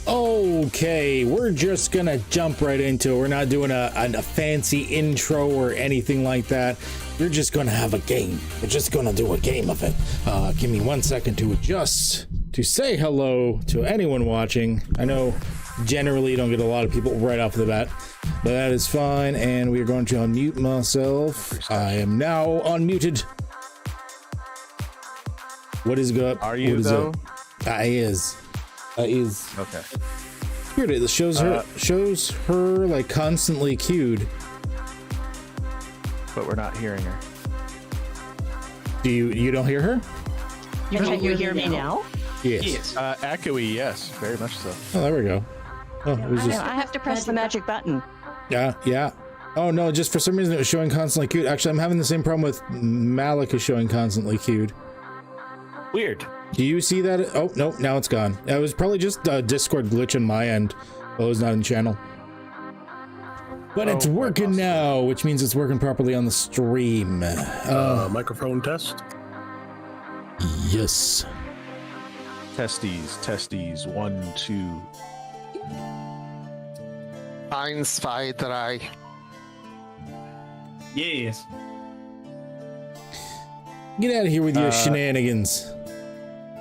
Okay, we're just gonna jump right into it. We're not doing a fancy intro or anything like that. We're just gonna have a game. We're just gonna do a game of it. Give me 1 second to adjust to say hello to anyone watching. I know generally you don't get a lot of people right off the bat, but that is fine. And we are going to unmute myself. I am now unmuted. What is good? Are you though? I is. Okay. Here it is. Shows her like constantly queued. But we're not hearing her. Do you don't hear her? Can you hear me now? Yes. Echoey, yes, very much so. Oh, there we go. Oh, it was just. I have to press the magic button. Yeah. Oh no, just for some reason it was showing constantly queued. Actually, I'm having the same problem with Malik is showing constantly queued. Weird. Do you see that? Oh no, now it's gone. It was probably just a Discord glitch on my end. Well, it was not in channel. But it's working now, which means it's working properly on the stream. Microphone test. Yes. Testes. 1, 2. 1, 2, 3. Yes. Get out of here with your shenanigans.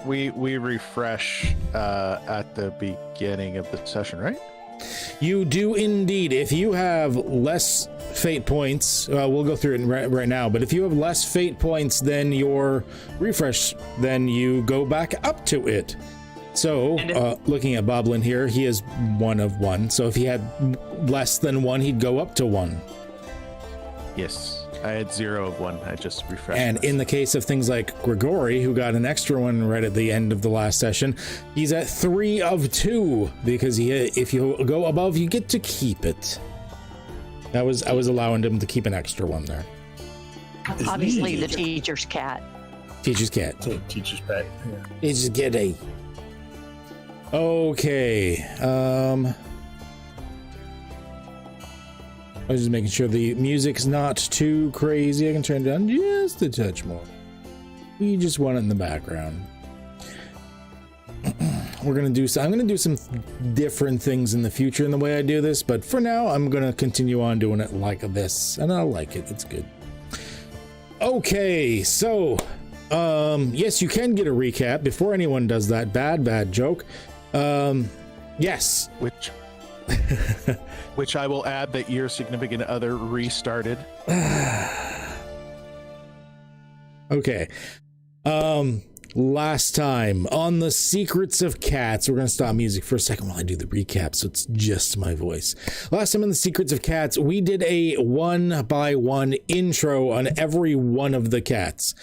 We refresh at the beginning of the session, right? You do indeed. If you have less fate points, we'll go through it right now, but if you have less fate points than your refresh, then you go back up to it. So, looking at Boblin here, he is 1 of 1. So if he had less than 1, he'd go up to 1. Yes. I had 0 of 1. I just refreshed. And in the case of things like Grigori, who got an extra one right at the end of the last session, he's at 3 of 2 because if you go above, you get to keep it. I was allowing him to keep an extra one there. Obviously, the teacher's cat. Teacher's cat. Teacher's pet. Yeah. Teacher's kitty. Okay. I was just making sure the music's not too crazy. I can turn it down just a touch more. We just want it in the background. I'm gonna do some different things in the future in the way I do this, but for now I'm gonna continue on doing it like this, and I like it. It's good. Okay, so yes, you can get a recap before anyone does that. Bad joke. Yes. Which I will add that your significant other restarted. Okay. Last time on the secrets of cats, we're going to stop music for a second while I do the recap, so it's just my voice. Last time on the secrets of cats, we did a 1-by-1 intro on every one of the cats.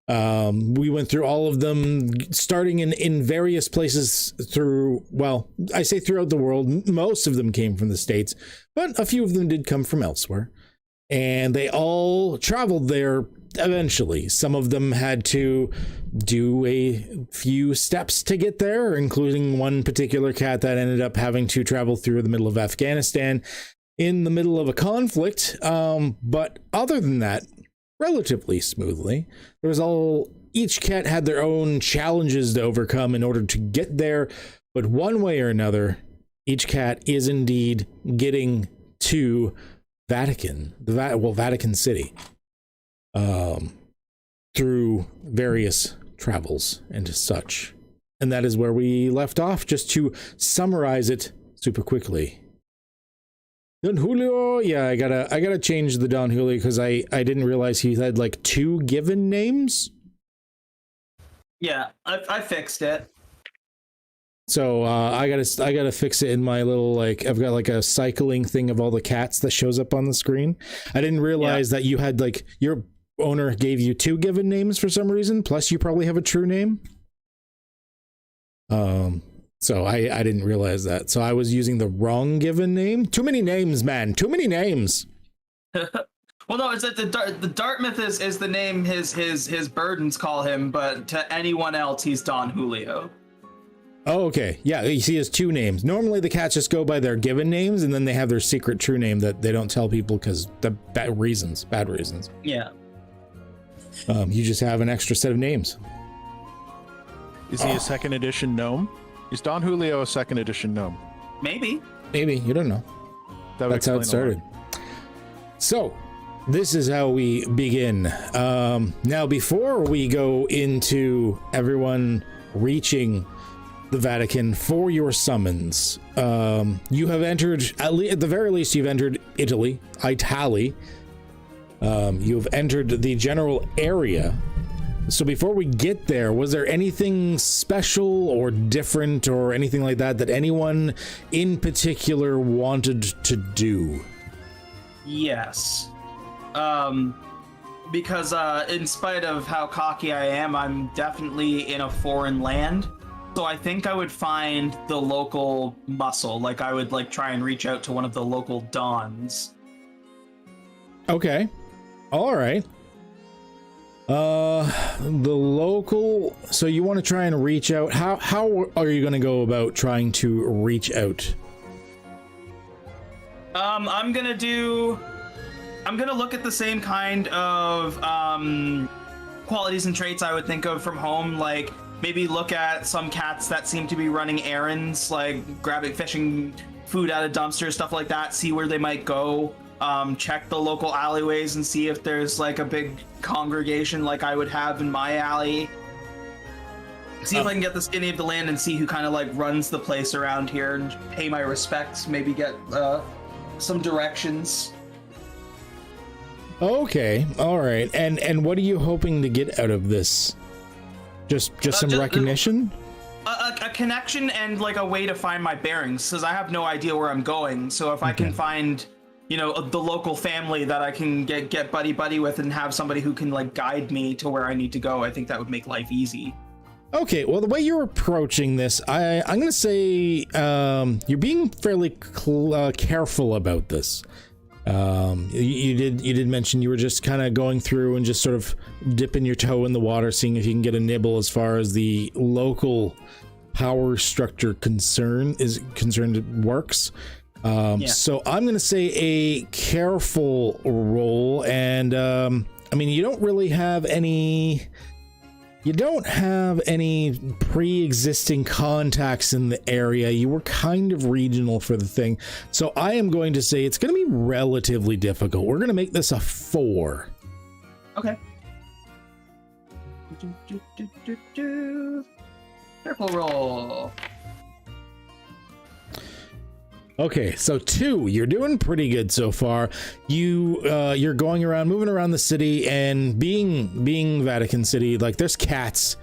We went through all of them, starting in various places I say throughout the world. Most of them came from the States, but a few of them did come from elsewhere. And they all traveled there eventually. Some of them had to do a few steps to get there, including one particular cat that ended up having to travel through the middle of Afghanistan in the middle of a conflict. But other than that, relatively smoothly. Each cat had their own challenges to overcome in order to get there, but one way or another, each cat is indeed getting to Vatican City, through various travels and such. And that is where we left off, just to summarize it super quickly. Don Julio, yeah, I gotta change the Don Julio because I didn't realize he had like 2 given names. Yeah, I fixed it. So I gotta fix it in my little, like, I've got like a cycling thing of all the cats that shows up on the screen. I didn't realize that you had, like, your owner gave you 2 given names for some reason, plus you probably have a true name. So I didn't realize that. So I was using the wrong given name. Too many names, man. Too many names. Well, no, it's that the Dartmouth is the name his burdens call him, but to anyone else, he's Don Julio. Oh, okay. Yeah, you see, he has 2 names. Normally the cats just go by their given names, and then they have their secret true name that they don't tell people because the bad reasons. Yeah. You just have an extra set of names. Is he a 2nd edition gnome? Is Don Julio a second edition gnome? Maybe. Maybe, you don't know. That would That's how it explain a lot. started. So, this is how we begin. Now, before we go into everyone reaching the Vatican for your summons, you have entered, at the very least, you've entered Italy. You've entered the general area. So before we get there, was there anything special or different or anything like that that anyone in particular wanted to do? Yes. Because in spite of how cocky I am, I'm definitely in a foreign land. So I think I would find the local muscle. Like I would try and reach out to one of the local dons. Okay. All right. The local, so you want to try and reach out. How are you going to go about trying to reach out? I'm gonna look at the same kind of qualities and traits I would think of from home, like maybe look at some cats that seem to be running errands, like grabbing, fishing food out of dumpsters, stuff like that, see where they might go. Check the local alleyways and see if there's like a big congregation like I would have in my alley. See if I can get the skinny of the land and see who kind of like runs the place around here and pay my respects, maybe get some directions. Okay, all right. And what are you hoping to get out of this? Just some recognition? A connection and like a way to find my bearings, because I have no idea where I'm going. So if I can find, you know, the local family that I can get buddy with and have somebody who can like guide me to where I need to go, I think that would make life easy. Okay, well, the way you're approaching this, I'm going to say you're being fairly careful about this. You did mention you were just kind of going through and just sort of dipping your toe in the water, seeing if you can get a nibble as far as the local power structure concerned works. So I'm going to say a careful roll, and I mean, you don't have any pre-existing contacts in the area. You were kind of regional for the thing. So I am going to say it's going to be relatively difficult. We're going to make this a 4. Okay. Careful roll. Okay, so 2, you're doing pretty good so far. You're going around, moving around the city, and being Vatican City, like there's cats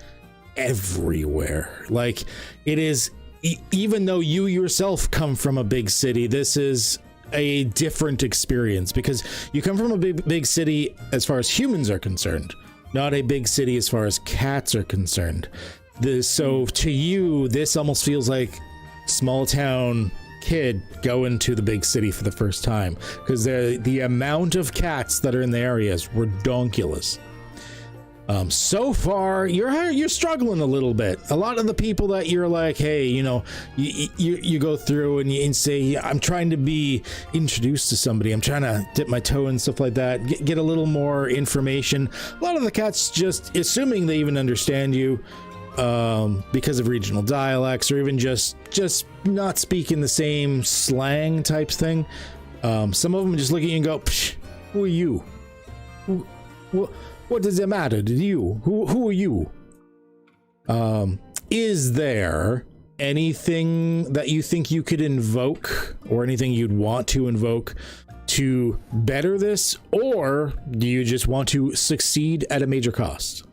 everywhere. Like it is, even though you yourself come from a big city, this is a different experience because you come from a big city as far as humans are concerned, not a big city as far as cats are concerned. So to you, this almost feels like small town kid going to the big city for the first time, because the amount of cats that are in the area is redonkulous. So far you're struggling a little bit. A lot of the people that you're like, hey, you know, you go through and you say, I'm trying to be introduced to somebody, I'm trying to dip my toe and stuff like that, get a little more information. A lot of the cats just assuming they even understand you, because of regional dialects, or even just not speaking the same slang type thing. Some of them just look at you and go, Psh, who are you? What does it matter to you? Who are you? Is there anything that you think you could invoke, or anything you'd want to invoke to better this, or do you just want to succeed at a major cost?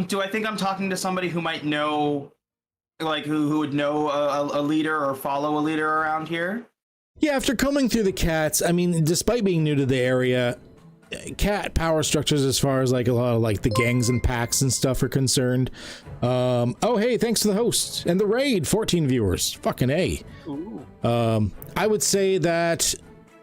Do I think I'm talking to somebody who might know, like who would know a leader or follow a leader around here? Yeah, after combing through the cats, I mean, despite being new to the area, cat power structures as far as like a lot of like the gangs and packs and stuff are concerned. Oh, hey, thanks to the host and the raid, 14 viewers. Fucking A. Ooh. I would say that,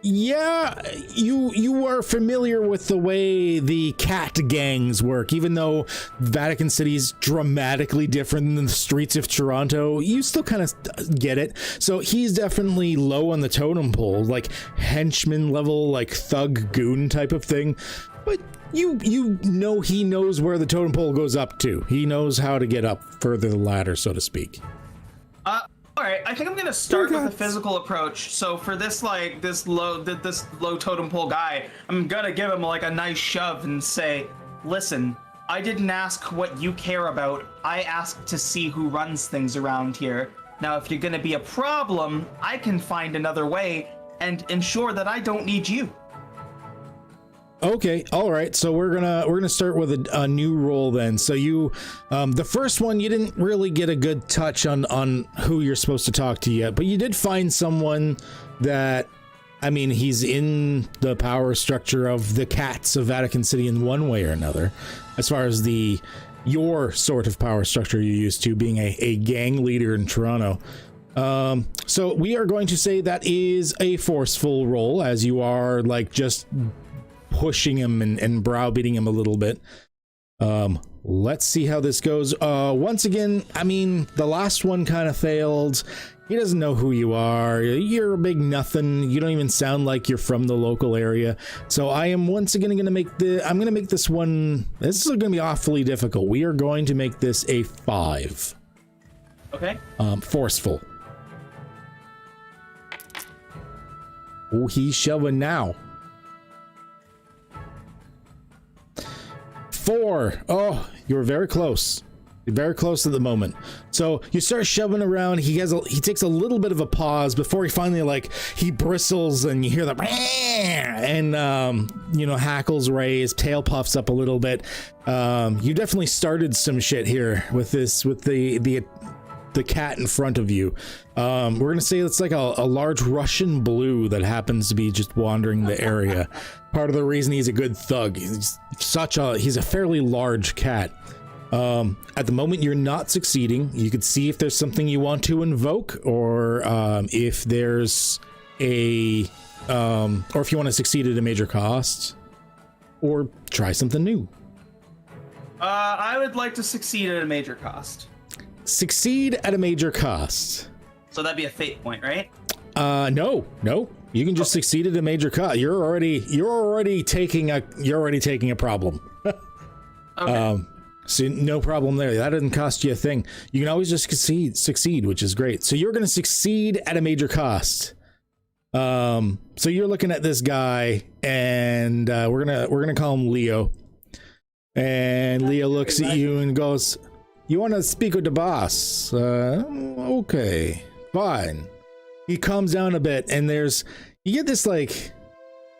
yeah, you are familiar with the way the cat gangs work, even though Vatican City is dramatically different than the streets of Toronto. You still kind of get it. So he's definitely low on the totem pole, like henchman level, like thug goon type of thing. But you know he knows where the totem pole goes up to. He knows how to get up further the ladder, so to speak. right, I think I'm gonna start with a physical approach. So for this this low totem pole guy, I'm gonna give him like a nice shove and say, "Listen, I didn't ask what you care about. I asked to see who runs things around here. Now, if you're gonna be a problem, I can find another way and ensure that I don't need you." Okay, all right. So we're gonna start with a new roll then. So you, the first one you didn't really get a good touch on who you're supposed to talk to yet, but you did find someone that, I mean, he's in the power structure of the cats of Vatican City in one way or another, as far as your sort of power structure you're used to, being a gang leader in Toronto. So we are going to say that is a forceful roll, as you are like just pushing him and browbeating him a little bit. Let's see how this goes. Once again, I mean, the last one kind of failed. He doesn't know who you are. You're a big nothing. You don't even sound like you're from the local area. So I am once again going to make this one, this is going to be awfully difficult. We are going to make this a 5. Okay. Forceful. Oh, he's shoving now. 4. Oh, you were very close. You're very close at the moment. So you start shoving around. He takes a little bit of a pause before he finally he bristles, and you hear the and hackles raise, tail puffs up a little bit. You definitely started some shit here with the cat in front of you. We're gonna say it's like a large Russian blue that happens to be just wandering the area. Part of the reason he's a good thug. He's a fairly large cat. At the moment you're not succeeding. You could see if there's something you want to invoke, or if there's or if you want to succeed at a major cost, or try something new. I would like to succeed at a major cost. Succeed at a major cost. So that'd be a fate point, right? No. You can just succeed at a major cost. You're already taking a problem. Okay. So no problem there. That doesn't cost you a thing. You can always just succeed, which is great. So you're going to succeed at a major cost. So you're looking at this guy, and we're gonna call him Leo. And Leo looks at you and goes, "You want to speak with the boss? Okay, fine." He calms down a bit, and you get this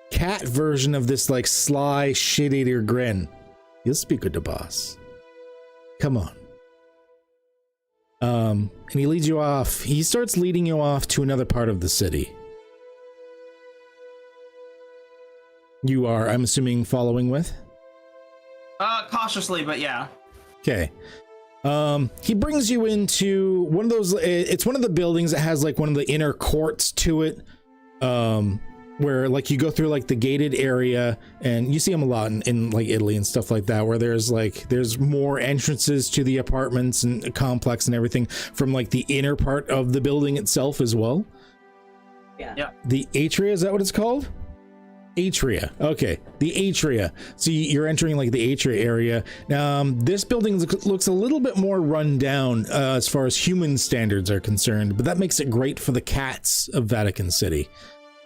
cat version of this sly shit-eater grin. "You'll speak with the boss. Come on." And he leads you off. He starts leading you off to another part of the city. You are, I'm assuming, following with? Cautiously, but yeah. Okay. He brings you into one of those, it's one of the buildings that has one of the inner courts to it, where you go through the gated area, and you see them a lot in Italy and stuff like that, where there's more entrances to the apartments and complex and everything from the inner part of the building itself as well. Yeah. The atria, is that what it's called? Atria. Okay, the atria. So you're entering the atria area. This building looks a little bit more run down as far as human standards are concerned, but that makes it great for the cats of Vatican City.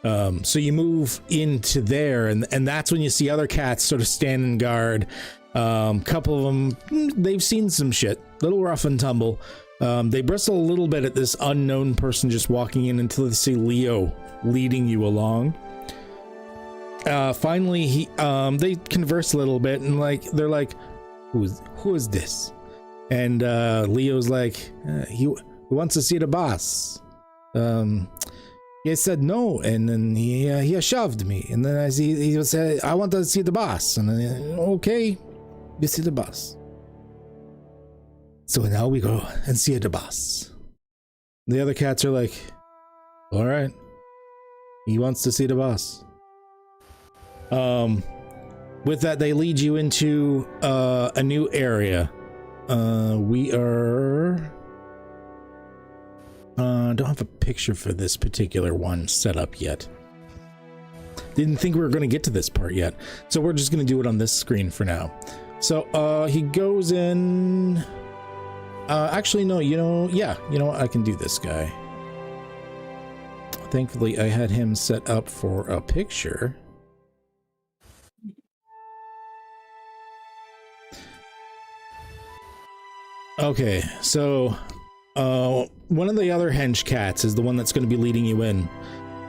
So you move into there, and that's when you see other cats sort of standing guard. Couple of them, they've seen some shit, little rough and tumble. They bristle a little bit at this unknown person just walking in until they see Leo leading you along. Finally, they converse a little bit, and they're like, who is this? And Leo's like, he wants to see the boss. He said no, and then he shoved me, and then he said, I want to see the boss, and then, okay, you see the boss. So now we go and see the boss. The other cats are like, all right, he wants to see the boss. With that, they lead you into a new area. We are don't have a picture for this particular one set up yet. Didn't think we were going to get to this part yet, so we're just going to do it on this screen for now. So he goes in. Actually, no. You know what? I can do this guy. thankfully I had him set up for a picture. Okay, so one of the other hench cats is the one that's going to be leading you in.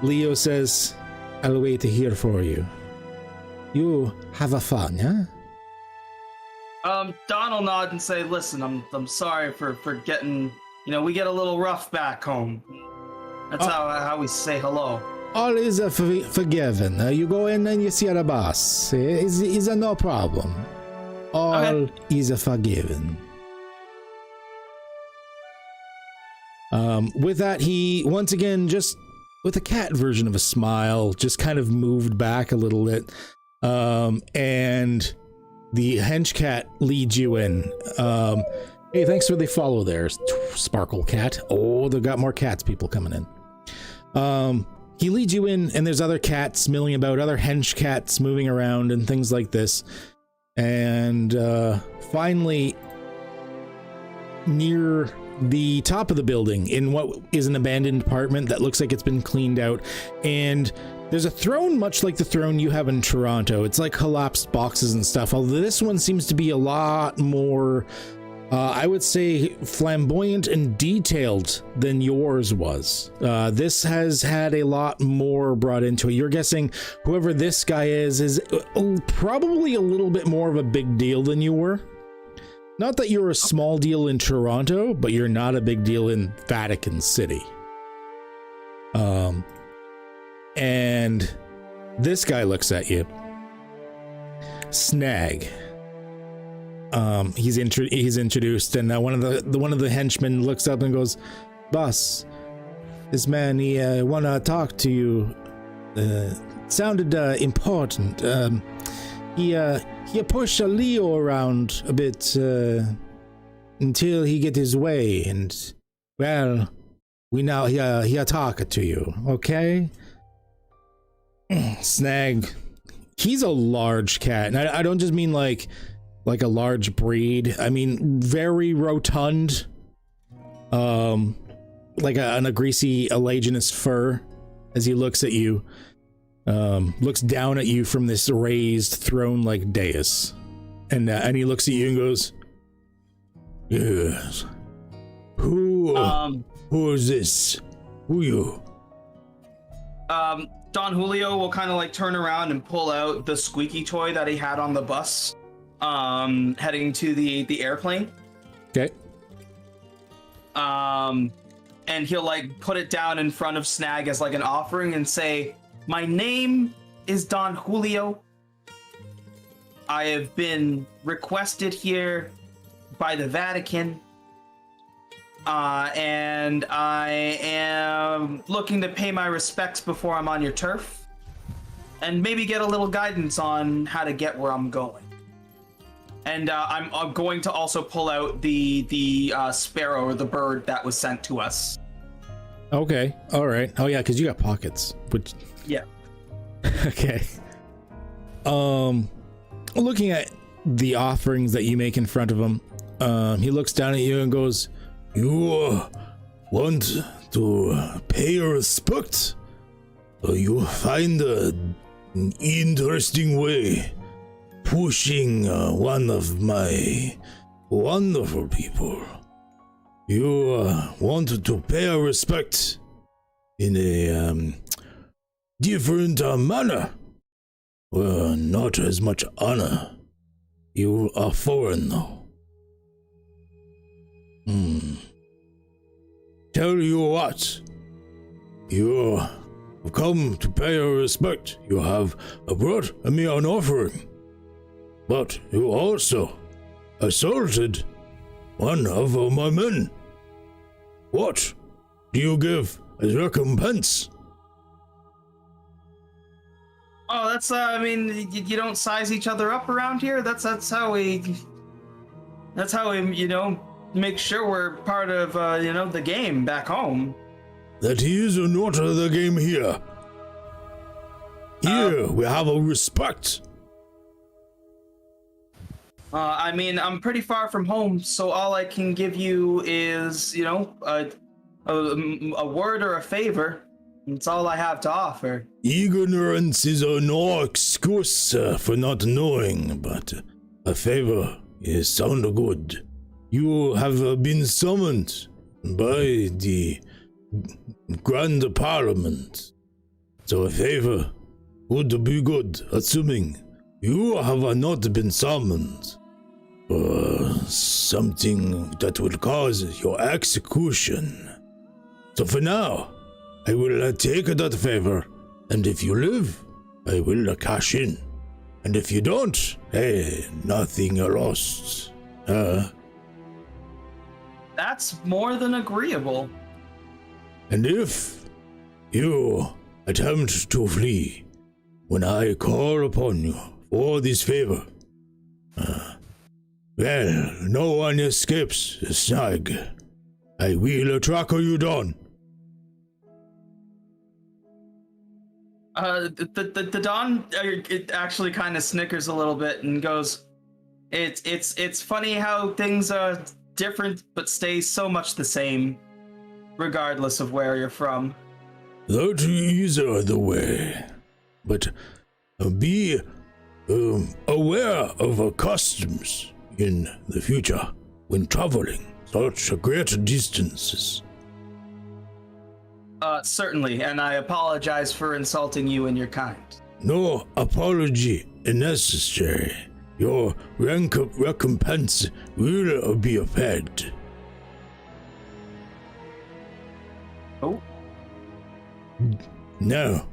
Leo says, I'll wait here for you. You have a fun, yeah? Don will nod and say, listen, I'm sorry for getting, we get a little rough back home. That's how we say hello. All is forgiven. You go in and you see the boss. Is no problem. All is forgiven. With that, he, once again, just with a cat version of a smile, just kind of moved back a little bit. And the hench cat leads you in. Hey, thanks for the follow there, Sparkle Cat. Oh, they've got more cats people coming in. He leads you in, and there's other cats milling about, other hench cats moving around and things like this. And finally, near the top of the building, in what is an abandoned apartment that looks like it's been cleaned out, and there's a throne much like the throne you have in Toronto. It's like collapsed boxes and stuff, although this one seems to be a lot more, I would say, flamboyant and detailed than yours was. This has had a lot more brought into it. You're guessing whoever this guy is probably a little bit more of a big deal than you were. Not that you're a small deal in Toronto, but you're not a big deal in Vatican City. And this guy looks at you. Snag. He's introduced, and one of the henchmen looks up and goes, "Boss, this man, he wanna talk to you. Sounded important. He pushed Leo around a bit until he get his way, and well, we now he talk to you, okay?" Snag. He's a large cat, and I don't just mean like a large breed. I mean very rotund, like a greasy elaginous fur. As he looks at you, looks down at you from this raised throne-like dais, and he looks at you and goes, "Yes. Who is this? Who you?" Don Julio will kind of like turn around and pull out the squeaky toy that he had on the bus, heading to the airplane. Okay. And he'll like put it down in front of Snag as like an offering and say, "My name is Don Julio. I have been requested here by the Vatican, and I am looking to pay my respects before I'm on your turf, and maybe get a little guidance on how to get where I'm going. And I'm going to also pull out the sparrow, or the bird that was sent to us." Okay, all right. Oh yeah, because you got pockets. Which. Yeah. Okay. Looking at the offerings that you make in front of him, he looks down at you and goes, "You want to pay your respect? You find an interesting way pushing one of my wonderful people. You wanted to pay our respect in a different manner. Well, not as much honor. You are foreign though. Tell you what, you have come to pay your respect. You have brought me an offering, but you also assaulted one of my men. What do you give as recompense?" Oh, that's I mean, you don't size each other up around here. That's how we make sure we're part of the game back home. That is not the game here. Here we have a respect. I mean, I'm pretty far from home, so all I can give you is, a word or a favor. That's all I have to offer. Ignorance is no excuse for not knowing, but a favor is sound good. You have been summoned by the Grand Parliament, so a favor would be good, assuming you have not been summoned for something that will cause your execution. So for now, I will take that favor, and if you live, I will cash in. And if you don't, hey, nothing lost. That's more than agreeable. And if you attempt to flee when I call upon you for this favor, well, no one escapes the snag. I will track you down. The Don it actually kind of snickers a little bit and goes, "It's funny how things are different but stay so much the same, regardless of where you're from." That is the way, but be aware of customs in the future when traveling such great distances. Certainly, and I apologize for insulting you and your kind. No apology necessary. Your recompense will be paid. Oh. Now,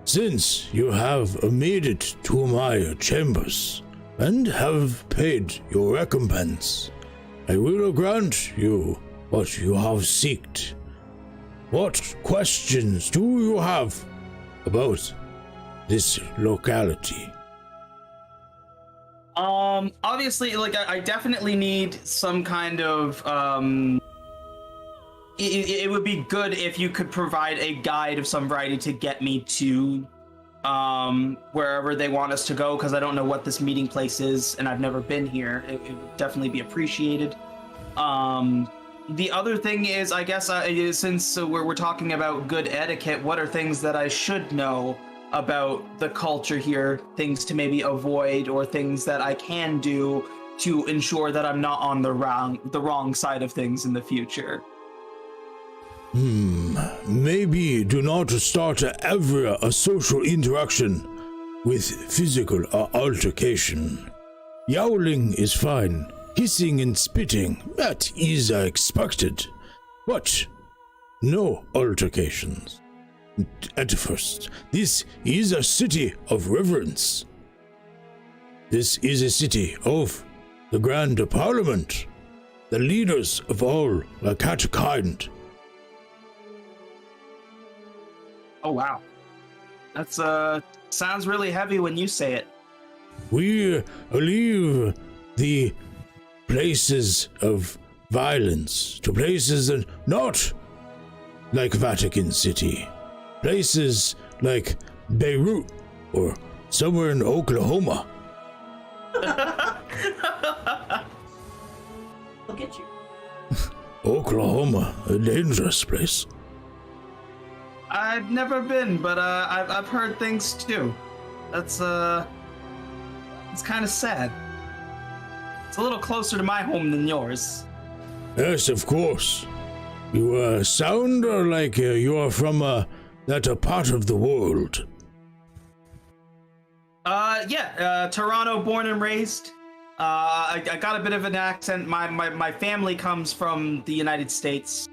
since you have made it to my chambers and have paid your recompense, I will grant you what you have sought. What questions do you have about this locality? Obviously, like, I definitely need some kind of, it would be good if you could provide a guide of some variety to get me to, wherever they want us to go, because I don't know what this meeting place is, and I've never been here. It would definitely be appreciated. The other thing is, I guess, since we're talking about good etiquette, what are things that I should know about the culture here, things to maybe avoid, or things that I can do to ensure that I'm not on the wrong side of things in the future? Maybe do not start every social interaction with physical altercation. Yowling is fine. Hissing and spitting, that is expected. But no altercations. At first, this is a city of reverence. This is a city of the Grand Parliament, the leaders of all the cat kind. Oh, wow. That's, sounds really heavy when you say it. We leave the places of violence to places that not like Vatican City, places like Beirut or somewhere in Oklahoma. Look at you. Oklahoma, a dangerous place. I've never been, but I've heard things too. That's it's kind of sad. It's a little closer to my home than yours. Yes, of course. You sound like you are from that part of the world. Yeah, Toronto born and raised. I got a bit of an accent. My family comes from the United States.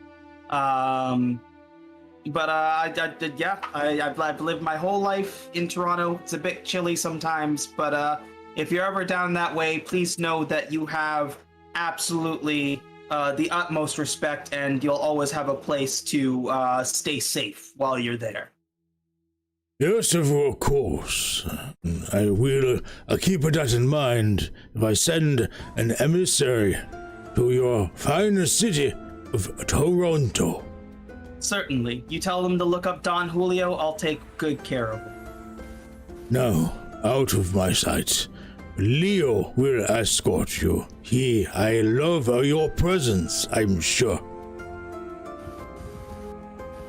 But I've lived my whole life in Toronto. It's a bit chilly sometimes, but if you're ever down that way, please know that you have absolutely the utmost respect, and you'll always have a place to stay safe while you're there. Yes, of course. I will keep that in mind if I send an emissary to your fine city of Toronto. Certainly. You tell them to look up Don Julio, I'll take good care of him. Now, out of my sight. Leo will escort you. I love your presence, I'm sure.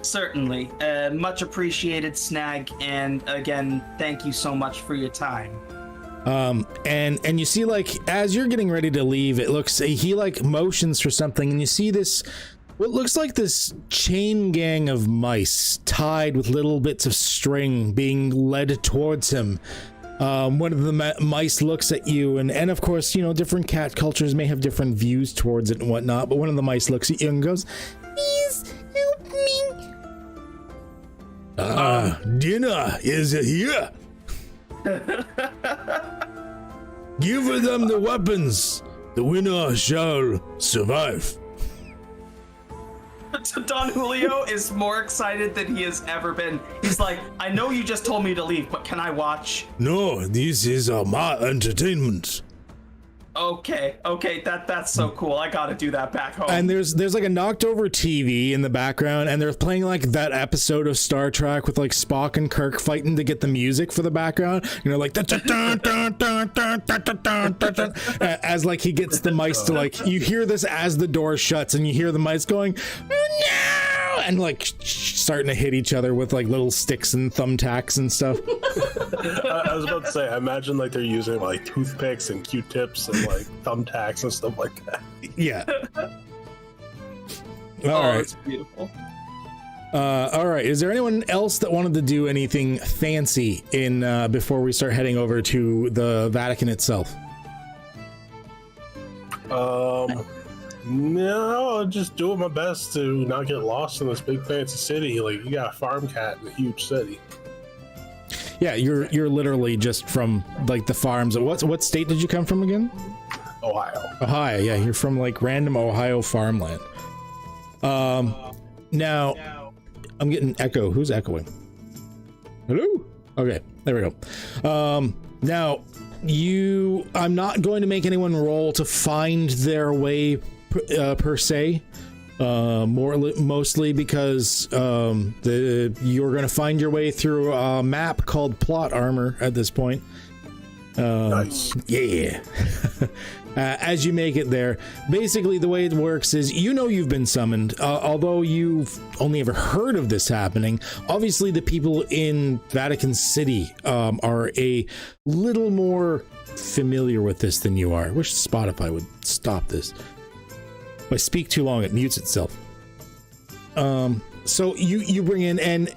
Certainly. Much appreciated, Snag, and again, thank you so much for your time. And you see, like, as you're getting ready to leave, it looks, he like motions for something, and you see this, what looks like this chain gang of mice tied with little bits of string being led towards him. One of the mice looks at you, and of course, you know, different cat cultures may have different views towards it and whatnot, but one of the mice looks at you and goes, "Please help me." Dinner is here. Give them the weapons. The winner shall survive. Don Julio is more excited than he has ever been. He's like, I know you just told me to leave, but can I watch? No, this is my entertainment. Okay, that's so cool. I gotta do that back home. And there's like a knocked over TV in the background, and they're playing like that episode of Star Trek with like Spock and Kirk fighting to get the music for the background. You know, like as like he gets the mice to, like, you hear this as the door shuts, and you hear the mice going, "No!" and like starting to hit each other with like little sticks and thumbtacks and stuff. I was about to say, I imagine like they're using like toothpicks and Q-tips and like thumbtacks and stuff like that. Yeah. Oh, All right. it's beautiful. All right. Is there anyone else that wanted to do anything fancy in before we start heading over to the Vatican itself? No, I'll just doing my best to not get lost in this big fancy city. Like, you got a farm cat in a huge city. Yeah, you're literally just from like the farms. What state did you come from again? Ohio. Yeah, you're from like random Ohio farmland. Now I'm getting echo. Who's echoing? Hello? Okay, there we go. Now I'm not going to make anyone roll to find their way per se. Mostly because you're going to find your way through a map called Plot Armor at this point. Nice. Yeah. As you make it there, basically the way it works is, you know, you've been summoned, although you've only ever heard of this happening. Obviously the people in Vatican City are a little more familiar with this than you are. I wish Spotify would stop this. If I speak too long, it mutes itself. So you bring in, and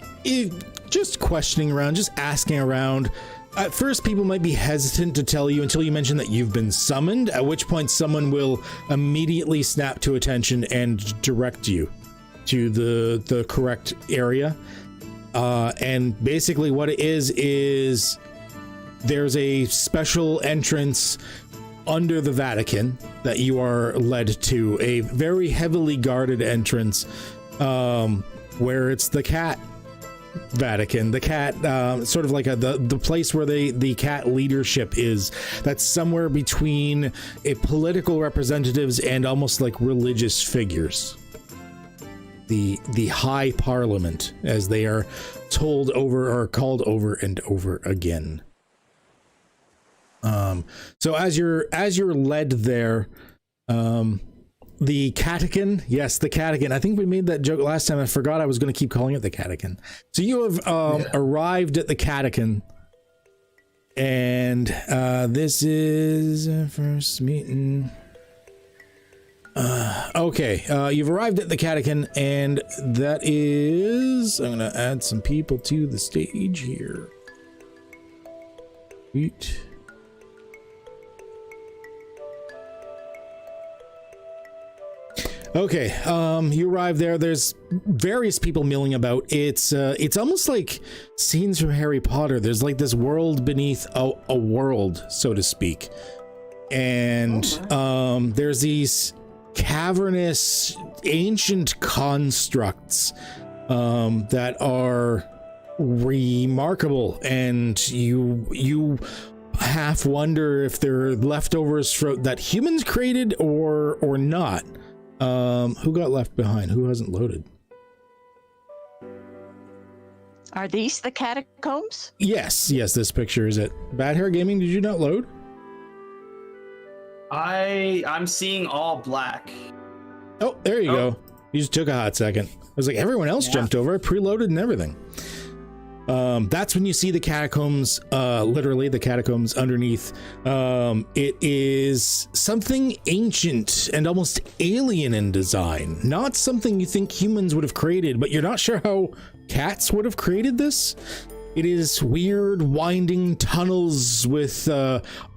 just questioning around, just asking around. At first, people might be hesitant to tell you until you mention that you've been summoned, at which point someone will immediately snap to attention and direct you to the correct area. And basically what it is there's a special entrance under the Vatican that you are led to, a very heavily guarded entrance, where it's the cat Vatican, the cat, sort of like the place where the cat leadership is. That's somewhere between a political representatives and almost like religious figures. The High Parliament, as they are called over and over again. So as you're led there, the Catechin, yes, the Catechin. I think we made that joke last time. I forgot I was going to keep calling it the Catechin. So you have arrived at the Catechin, and this is first meeting. Okay, you've arrived at the Catechin, and that is, I'm going to add some people to the stage here. Sweet. Okay, you arrive there. There's various people milling about. It's almost like scenes from Harry Potter. There's like this world beneath a world, so to speak. And there's these cavernous ancient constructs that are remarkable, and you half wonder if they're leftovers that humans created or not. Who got left behind? Who hasn't loaded? Are these the catacombs? Yes, this picture is it. Bad Hair Gaming, did you not load? I'm seeing all black. Oh, there you go. You just took a hot second. I was like, everyone else jumped over. I preloaded and everything. That's when you see the catacombs, literally the catacombs underneath. It is something ancient and almost alien in design. Not something you think humans would have created, but you're not sure how cats would have created this. It is weird, winding tunnels with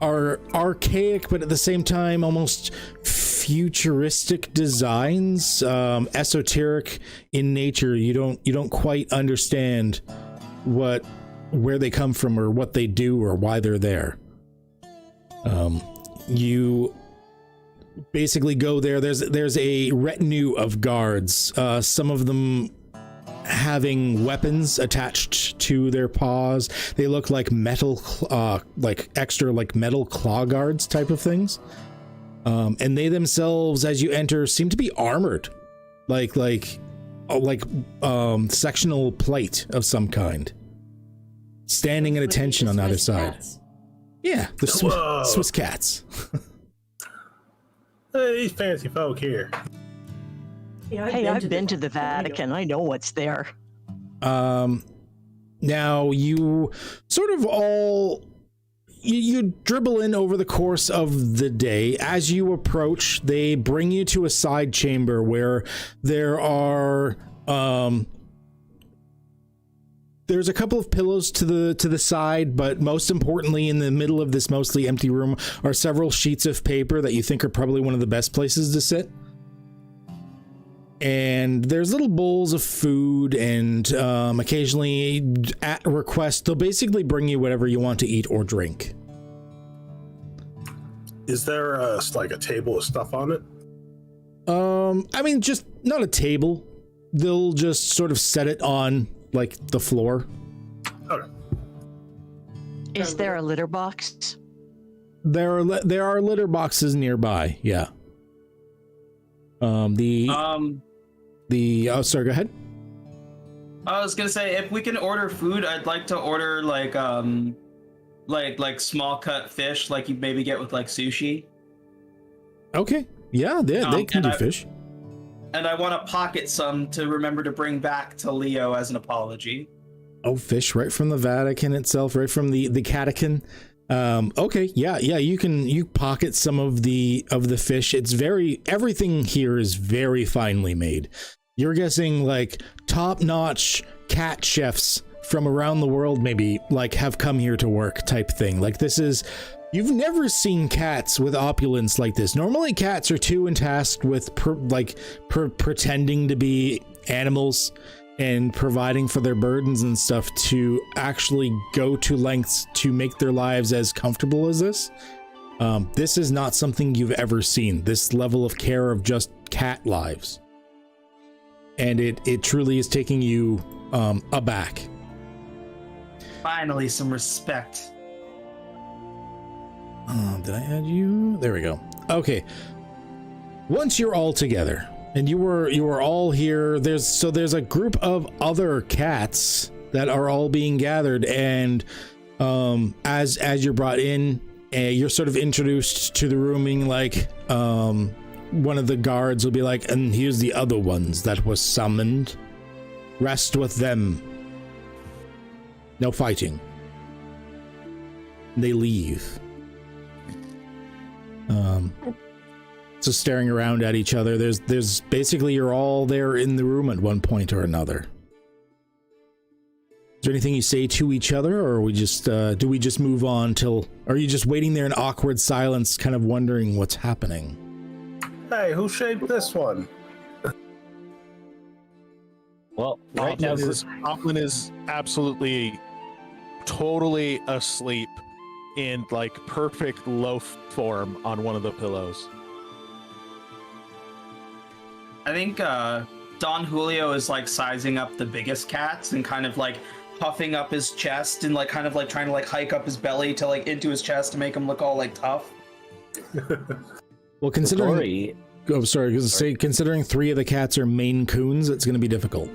archaic, but at the same time, almost futuristic designs. Esoteric in nature. You don't quite understand where they come from or what they do or why they're there. You basically go there. There's a retinue of guards. Some of them having weapons attached to their paws. They look like metal, like extra like metal claw guards type of things. And they themselves, as you enter, seem to be armored, like sectional plate of some kind, standing at attention on the other side. Yeah, the Swiss cats. Hey, these fancy folk here. Hey, I've been to the Vatican. I know what's there. Now you sort of all you dribble in over the course of the day. As you approach, they bring you to a side chamber where there are there's a couple of pillows to the side, but most importantly, in the middle of this mostly empty room are several sheets of paper that you think are probably one of the best places to sit. And there's little bowls of food, and occasionally, at request, they'll basically bring you whatever you want to eat or drink. Is there like a table with stuff on it? I mean, just not a table. They'll just sort of set it on like the floor. Okay. Is there a litter box? There are litter boxes nearby. Yeah. Oh, sorry, go ahead. I was gonna say, if we can order food, I'd like to order like small cut fish, like you maybe get with like sushi. Okay. Yeah, they can do fish. And I want to pocket some to remember to bring back to Leo as an apology. Oh, fish right from the Vatican itself, right from the catacomb. Okay, yeah, you pocket some of the fish. It's everything here is very finely made. You're guessing like top-notch cat chefs from around the world maybe like have come here to work type thing. Like you've never seen cats with opulence like this. Normally cats are too tasked with pretending to be animals and providing for their burdens and stuff to actually go to lengths to make their lives as comfortable as this. This is not something you've ever seen, this level of care of just cat lives. And it truly is taking you aback. Finally, some respect. Did I add you? There we go. Okay. Once you're all together, and you were all here, there's a group of other cats that are all being gathered, and as you're brought in, you're sort of introduced to the rooming, like one of the guards will be like, and here's the other ones that were summoned. Rest with them. No fighting. They leave. So staring around at each other, there's basically you're all there in the room at one point or another. Is there anything you say to each other, or are we just do we just move on till? Are you just waiting there in awkward silence, kind of wondering what's happening? Hey, who shaped this one? Well, right now Hoffman is absolutely, totally asleep in like perfect loaf form on one of the pillows. I think Don Julio is like sizing up the biggest cats and kind of like puffing up his chest and like kind of like trying to like hike up his belly to like into his chest to make him look all like tough. Well, considering considering 3 of the cats are Maine Coons, it's going to be difficult.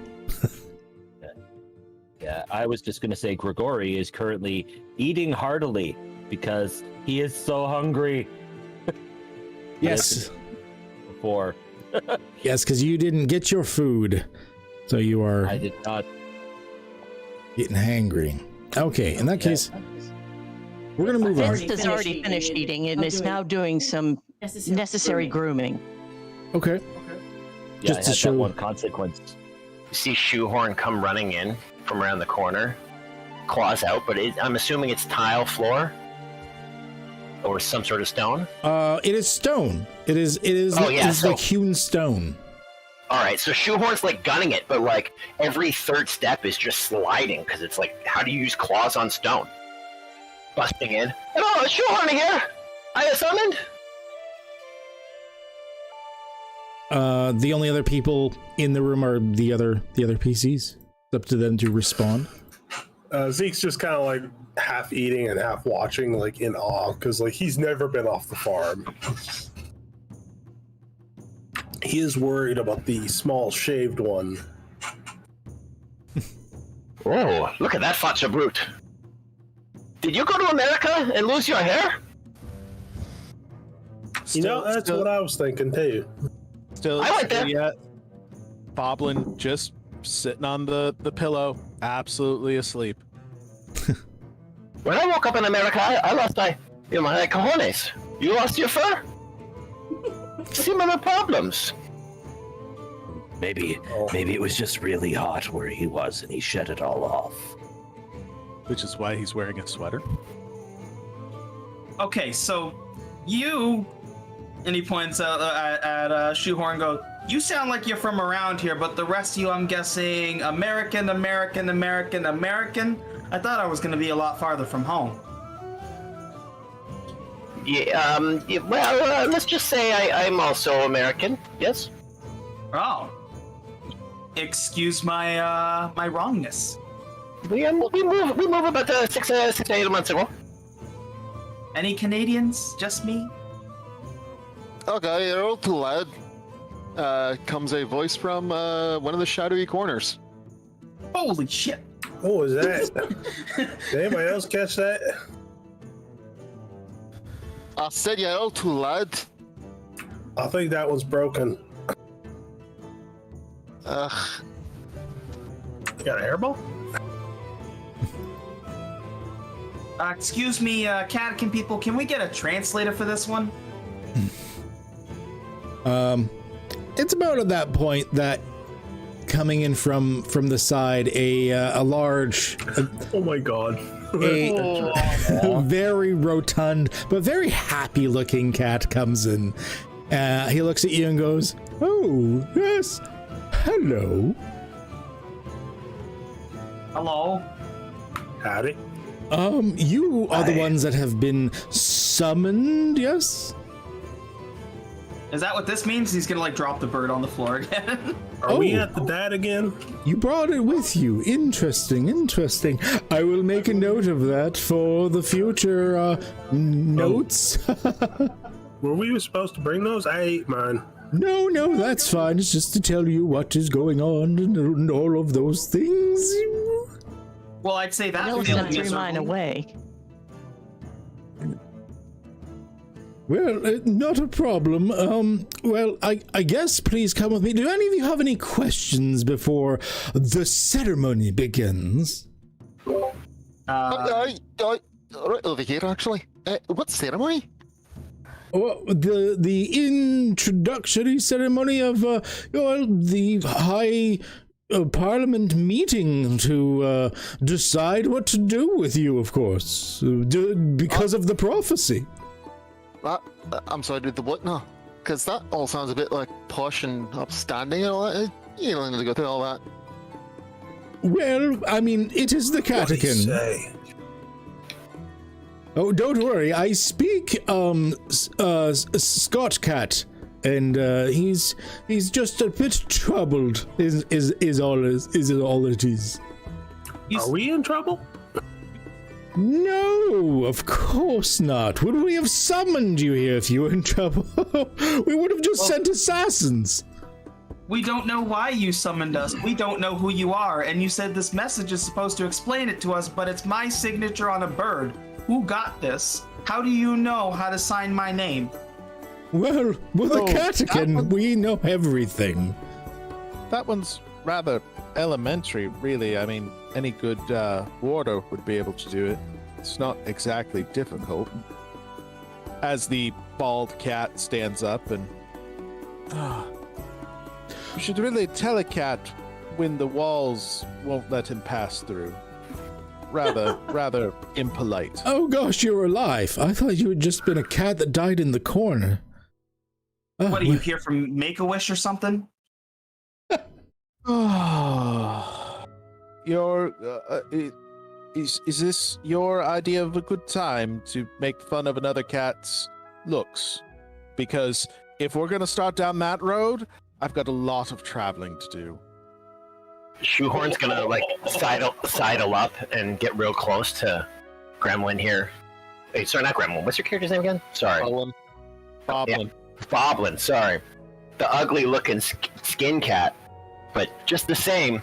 Yeah, I was just going to say Grigori is currently eating heartily because he is so hungry. Yes. Before, Yes, because you didn't get your food, so you are. I did not. Getting hangry. Okay, in that case, we're gonna move on. Vince has already finished eating and is now doing some necessary grooming. Okay. Yeah, Just I to had show that one consequence. You see Shoehorn come running in from around the corner, claws out, but I'm assuming it's tile floor or some sort of stone. It is stone. It is. Oh, yeah, It's like hewn stone. All right, so Shoehorn's like gunning it, but like every third step is just sliding because it's like, how do you use claws on stone? Busting in. Hello, Shoehorn here. I am summoned. The only other people in the room are the other PCs. It's up to them to respond. Zeke's just kind of like half eating and half watching, like in awe, because like he's never been off the farm. He is worried about the small shaved one. Oh, look at that facha brute. Did you go to America and lose your hair? You know, that's what I was thinking too. Still, I like that. Yet. Boblin just sitting on the pillow, absolutely asleep. When I woke up in America, I lost my cojones. You lost your fur? Similar problems. Maybe it was just really hot where he was and he shed it all off. Which is why he's wearing a sweater. Okay, so you, and he points out at Shoehorn, goes, you sound like you're from around here, but the rest of you, I'm guessing, American. I thought I was going to be a lot farther from home. Well, let's just say I'm also American, yes? Oh. Excuse my my wrongness. We moved about 6 to 8 months ago. Any Canadians? Just me? Okay, you're all too loud. Comes a voice from one of the shadowy corners. Holy shit. What was that? Did anybody else catch that? I said you're all too loud. I think that one's broken. Ugh. You got a hairball? Excuse me, Catkin people, can we get a translator for this one? It's about at that point that coming in from the side, a large, Oh my god. a very rotund but very happy looking cat comes in. He looks at you and goes, "Oh yes, hello." Hello? Howdy. You are the ones that have been summoned, yes? Is that what this means? He's gonna like drop the bird on the floor again. Are we at the dad again? You brought it with you. Interesting. I will make a note of that for the future notes. Were we supposed to bring those? I ate mine. No, that's fine. It's just to tell you what is going on and all of those things. Well, I'd say that Bill feeling sent is mine away. Well, not a problem. Well, I guess please come with me. Do any of you have any questions before the ceremony begins? Right over here, actually. What ceremony? Well, the introductory ceremony of the High Parliament meeting to decide what to do with you, of course, because of the prophecy. I'm sorry, did the what now? Because that all sounds a bit like posh and upstanding and all that. You don't need to go through all that. Well, I mean, it is the What did he catechin. say? Oh, don't worry. I speak Scott cat, and he's just a bit troubled. Is all it is. Are we in trouble? No, of course not. Would we have summoned you here if you were in trouble? We would have just sent assassins. We don't know why you summoned us. We don't know who you are. And you said this message is supposed to explain it to us, but it's my signature on a bird. Who got this? How do you know how to sign my name? Well, with a Oh, cat again, we know everything. That one's rather elementary, really. I mean, any good warder would be able to do it. It's not exactly difficult. As the bald cat stands up and... you should really tell a cat when the walls won't let him pass through. Rather impolite. Oh gosh, you're alive. I thought you had just been a cat that died in the corner. What are you here from Make-A-Wish or something? Is this your idea of a good time to make fun of another cat's looks? Because if we're gonna start down that road, I've got a lot of traveling to do. Shoehorn's gonna like sidle up and get real close to Gremlin here. Wait, sorry, not Gremlin. What's your character's name again? Sorry. Boblin. Yeah, Boblin, sorry. The ugly looking skin cat. But just the same,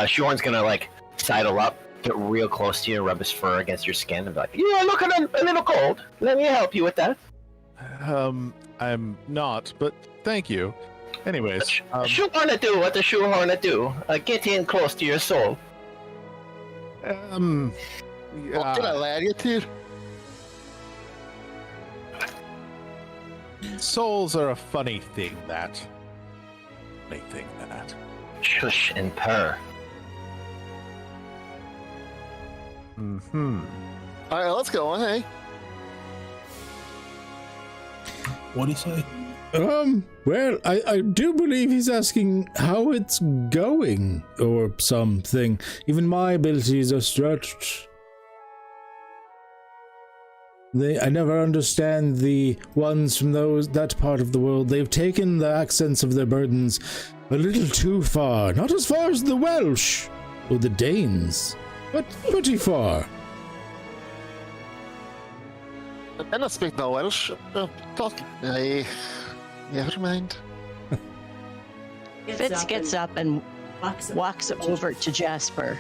Shoehorn's gonna like sidle up, get real close to you, rub his fur against your skin, and be like, "You're looking a little cold. Let me help you with that." I'm not, but thank you. Anyways, Shoehorn do what the Shoehorn do. Get in close to your soul. What did I lie to you, dude? Souls are a funny thing, that. Shush and purr. Mm-hmm. All right, let's go on, hey. What'd he say? Well, I do believe he's asking how it's going or something. Even my abilities are stretched. I never understand the ones from that part of the world. They've taken the accents of their burdens a little too far. Not as far as the Welsh or the Danes, but pretty far. I cannot speak no Welsh. Never mind. Fitz gets up and walks over to Jasper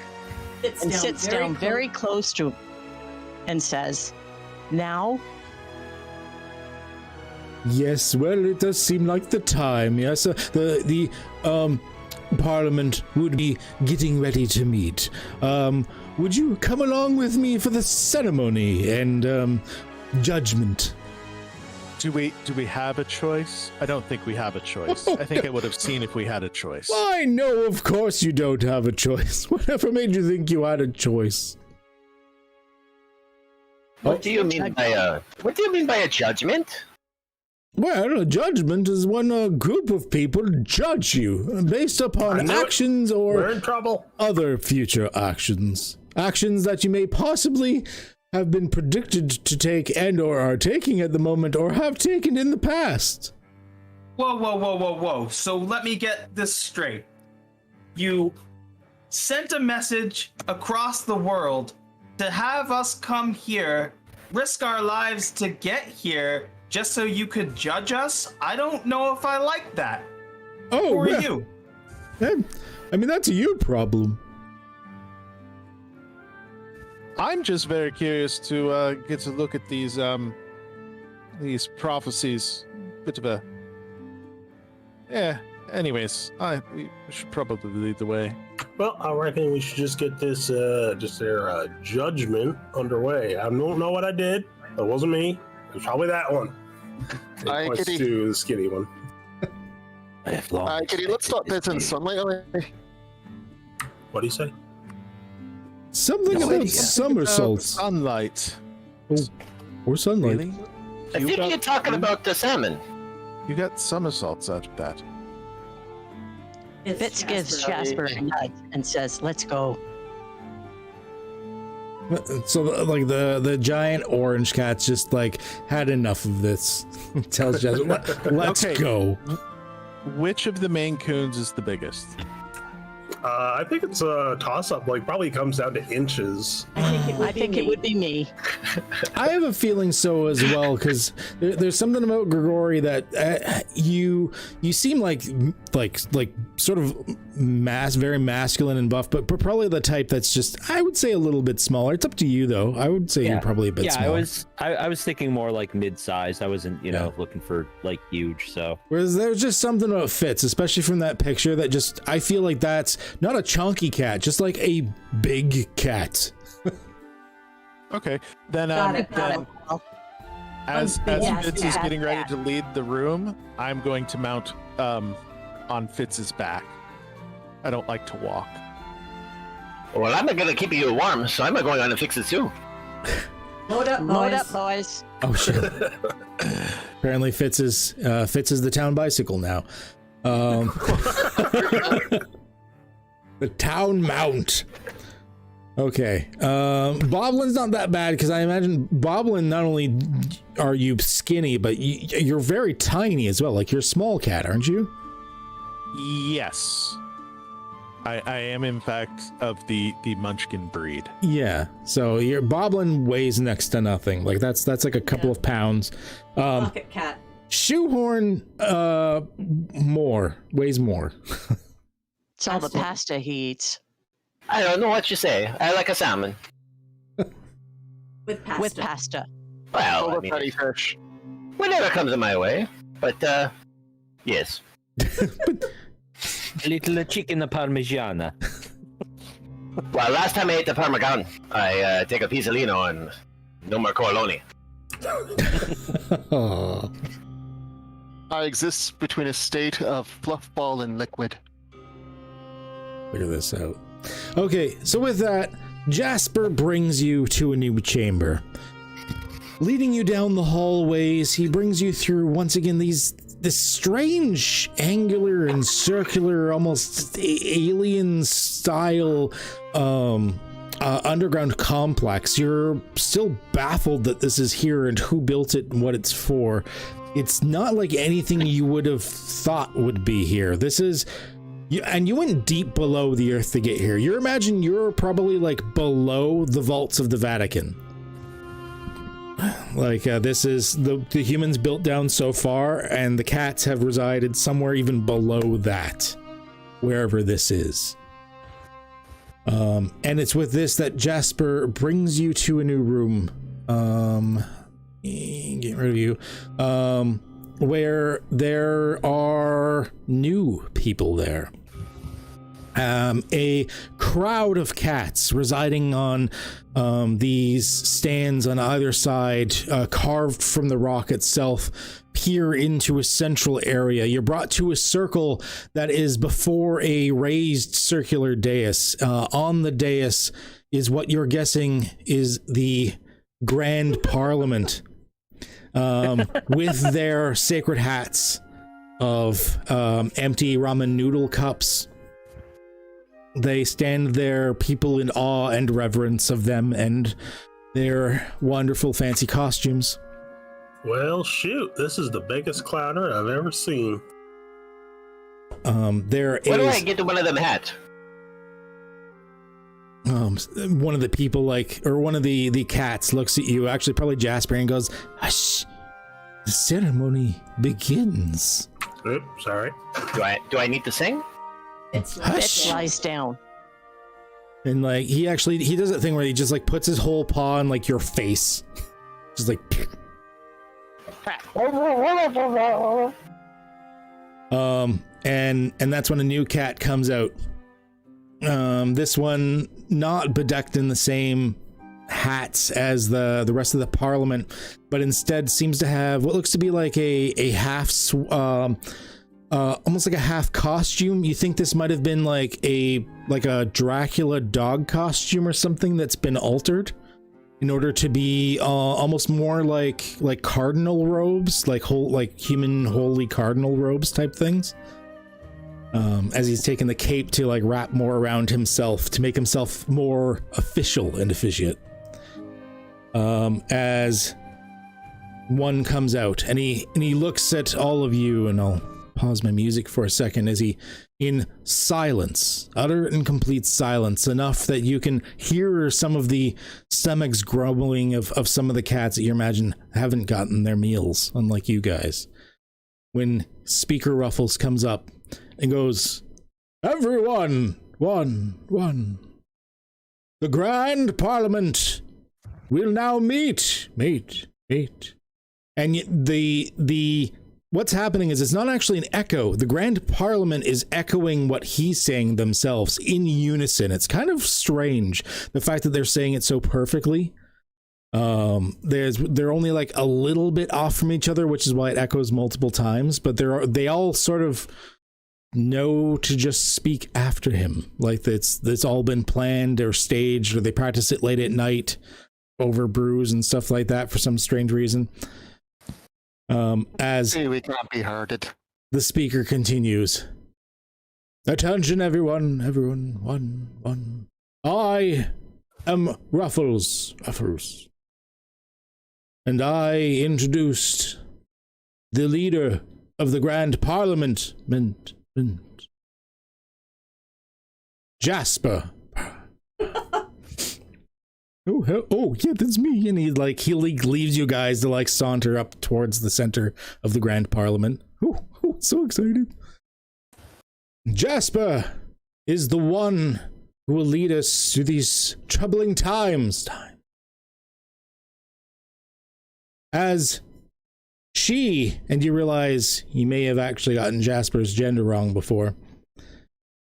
and sits down very close to him and says, "Now?" Yes, well, it does seem like the time. Yes, the Parliament would be getting ready to meet. Would you come along with me for the ceremony and judgment? Do we have a choice? I don't think we have a choice. I think I would have seen if we had a choice. I know, of course you don't have a choice. Whatever made you think you had a choice? What do you mean by a judgment? Well, a judgment is when a group of people judge you based upon actions We're in or trouble. other future actions. Actions that you may possibly have been predicted to take and or are taking at the moment or have taken in the past. Whoa. So let me get this straight. You sent a message across the world to have us come here, risk our lives to get here, just so you could judge us? I don't know if I like that. Oh, Who are well, you? I mean, that's a you problem. I'm just very curious to get to look at these prophecies. Bit of a... Yeah, anyways, we should probably lead the way. Well, I reckon we should just get this, their judgment underway. I don't know what I did. It wasn't me. It was probably that one. Aye, Points Kitty. to the skinny one. I have long. Kitty, let's stop this in sunlight. What'd he say? Something No about idea. somersaults. Sunlight. Or sunlight. Really? I think you're talking about the salmon. You got somersaults out of that. Fitz gives Jasper a nudge and says, "Let's go." So, like, the giant orange cat's just, like, had enough of this. Tells Jasper, let's Okay. go. Which of the Maine Coons is the biggest? I think it's a toss-up. Like, probably comes down to inches. I think it would be me. I have a feeling so as well, because there's something about Grigori that you seem like sort of very masculine and buff, but probably the type that's just, I would say, a little bit smaller. It's up to you though. I would say you're probably a bit smaller. I was thinking more like mid-size. I wasn't looking for like huge. So whereas there's just something about Fitz, especially from that picture, that just, I feel like that's not a chunky cat, just like a big cat. Okay, then as Fitz is getting ready to lead the room, I'm going to mount on Fitz's back. I don't like to walk. Well, I'm going to keep you warm, so I'm going on to fix it too. Load up, boys. Oh shit! Apparently, Fitz is the town bicycle now. The town mount. Okay. Boblin's not that bad, because I imagine Boblin, not only are you skinny, but you're very tiny as well. Like, you're a small cat, aren't you? Yes. I am, in fact, of the Munchkin breed. Yeah. So your Boblin weighs next to nothing. Like, that's like a couple of pounds. Pocket cat. Shoehorn weighs more. It's all the pasta he eats. I don't know what you say. I like a salmon. With pasta. Well, Over petty fish. whenever comes in my way. But, yes. a little chicken parmigiana. Well, last time I ate the parmesan, I take a pizzolino and no more corleone. Oh. I exist between a state of fluff ball and liquid. Figure this out. Okay, so with that, Jasper brings you to a new chamber. Leading you down the hallways, he brings you through, once again, this strange angular and circular, almost alien-style underground complex. You're still baffled that this is here and who built it and what it's for. It's not like anything you would have thought would be here. This is... And you went deep below the earth to get here. You imagine you're probably like below the vaults of the Vatican. Like this is the humans built down so far, and the cats have resided somewhere even below that, wherever this is. And it's with this that Jasper brings you to a new room. Get rid of you. Where there are new people there. A crowd of cats residing on these stands on either side, carved from the rock itself, peer into a central area. You're brought to a circle that is before a raised circular dais. On the dais is what you're guessing is the Grand Parliament. With their sacred hats of empty ramen noodle cups. They stand there, people in awe and reverence of them and their wonderful fancy costumes. Well, shoot, this is the biggest clowner I've ever seen. Where do I get one of them hats? One of the people, one of the cats looks at you, actually probably Jasper, and goes, "Hush, the ceremony begins." Oops, sorry. Do I need to sing? Hush. Lies down. And he does that thing where he just puts his whole paw on your face. Just and that's when a new cat comes out. This one not bedecked in the same hats as the rest of the parliament, but instead seems to have what looks to be like a half almost like a half costume. You think this might have been like a Dracula dog costume or something that's been altered in order to be almost more like cardinal robes, like human holy cardinal robes type things. As he's taken the cape to wrap more around himself to make himself more official and officiate. As one comes out and he looks at all of you, and I'll pause my music for a second as he, in silence, utter and complete silence, enough that you can hear some of the stomachs grumbling of some of the cats that you imagine haven't gotten their meals, unlike you guys. When Speaker Ruffles comes up and goes, "Everyone, one. The Grand Parliament will now meet. And the what's happening is it's not actually an echo. The Grand Parliament is echoing what he's saying themselves in unison. It's kind of strange, the fact that they're saying it so perfectly. They're only like a little bit off from each other, which is why it echoes multiple times, but they all sort of know to just speak after him. Like it's all been planned or staged, or they practice it late at night over brews and stuff like that for some strange reason. As we can't be herded. The speaker continues, "Attention everyone, one. I am Ruffles. And I introduced the leader of the Grand Parliament, Jasper." Oh, yeah, that's me. And he leaves you guys to saunter up towards the center of the Grand Parliament. Oh, so excited. "Jasper is the one who will lead us through these troubling times. As she," and you realize you may have actually gotten Jasper's gender wrong before,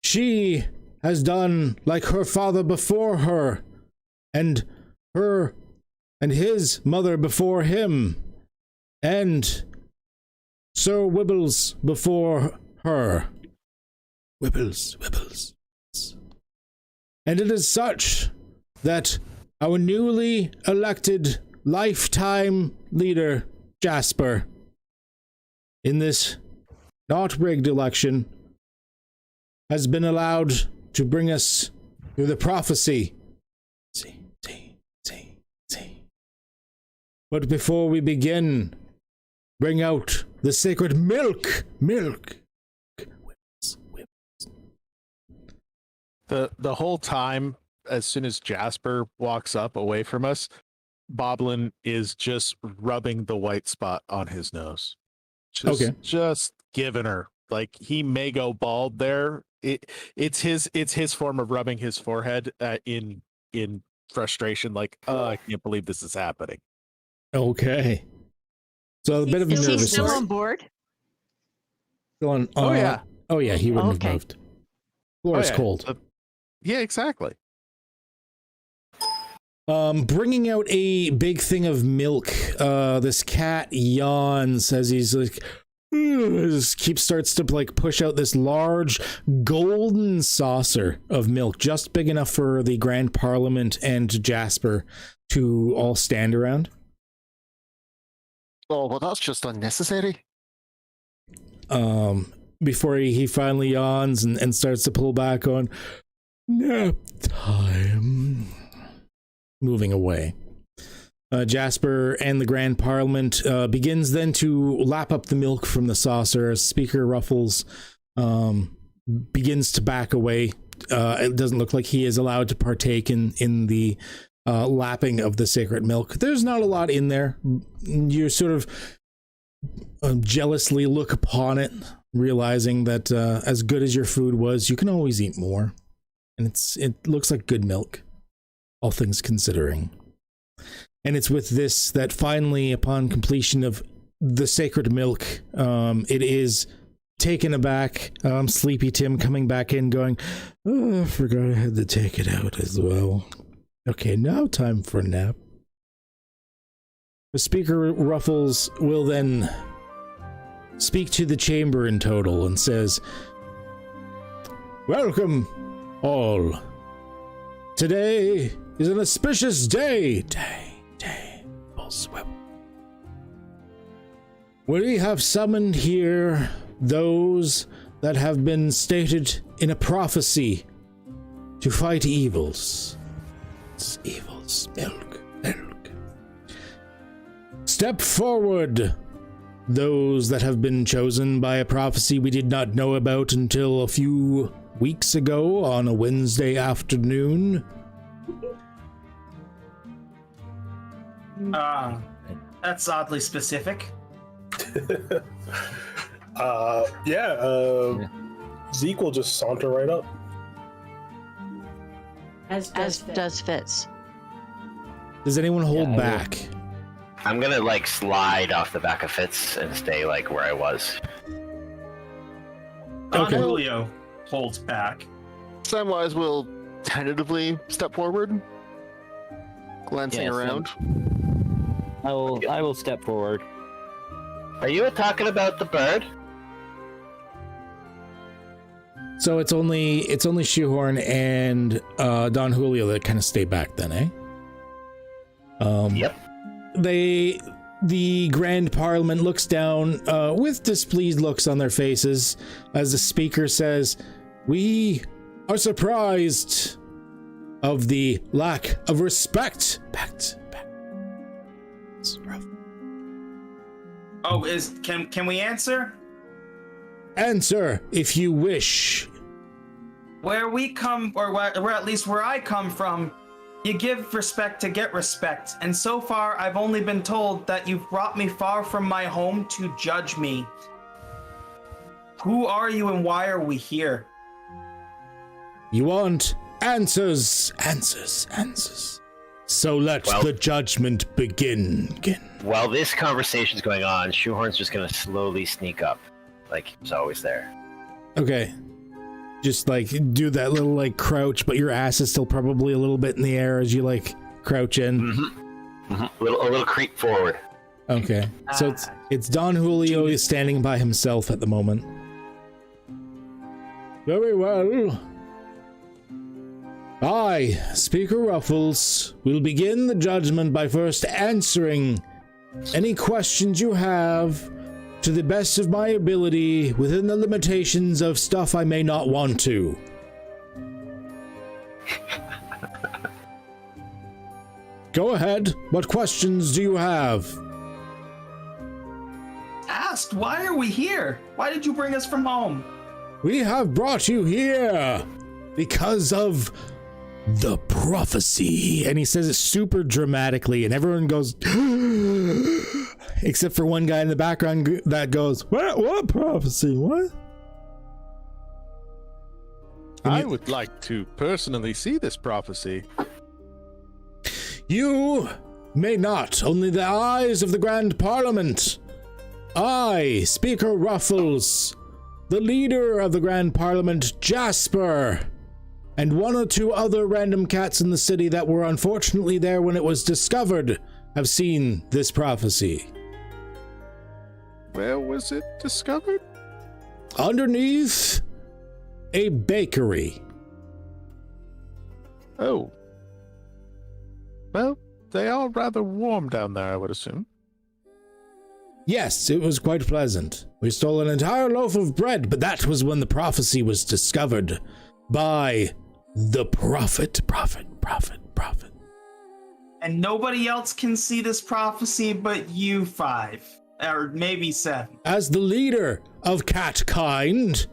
"she has done like her father before her, and her and his mother before him, and Sir Wibbles before her. Wibbles. And it is such that our newly elected lifetime leader, Jasper, in this not rigged election, has been allowed to bring us through the prophecy. See. But before we begin, bring out the sacred milk. The whole time, as soon as Jasper walks up away from us, Boblin is just rubbing the white spot on his nose. Just giving her, like, he may go bald there. It's his form of rubbing his forehead in frustration, like, I can't believe this is happening. Okay. So a bit of a nervous. Is he still on board? Still on, oh yeah, he wouldn't have moved. Floor is cold. Yeah, exactly. Bringing out a big thing of milk. This cat yawns as he's like, starts to push out this large golden saucer of milk, just big enough for the Grand Parliament and Jasper to all stand around. Oh, well, that's just unnecessary. Before he finally yawns and starts to pull back on nap time, moving away. Jasper and the Grand Parliament begins then to lap up the milk from the saucer as Speaker Ruffles begins to back away. It doesn't look like he is allowed to partake in the lapping of the sacred milk. There's not a lot in there. You sort of jealously look upon it, realizing that as good as your food was, you can always eat more. And it looks like good milk, all things considering. And it's with this that finally, upon completion of the sacred milk, it is taken aback. Sleepy Tim coming back in going, "Oh, I forgot I had to take it out as well. Okay, now time for a nap." The Speaker Ruffles will then speak to the chamber in total and says, "Welcome, all. Today is an auspicious day. We have summoned here those that have been stated in a prophecy to fight evils. Milk. Step forward those that have been chosen by a prophecy we did not know about until a few weeks ago on a Wednesday afternoon. That's oddly specific. Zeke will just saunter right up. As does Fitz. Does anyone hold back? I'm gonna like slide off the back of Fitz and stay like where I was. Don Okay. Julio holds back. Samwise will tentatively step forward, glancing Yes, around. I will step forward. Are you talking about the bird? So it's only Shoehorn and Don Julio that kind of stay back then, eh? Yep. The Grand Parliament looks down with displeased looks on their faces as the speaker says, "We are surprised of the lack of respect." It's rough. Oh, can we answer? Answer if you wish. Where we come, or at least where I come from, you give respect to get respect. And so far, I've only been told that you've brought me far from my home to judge me. Who are you and why are we here? You want answers. So let the judgment begin. While this conversation's going on, Shoehorn's just gonna slowly sneak up, like he's always there. Okay. Just like do that little like crouch, but your ass is still probably a little bit in the air as you like crouch in. A little creep forward. Okay. So it's Don Julio is standing by himself at the moment. Very well. I, Speaker Ruffles, will begin the judgment by first answering any questions you have to the best of my ability within the limitations of stuff I may not want to. Go ahead. What questions do you have? Asked, why are we here? Why did you bring us from home? We have brought you here because of the prophecy. And he says it super dramatically, and everyone goes, except for one guy in the background that goes, what prophecy? What? I would like to personally see this prophecy. You may not, only the eyes of the Grand Parliament. I, Speaker Ruffles, the leader of the Grand Parliament, Jasper, and one or two other random cats in the city that were unfortunately there when it was discovered, have seen this prophecy. Where was it discovered? Underneath a bakery. Oh. Well, they are rather warm down there, I would assume. Yes, it was quite pleasant. We stole an entire loaf of bread, but that was when the prophecy was discovered by the prophet. And nobody else can see this prophecy but you 5. Or maybe 7. As the leader of catkind,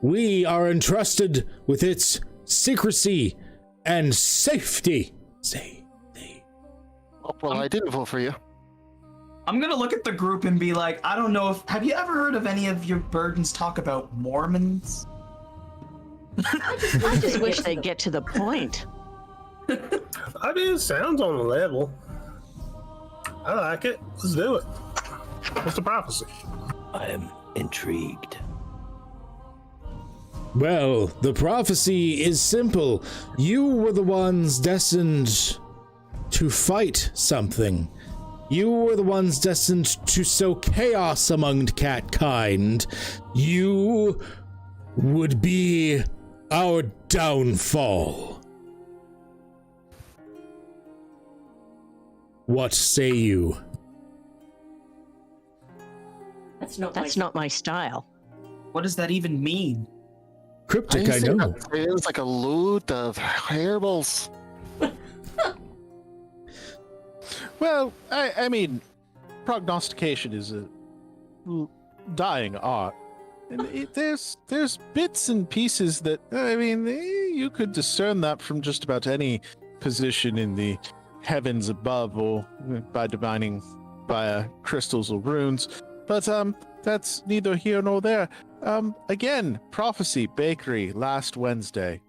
we are entrusted with its secrecy and safety. Well, I didn't vote for you. I'm gonna look at the group and be like, I don't know have you ever heard of any of your burdens talk about Mormons? I just wish they'd get to the point. I mean, it sounds on the level. I like it. Let's do it. What's the prophecy? I am intrigued. Well, the prophecy is simple. You were the ones destined to fight something. You were the ones destined to sow chaos among catkind. You would be our downfall. What say you? That's not my style. What does that even mean? Cryptic, I know. It's like a load of hairballs. Well, I mean, prognostication is a dying art. And there's bits and pieces that, I mean, you could discern that from just about any position in the heavens above, or by divining via crystals or runes. But that's neither here nor there. Again, Prophecy Bakery last Wednesday.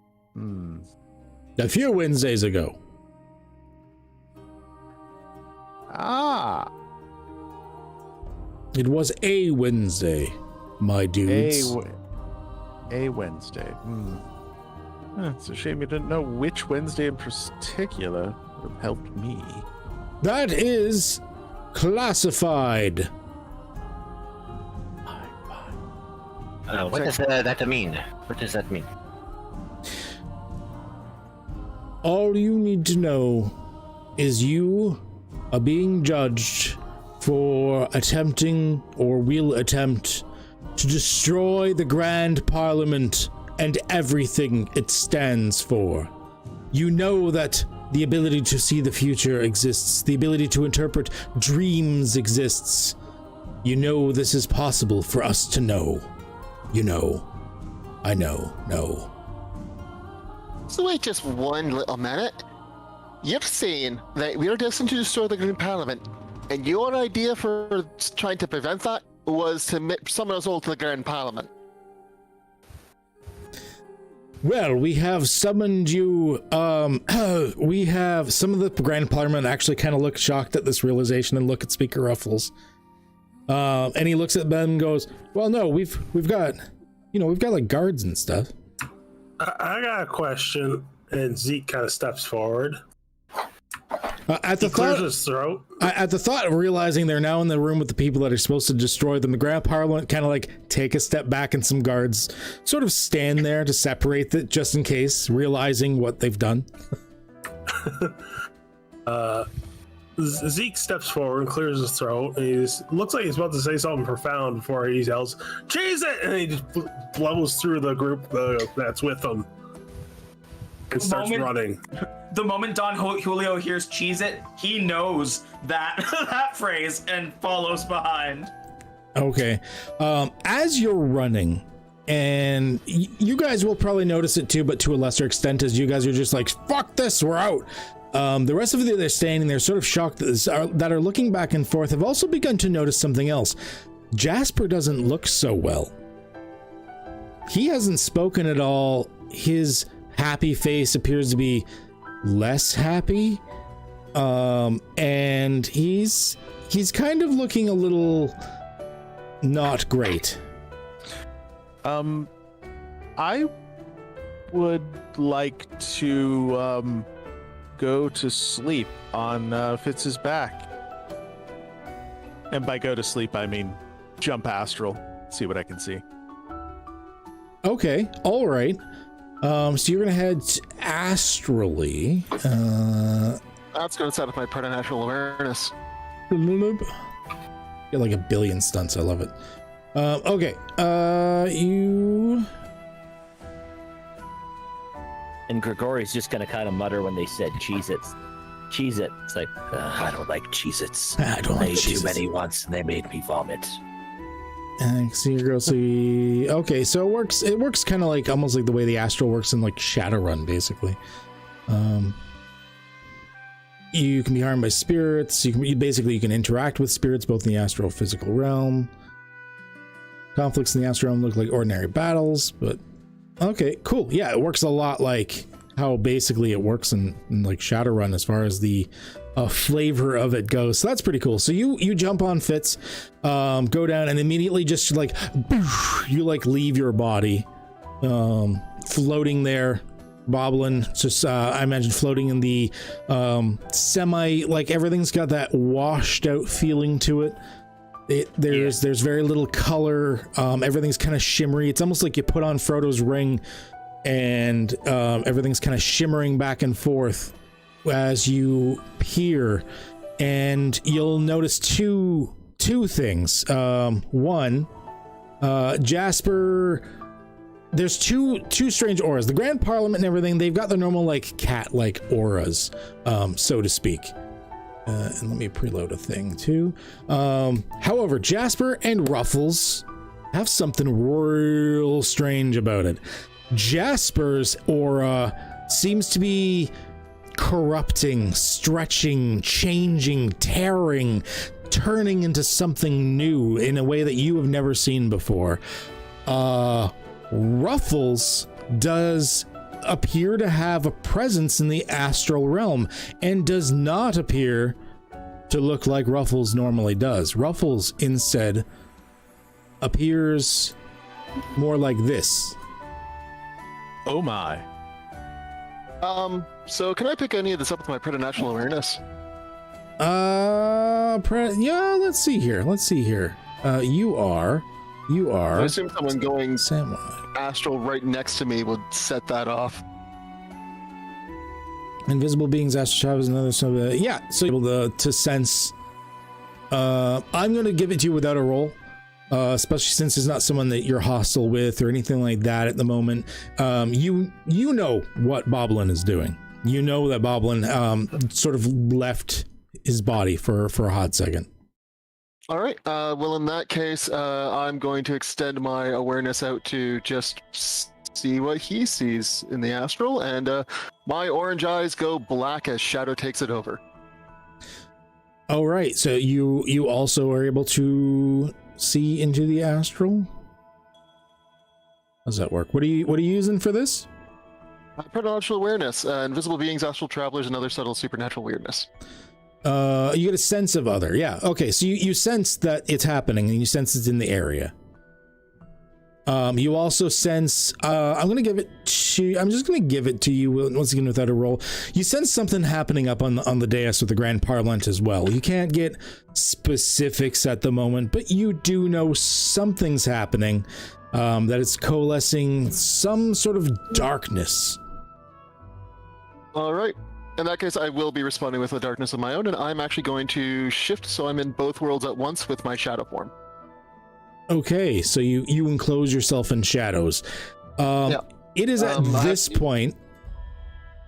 A few Wednesdays ago. Ah. It was a Wednesday, my dudes. A Wednesday. It's a shame you didn't know which Wednesday in particular would have helped me. That is classified. What does that mean? What does that mean? All you need to know is you are being judged for attempting, or will attempt, to destroy the Grand Parliament and everything it stands for. You know that the ability to see the future exists, the ability to interpret dreams exists. You know this is possible for us to know. You know. I know. No. So wait just one little minute. You're saying that we are destined to destroy the Green Parliament, and your idea for trying to prevent that was to summon us all to the Grand Parliament. Well, we have summoned you, we have some of the Grand Parliament actually kind of look shocked at this realization and look at Speaker Ruffles. And he looks at them and goes, well, no, we've got, we've got like guards and stuff. I got a question, and Zeke kind of steps forward. At the clears his throat. At the thought of realizing they're now in the room with the people that are supposed to destroy them, the Grand Parliament kind of like take a step back, and some guards sort of stand there to separate it just in case, realizing what they've done. Zeke steps forward and clears his throat, and he looks like he's about to say something profound before he yells, "Cheese it!" And he just blows through the group that's with him and starts running. The moment Don Julio hears "cheese it," he knows that that phrase and follows behind. Okay. As you're running, and you guys will probably notice it too, but to a lesser extent, as you guys are just like, fuck this, we're out. The rest of you that are standing there sort of shocked that are looking back and forth have also begun to notice something else. Jasper doesn't look so well. He hasn't spoken at all. His happy face appears to be less happy. And he's kind of looking a little not great. I would like to go to sleep on Fitz's back. And by go to sleep, I mean jump astral, see what I can see. Okay, all right. So you're gonna head astrally. That's gonna set up my preternatural awareness. Get like a billion stunts. I love it. Okay. You. And Grigori's just gonna kind of mutter when they said Cheez-Its. Cheez-It. It's like, I don't like Cheez-Its. I don't like Cheez-Its. Too many once, and they made me vomit. See your girl. See. Okay, so it works. It works kind of like almost like the way the astral works in like Shadowrun, basically. You can be harmed by spirits. You can interact with spirits both in the astral and physical realm. Conflicts in the astral realm look like ordinary battles, but okay, cool. Yeah, it works a lot like how basically it works in like Shadowrun as far as the flavor of it goes. So that's pretty cool. So you jump on Fitz, go down, and immediately just like you like leave your body, floating there, bobbling. Just I imagine floating in the semi, like everything's got that washed out feeling to it. There's very little color. Everything's kind of shimmery. It's almost like you put on Frodo's ring, and everything's kind of shimmering back and forth as you peer. And you'll notice two things. One, Jasper. There's two strange auras. The Grand Parliament and everything, they've got the normal like cat-like auras, so to speak. And let me preload a thing too. However, Jasper and Ruffles have something real strange about it. Jasper's aura seems to be corrupting, stretching, changing, tearing, turning into something new in a way that you have never seen before. Ruffles does appear to have a presence in the astral realm and does not appear to look like Ruffles normally does. Ruffles instead appears more like this. Oh my. So can I pick any of this up with my preternatural awareness? Yeah, let's see here. You are. I assume someone going Samwise. astral right next to me would set that off. Invisible beings, astral shadows, another stuff. Yeah, so you're able to sense. I'm going to give it to you without a roll, especially since it's not someone that you're hostile with or anything like that at the moment. You know what Boblin is doing. You know that Boblin sort of left his body for a hot second. All right. Well, in that case, I'm going to extend my awareness out to just see what he sees in the astral, and my orange eyes go black as shadow takes it over. All right. So you also are able to see into the astral. How does that work? What are you using for this? Preternatural awareness, invisible beings, astral travelers, and other subtle supernatural weirdness. You get a sense of other. Yeah. Okay. So you sense that it's happening, and you sense it's in the area. You also sense. I'm just gonna give it to you once again without a roll. You sense something happening up on the dais with the Grand Parliament as well. You can't get specifics at the moment, but you do know something's happening. That it's coalescing some sort of darkness. All right. In that case, I will be responding with a darkness of my own, and I'm actually going to shift so I'm in both worlds at once with my shadow form. Okay, so you enclose yourself in shadows. Yeah. It is at this point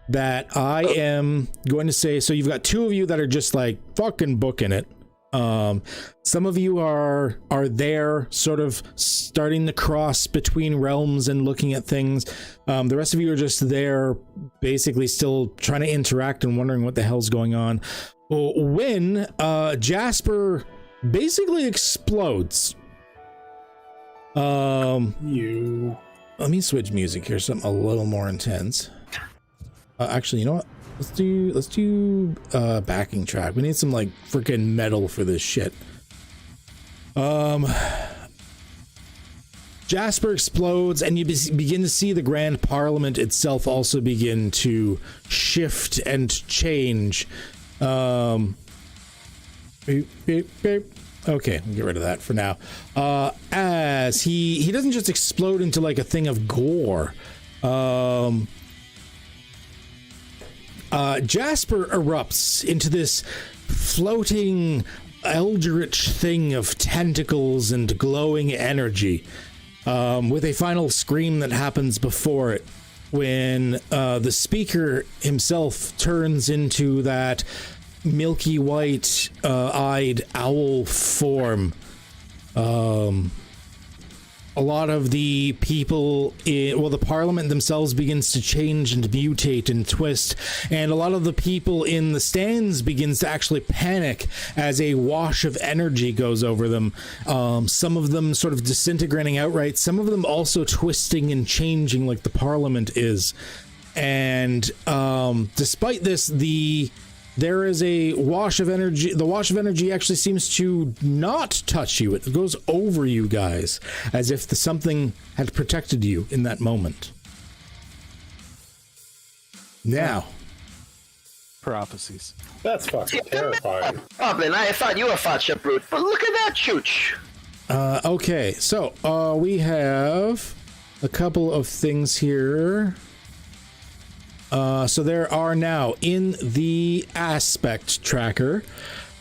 that I am going to say, so you've got two of you that are just like fucking booking it. Some of you are there sort of starting to cross between realms and looking at things. The rest of you are just there basically still trying to interact and wondering what the hell's going on. When Jasper basically explodes. Let me switch music here, something a little more intense. Actually, you know what? Let's do backing track. We need some like freaking metal for this shit. Jasper explodes, and you begin to see the Grand Parliament itself also begin to shift and change. Okay, I'll get rid of that for now. As he doesn't just explode into like a thing of gore. Jasper erupts into this floating eldritch thing of tentacles and glowing energy, with a final scream that happens before it when the speaker himself turns into that milky white eyed owl form. A lot of the people the Parliament themselves begins to change and mutate and twist, and a lot of the people in the stands begins to actually panic as a wash of energy goes over them. Some of them sort of disintegrating outright, some of them also twisting and changing like the Parliament is. And despite this, there is a wash of energy. The wash of energy actually seems to not touch you. It goes over you guys, as if something had protected you in that moment. Now. Prophecies. That's fucking terrifying. Goblin, I thought you were such a brute, but look at that chooch. Okay, so we have a couple of things here. So there are now in the aspect tracker,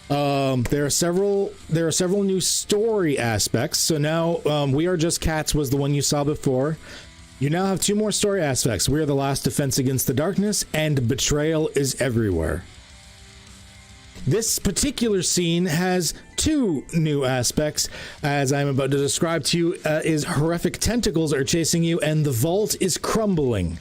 there are several new story aspects. So now We Are Just Cats was the one you saw before. You now have two more story aspects. We Are the Last Defense Against the Darkness and Betrayal is Everywhere. This particular scene has two new aspects, as I'm about to describe to you. Is horrific tentacles are chasing you, and the vault is crumbling.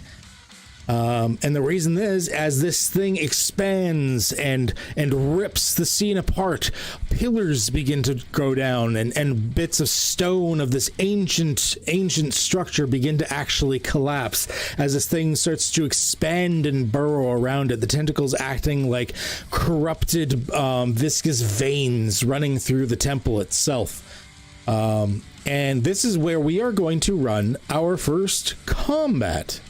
And the reason is, as this thing expands and rips the scene apart, pillars begin to go down, and bits of stone of this ancient structure begin to actually collapse as this thing starts to expand and burrow around it. The tentacles acting like corrupted viscous veins running through the temple itself. And this is where we are going to run our first combat.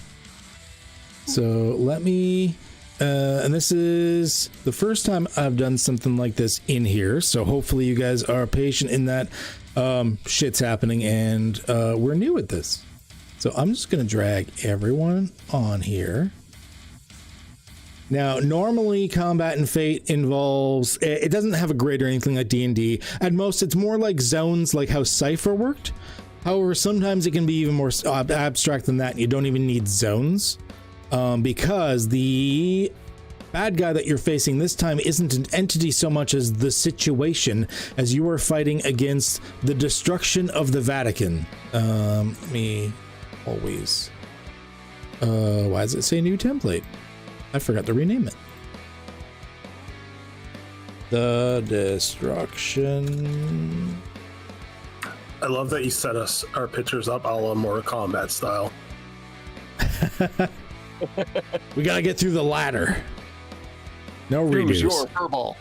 So let me, and this is the first time I've done something like this in here, so hopefully you guys are patient in that. Shit's happening, and we're new at this. So I'm just going to drag everyone on here. Now, normally Combat and Fate involves, it doesn't have a grid or anything like D&D. At most, it's more like zones, like how Cypher worked. However, sometimes it can be even more abstract than that, and you don't even need zones. Because the bad guy that you're facing this time isn't an entity so much as the situation, as you are fighting against the destruction of the Vatican. Let me always... why does it say new template? I forgot to rename it. The destruction... I love that you set us our pictures up a la Mortal Kombat style. We gotta get through the ladder. No redos. Use your furball.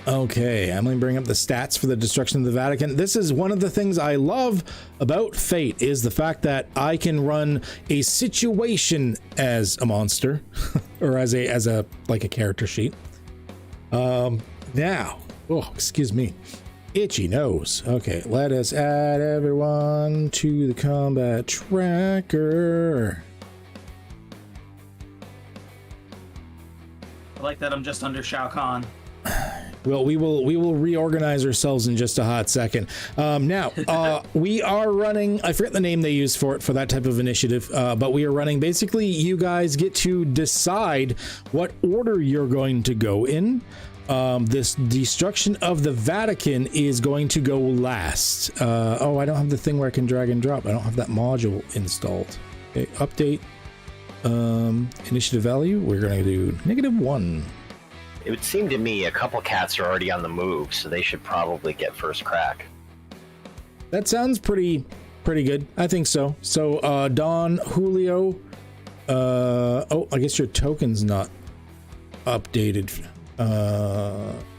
Okay, I'm gonna bring up the stats for the destruction of the Vatican. This is one of the things I love about Fate, is the fact that I can run a situation as a monster, or as a like a character sheet. Now, oh, excuse me, itchy nose. Okay, let us add everyone to the combat tracker. I like that I'm just under Shao Kahn. Well, we will reorganize ourselves in just a hot second. Now, we are running, I forget the name they use for that type of initiative, but we are running, basically, you guys get to decide what order you're going to go in. This destruction of the Vatican is going to go last. Oh, I don't have the thing where I can drag and drop. I don't have that module installed. Okay, update. Initiative value, we're going to do -1. It would seem to me a couple cats are already on the move, so they should probably get first crack. That sounds pretty good. I think so. So, Don, Julio, oh, I guess your token's not updated.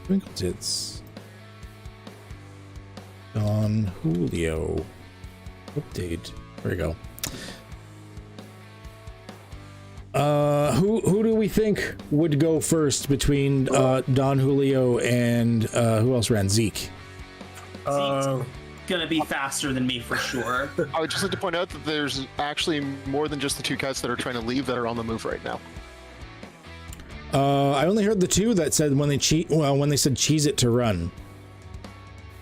Twinkle Tits. Don, Julio. Update. There we go. Who do we think would go first between Don Julio and who else ran? Zeke. Zeke's gonna be faster than me for sure. I would just like to point out that there's actually more than just the two cats that are trying to leave that are on the move right now. I only heard the two that said when they said cheese it to run.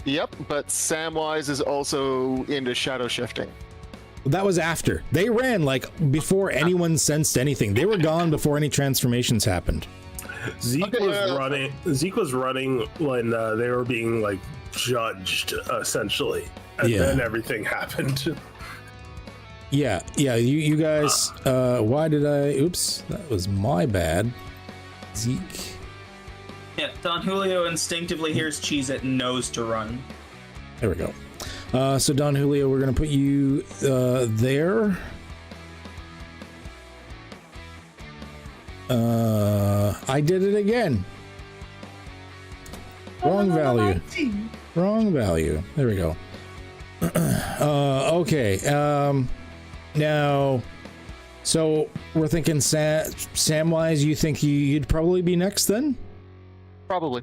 Yep, but Samwise is also into shadow shifting. That was after. They ran like before anyone sensed anything. They were gone before any transformations happened. Zeke was running when they were being like judged, essentially, and then everything happened. Yeah. You guys. Why did I? Oops, that was my bad. Zeke. Yeah, Don Julio instinctively hears cheese it and knows to run. There we go. So Don Julio, we're gonna put you there. I did it again. Wrong value. Wrong value. There we go. Okay. Now, so we're thinking Samwise, you think you'd probably be next then? Probably.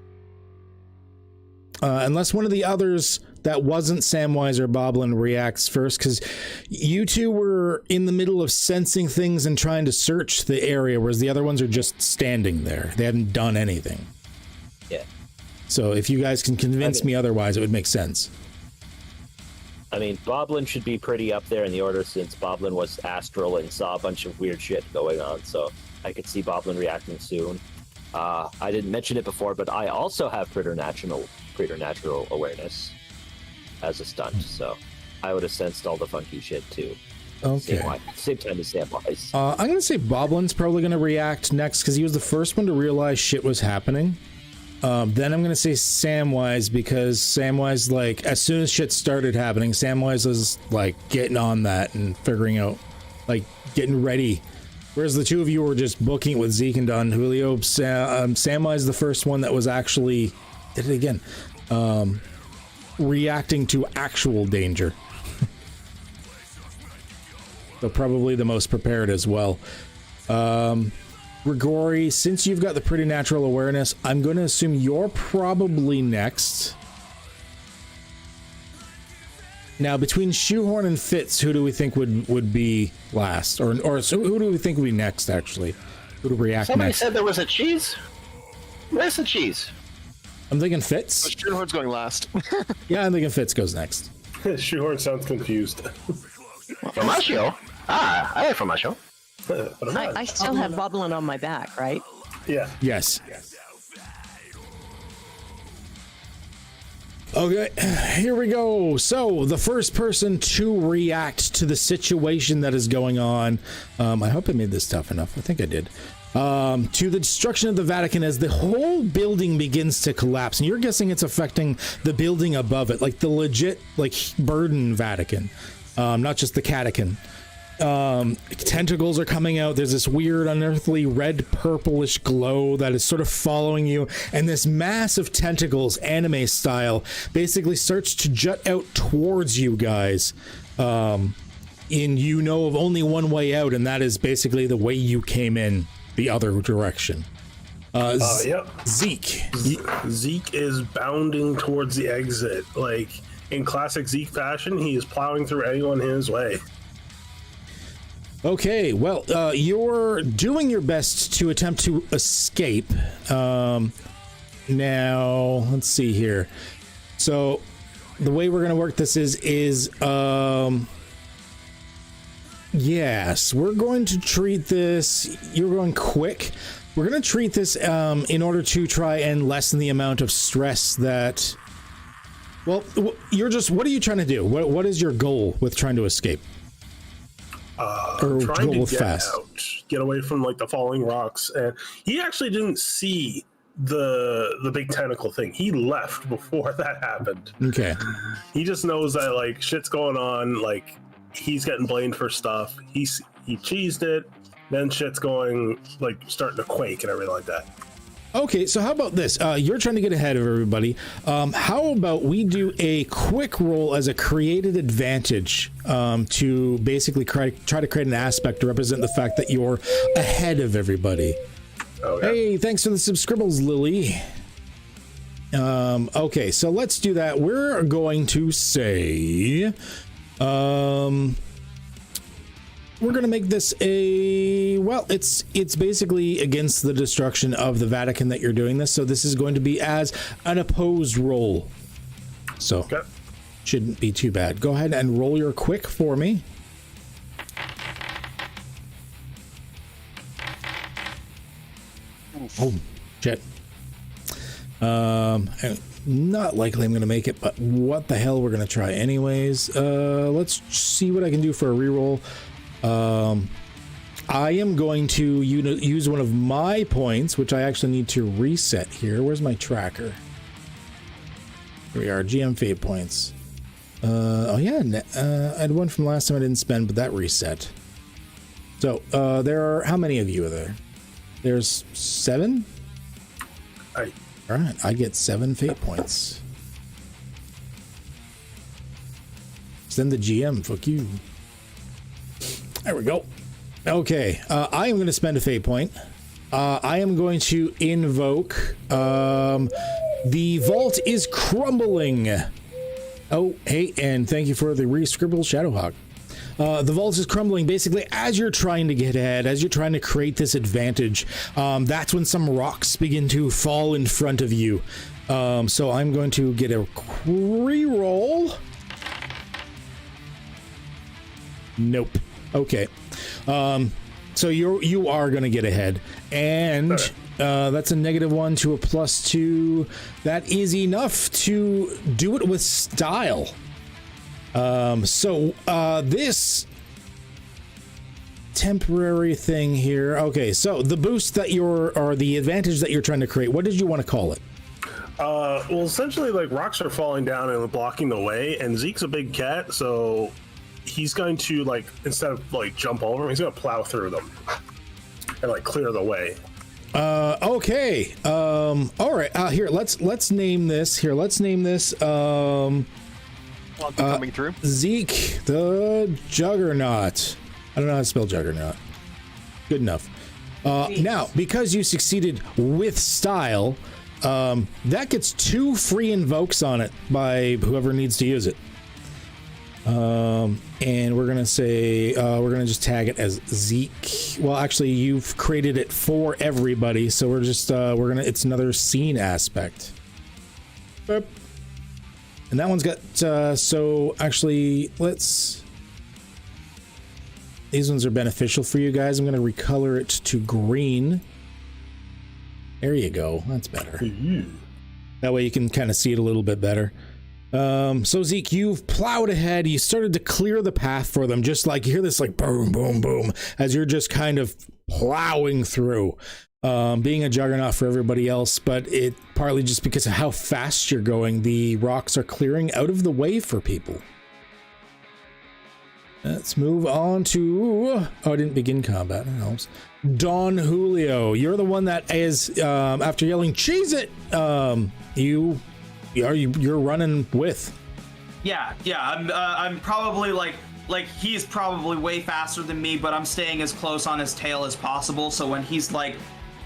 Unless one of the others that wasn't Samwise or Boblin reacts first, because you two were in the middle of sensing things and trying to search the area, whereas the other ones are just standing there. They hadn't done anything. Yeah. So if you guys can convince me otherwise, it would make sense. I mean, Boblin should be pretty up there in the order since Boblin was astral and saw a bunch of weird shit going on, so I could see Boblin reacting soon. I didn't mention it before, but I also have preternatural awareness as a stunt, so I would have sensed all the funky shit too. Okay. Same time as Samwise. I'm gonna say Boblin's probably gonna react next because he was the first one to realize shit was happening. Then I'm gonna say Samwise because Samwise, like, as soon as shit started happening, Samwise was like getting on that and figuring out, like, getting ready. Whereas the two of you were just booking it with Zeke and Don Julio. Samwise, the first one that was actually did it again, reacting to actual danger. So probably the most prepared as well. Grigori, since you've got the preternatural awareness, I'm going to assume you're probably next. Now, between Shoehorn and Fitz, who do we think would be last? Or so who do we think would be next, actually? Who would react Somebody next? said there was a cheese? Where's the cheese? I'm thinking Fitz. Shoehorn's going last. Yeah, I'm thinking Fitz goes next. Shoehorn sounds confused. Formaggio? Ah, I like formaggio. I still have Boblin on my back, right? Yeah. Yes. Okay, here we go. So, the first person to react to the situation that is going on, I hope I made this tough enough. I think I did. To the destruction of the Vatican as the whole building begins to collapse. And you're guessing it's affecting the building above it, like the legit, like, burden Vatican, not just the Catacan. Tentacles are coming out. There's this weird, unearthly red purplish glow that is sort of following you, and this mass of tentacles, anime style, basically starts to jut out towards you guys. You know of only one way out, and that is basically the way you came in, the other direction. Yep. Zeke. Zeke is bounding towards the exit. Like, in classic Zeke fashion, he is plowing through anyone in his way. Okay, well, you're doing your best to attempt to escape. Now, let's see here. So, the way we're going to work this is yes, we're going to treat this, you're going quick. We're going to treat this in order to try and lessen the amount of stress that, well, you're just, what are you trying to do? What is your goal with trying to escape? Trying to get out, get away from like the falling rocks, and he actually didn't see the big tentacle thing. He left before that happened. Okay. He just knows that like shit's going on. Like he's getting blamed for stuff. He cheesed it. Then shit's going like starting to quake and everything like that. Okay, so how about this? You're trying to get ahead of everybody. How about we do a quick roll as a created advantage to basically try to create an aspect to represent the fact that you're ahead of everybody. Okay. Hey, thanks for the subscribbles, Lily. Okay, so let's do that. We're going to say... we're going to make this a, well, it's basically against the destruction of the Vatican that you're doing this, so this is going to be as an opposed roll. So, shouldn't be too bad. Go ahead and roll your quick for me. Oh, shit. Not likely I'm going to make it, but what the hell, we're going to try anyways. Let's see what I can do for a reroll. I am going to use one of my points, which I actually need to reset here. Where's my tracker? Here we are, GM fate points. Oh yeah, I had one from last time I didn't spend, but that reset. So, there are, how many of you are there? There's 7? All right, I get 7 fate points. Send the GM, fuck you. There we go. Okay, I am going to spend a fate point. I am going to invoke, the vault is crumbling. Oh, hey, and thank you for the re-scribble, Shadowhawk. The vault is crumbling basically as you're trying to get ahead, as you're trying to create this advantage. That's when some rocks begin to fall in front of you. So I'm going to get a re-roll. Nope. Okay. So you are going to get ahead, and That's a -1 to a +2. That is enough to do it with style. This temporary thing here. Okay, so the boost that or the advantage that you're trying to create, what did you want to call it? Well, essentially, like, rocks are falling down and blocking the way, and Zeke's a big cat, so he's going to, like, instead of, like, jump over them, he's going to plow through them and, like, clear the way. Okay. All right. Here, let's name this. Here, let's name this. Coming through. Zeke the Juggernaut. I don't know how to spell Juggernaut. Good enough. Now, because you succeeded with style, that gets 2 free invokes on it by whoever needs to use it. And we're gonna say we're gonna just tag it as Zeke. Well, actually, you've created it for everybody, so we're just it's another scene aspect. Boop. And that one's got so actually these ones are beneficial for you guys. I'm gonna recolor it to green. There you go. That's better. That way you can kind of see it a little bit better. So Zeke, you've plowed ahead. You started to clear the path for them, just like you hear this like boom, boom, boom, as you're just kind of plowing through, being a juggernaut for everybody else, but it partly just because of how fast you're going, the rocks are clearing out of the way for people. Let's move on to, I didn't begin combat. That helps. Don Julio, you're the one that is, after yelling, cheese it, you're running with. Yeah. I'm probably like he's probably way faster than me, but I'm staying as close on his tail as possible. So when he's like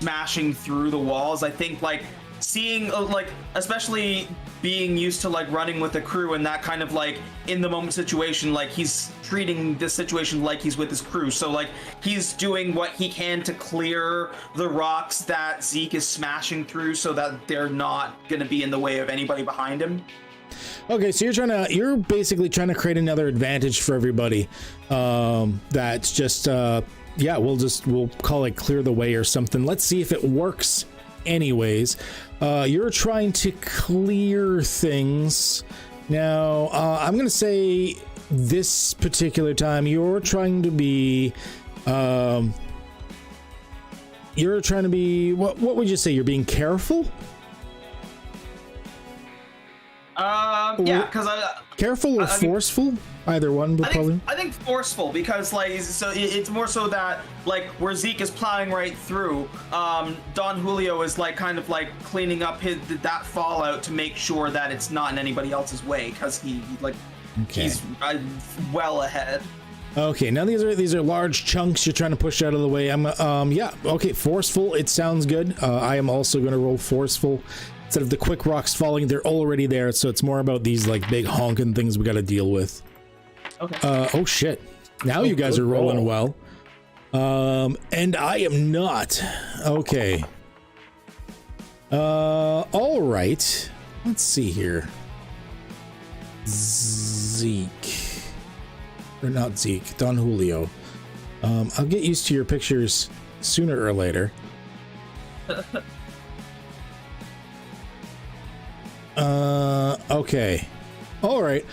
smashing through the walls, I think like seeing like, especially being used to like running with a crew and that kind of like in the moment situation, like he's treating this situation like he's with his crew. So like he's doing what he can to clear the rocks that Zeke is smashing through so that they're not going to be in the way of anybody behind him. Okay, so you're basically trying to create another advantage for everybody. That's just we'll call it clear the way or something. Let's see if it works anyways. You're trying to clear things. Now, I'm gonna say this particular time you're trying to be what would you say? You're being careful? Because careful or forceful? Either one would probably. I think forceful, because like so it's more so that like where Zeke is plowing right through, Don Julio is like kind of like cleaning up that fallout to make sure that it's not in anybody else's way, because he's well ahead. Okay, now these are large chunks you're trying to push out of the way. Okay, forceful. It sounds good. I am also going to roll forceful. Instead of the quick rocks falling, they're already there, so it's more about these like big honking things we got to deal with. Okay. Oh shit! Now you guys are rolling well. And I am not. Okay. All right. Let's see here. Zeke, or not Zeke? Don Julio. I'll get used to your pictures sooner or later. Okay. All right.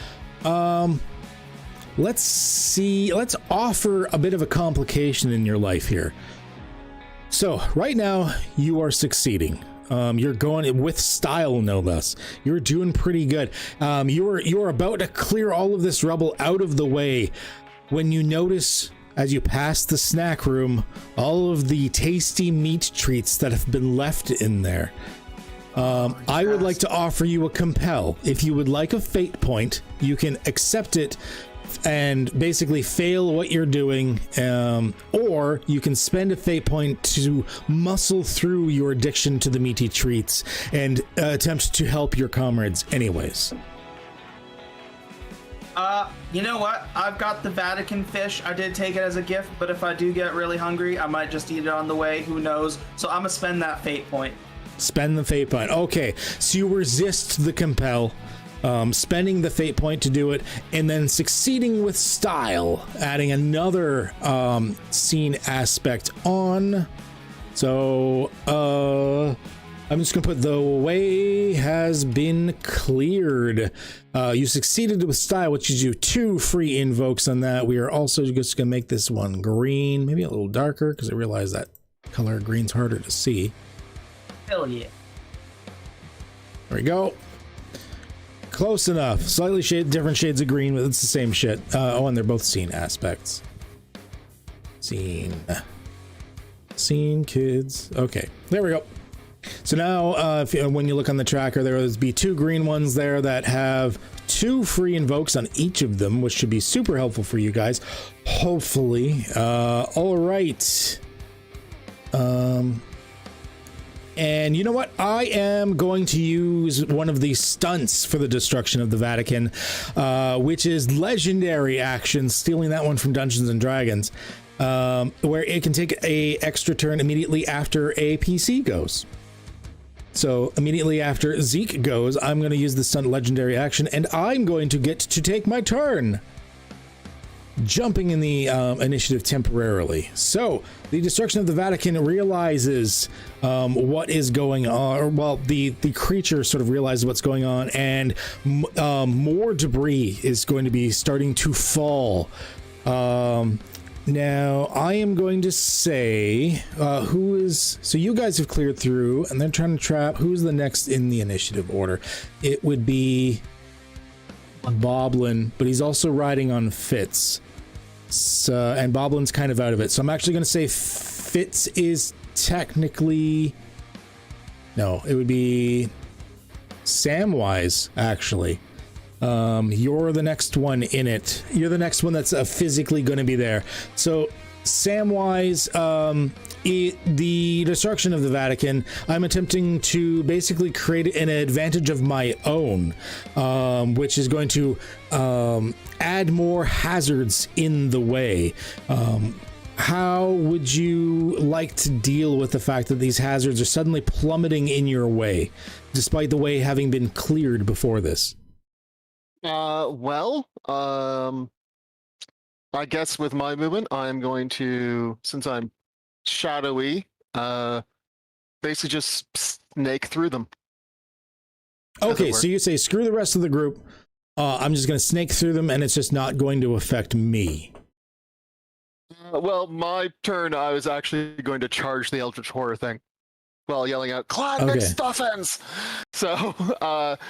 Let's see. Let's offer a bit of a complication in your life here. So right now you are succeeding. You're going with style, no less. You're doing pretty good. You're about to clear all of this rubble out of the way when you notice, as you pass the snack room, all of the tasty meat treats that have been left in there. I would like to offer you a compel. If you would like a fate point, you can accept it and basically fail what you're doing, or you can spend a fate point to muscle through your addiction to the meaty treats and attempt to help your comrades anyways. You know what? I've got the Vatican fish. I did take it as a gift, but if I do get really hungry, I might just eat it on the way. Who knows? So I'm gonna spend that fate point. Spend the fate point. Okay, so you resist the compel, spending the fate point to do it, and then succeeding with style, adding another scene aspect on So, I'm just gonna put the way has been cleared. You succeeded with style, which gives you 2 free invokes on that. We are also just gonna make this one green, maybe a little darker, because I realize that color green's harder to see. Hell yeah. There we go. Close enough. Slightly different shades of green, but it's the same shit. Oh, and they're both scene aspects. Scene, kids. Okay, there we go. So now, when you look on the tracker, there will be 2 green ones there that have 2 free invokes on each of them, which should be super helpful for you guys. Hopefully. All right. And you know what? I am going to use one of the stunts for the destruction of the Vatican, which is legendary action, stealing that one from Dungeons and Dragons, where it can take a extra turn immediately after a PC goes. So immediately after Zeke goes, I'm going to use the stunt legendary action, and I'm going to get to take my turn, jumping in the initiative temporarily. So the destruction of the Vatican realizes what is going on, or well, the creature sort of realizes what's going on, and more debris is going to be starting to fall. Now I am going to say who is, so you guys have cleared through and they're trying to trap. Who's the next in the initiative order? It would be Boblin, but he's also riding on Fitz. So, and Boblin's kind of out of it. So I'm actually going to say Fitz is technically, no, it would be Samwise, actually. You're the next one in it. You're the next one that's physically going to be there. So Samwise, the destruction of the Vatican, I'm attempting to basically create an advantage of my own, which is going to add more hazards in the way. How would you like to deal with the fact that these hazards are suddenly plummeting in your way, despite the way having been cleared before this? Well, I guess with my movement, I'm going to, since I'm shadowy, basically just snake through them. Okay, so you say, screw the rest of the group. I'm just going to snake through them, and it's just not going to affect me. Well, my turn, I was actually going to charge the Eldritch Horror thing while yelling out, "Clan Stuffins!" So,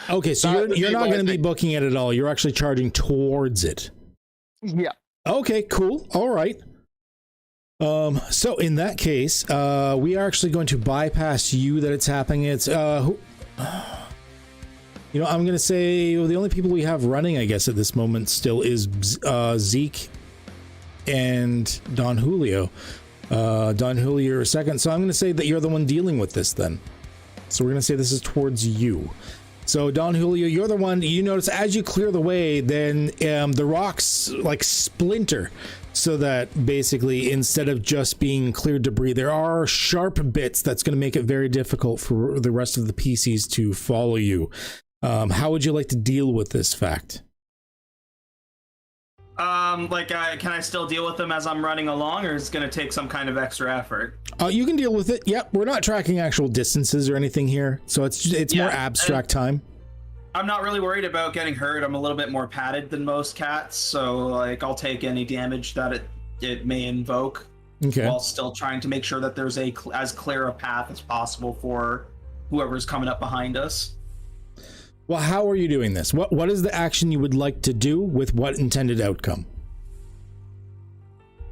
okay, so you're not going to be booking it at all. You're actually charging towards it. Yeah. Okay, cool. All right. So in that case, we are actually going to bypass you that it's happening. It's, I'm going to say the only people we have running, I guess, at this moment still is Zeke and Don Julio. Don Julio, you're second. So I'm going to say that you're the one dealing with this then. So we're going to say this is towards you. So Don Julio, you're the one. You notice as you clear the way, then the rocks like splinter, so that basically instead of just being clear debris, there are sharp bits that's going to make it very difficult for the rest of the PCs to follow you. How would you like to deal with this fact? Can I still deal with them as I'm running along, or is it going to take some kind of extra effort? You can deal with it. Yep, we're not tracking actual distances or anything here, so it's more abstract time. I'm not really worried about getting hurt. I'm a little bit more padded than most cats, so like I'll take any damage that it may invoke, while still trying to make sure that there's as clear a path as possible for whoever's coming up behind us. Well, how are you doing this? What is the action you would like to do with what intended outcome?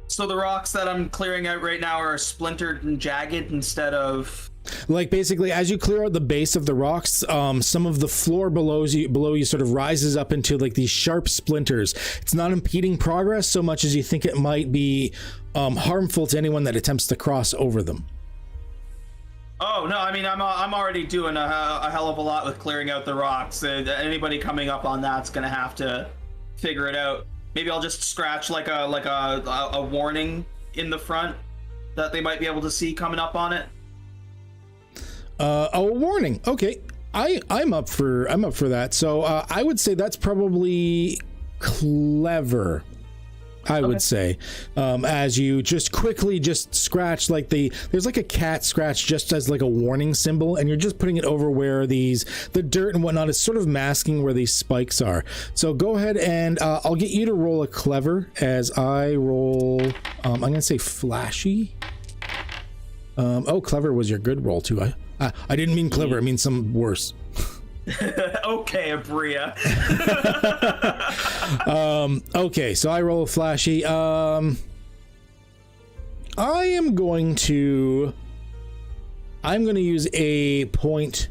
So the rocks that I'm clearing out right now are splintered and jagged instead of... Like basically as you clear out the base of the rocks, some of the floor below you sort of rises up into like these sharp splinters. It's not impeding progress so much as you think it might be harmful to anyone that attempts to cross over them. Oh no, I mean I'm already doing a hell of a lot with clearing out the rocks. Anybody coming up on that's gonna have to figure it out. Maybe I'll just scratch like a warning in the front that they might be able to see coming up on it. A warning. Okay, I'm up for that. So I would say that's probably clever. I would say, as you just quickly just scratch like there's like a cat scratch just as like a warning symbol, and you're just putting it over where the dirt and whatnot is sort of masking where these spikes are. So go ahead and I'll get you to roll a clever as I roll. I'm gonna say flashy. Oh, clever was your good roll too. I didn't mean clever. I mean some worse. Okay, Abria. Okay, so I roll a flashy. I am going to use a point,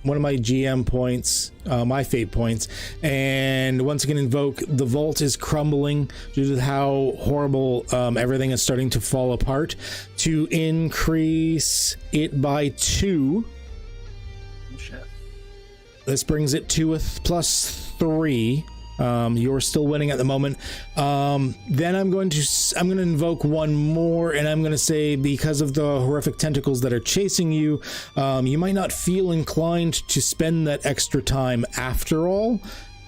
one of my GM points, my fate points, and once again invoke the vault is crumbling due to how horrible everything is starting to fall apart, to increase it by 2. This brings it to a +3. You're still winning at the moment. Then I'm going to invoke one more, and I'm going to say, because of the horrific tentacles that are chasing you, you might not feel inclined to spend that extra time after all.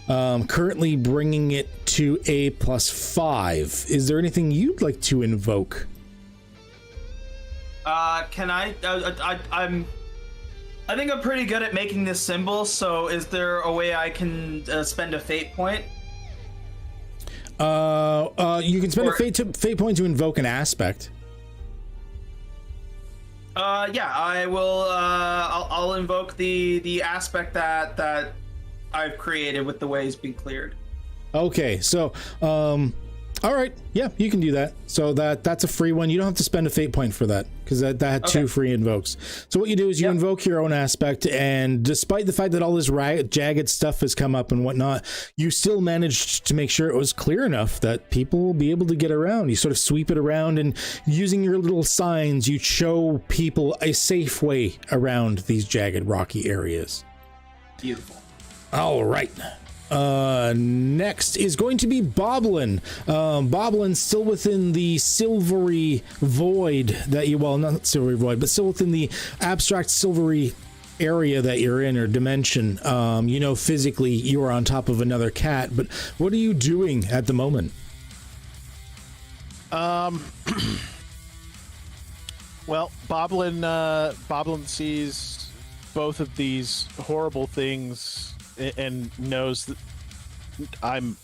Currently bringing it to a +5. Is there anything you'd like to invoke? Can I think I'm pretty good at making this symbol, so is there a way I can spend a fate point? You can spend a fate point to invoke an aspect. Yeah, I will. I'll invoke the aspect that I've created with the ways being cleared. Okay, so all right, yeah, you can do that. So that's a free one. You don't have to spend a fate point for that, because that had 2 free invokes. So what you do is you invoke your own aspect, and despite the fact that all this jagged stuff has come up and whatnot, you still managed to make sure it was clear enough that people will be able to get around. You sort of sweep it around, and using your little signs, you show people a safe way around these jagged rocky areas. Beautiful. All right. Next is going to be Boblin. Boblin's still within the silvery void that you, well, not silvery void, but still within the abstract silvery area that you're in, or dimension. You know, physically you are on top of another cat, but what are you doing at the moment? Well, Boblin sees both of these horrible things and knows that I'm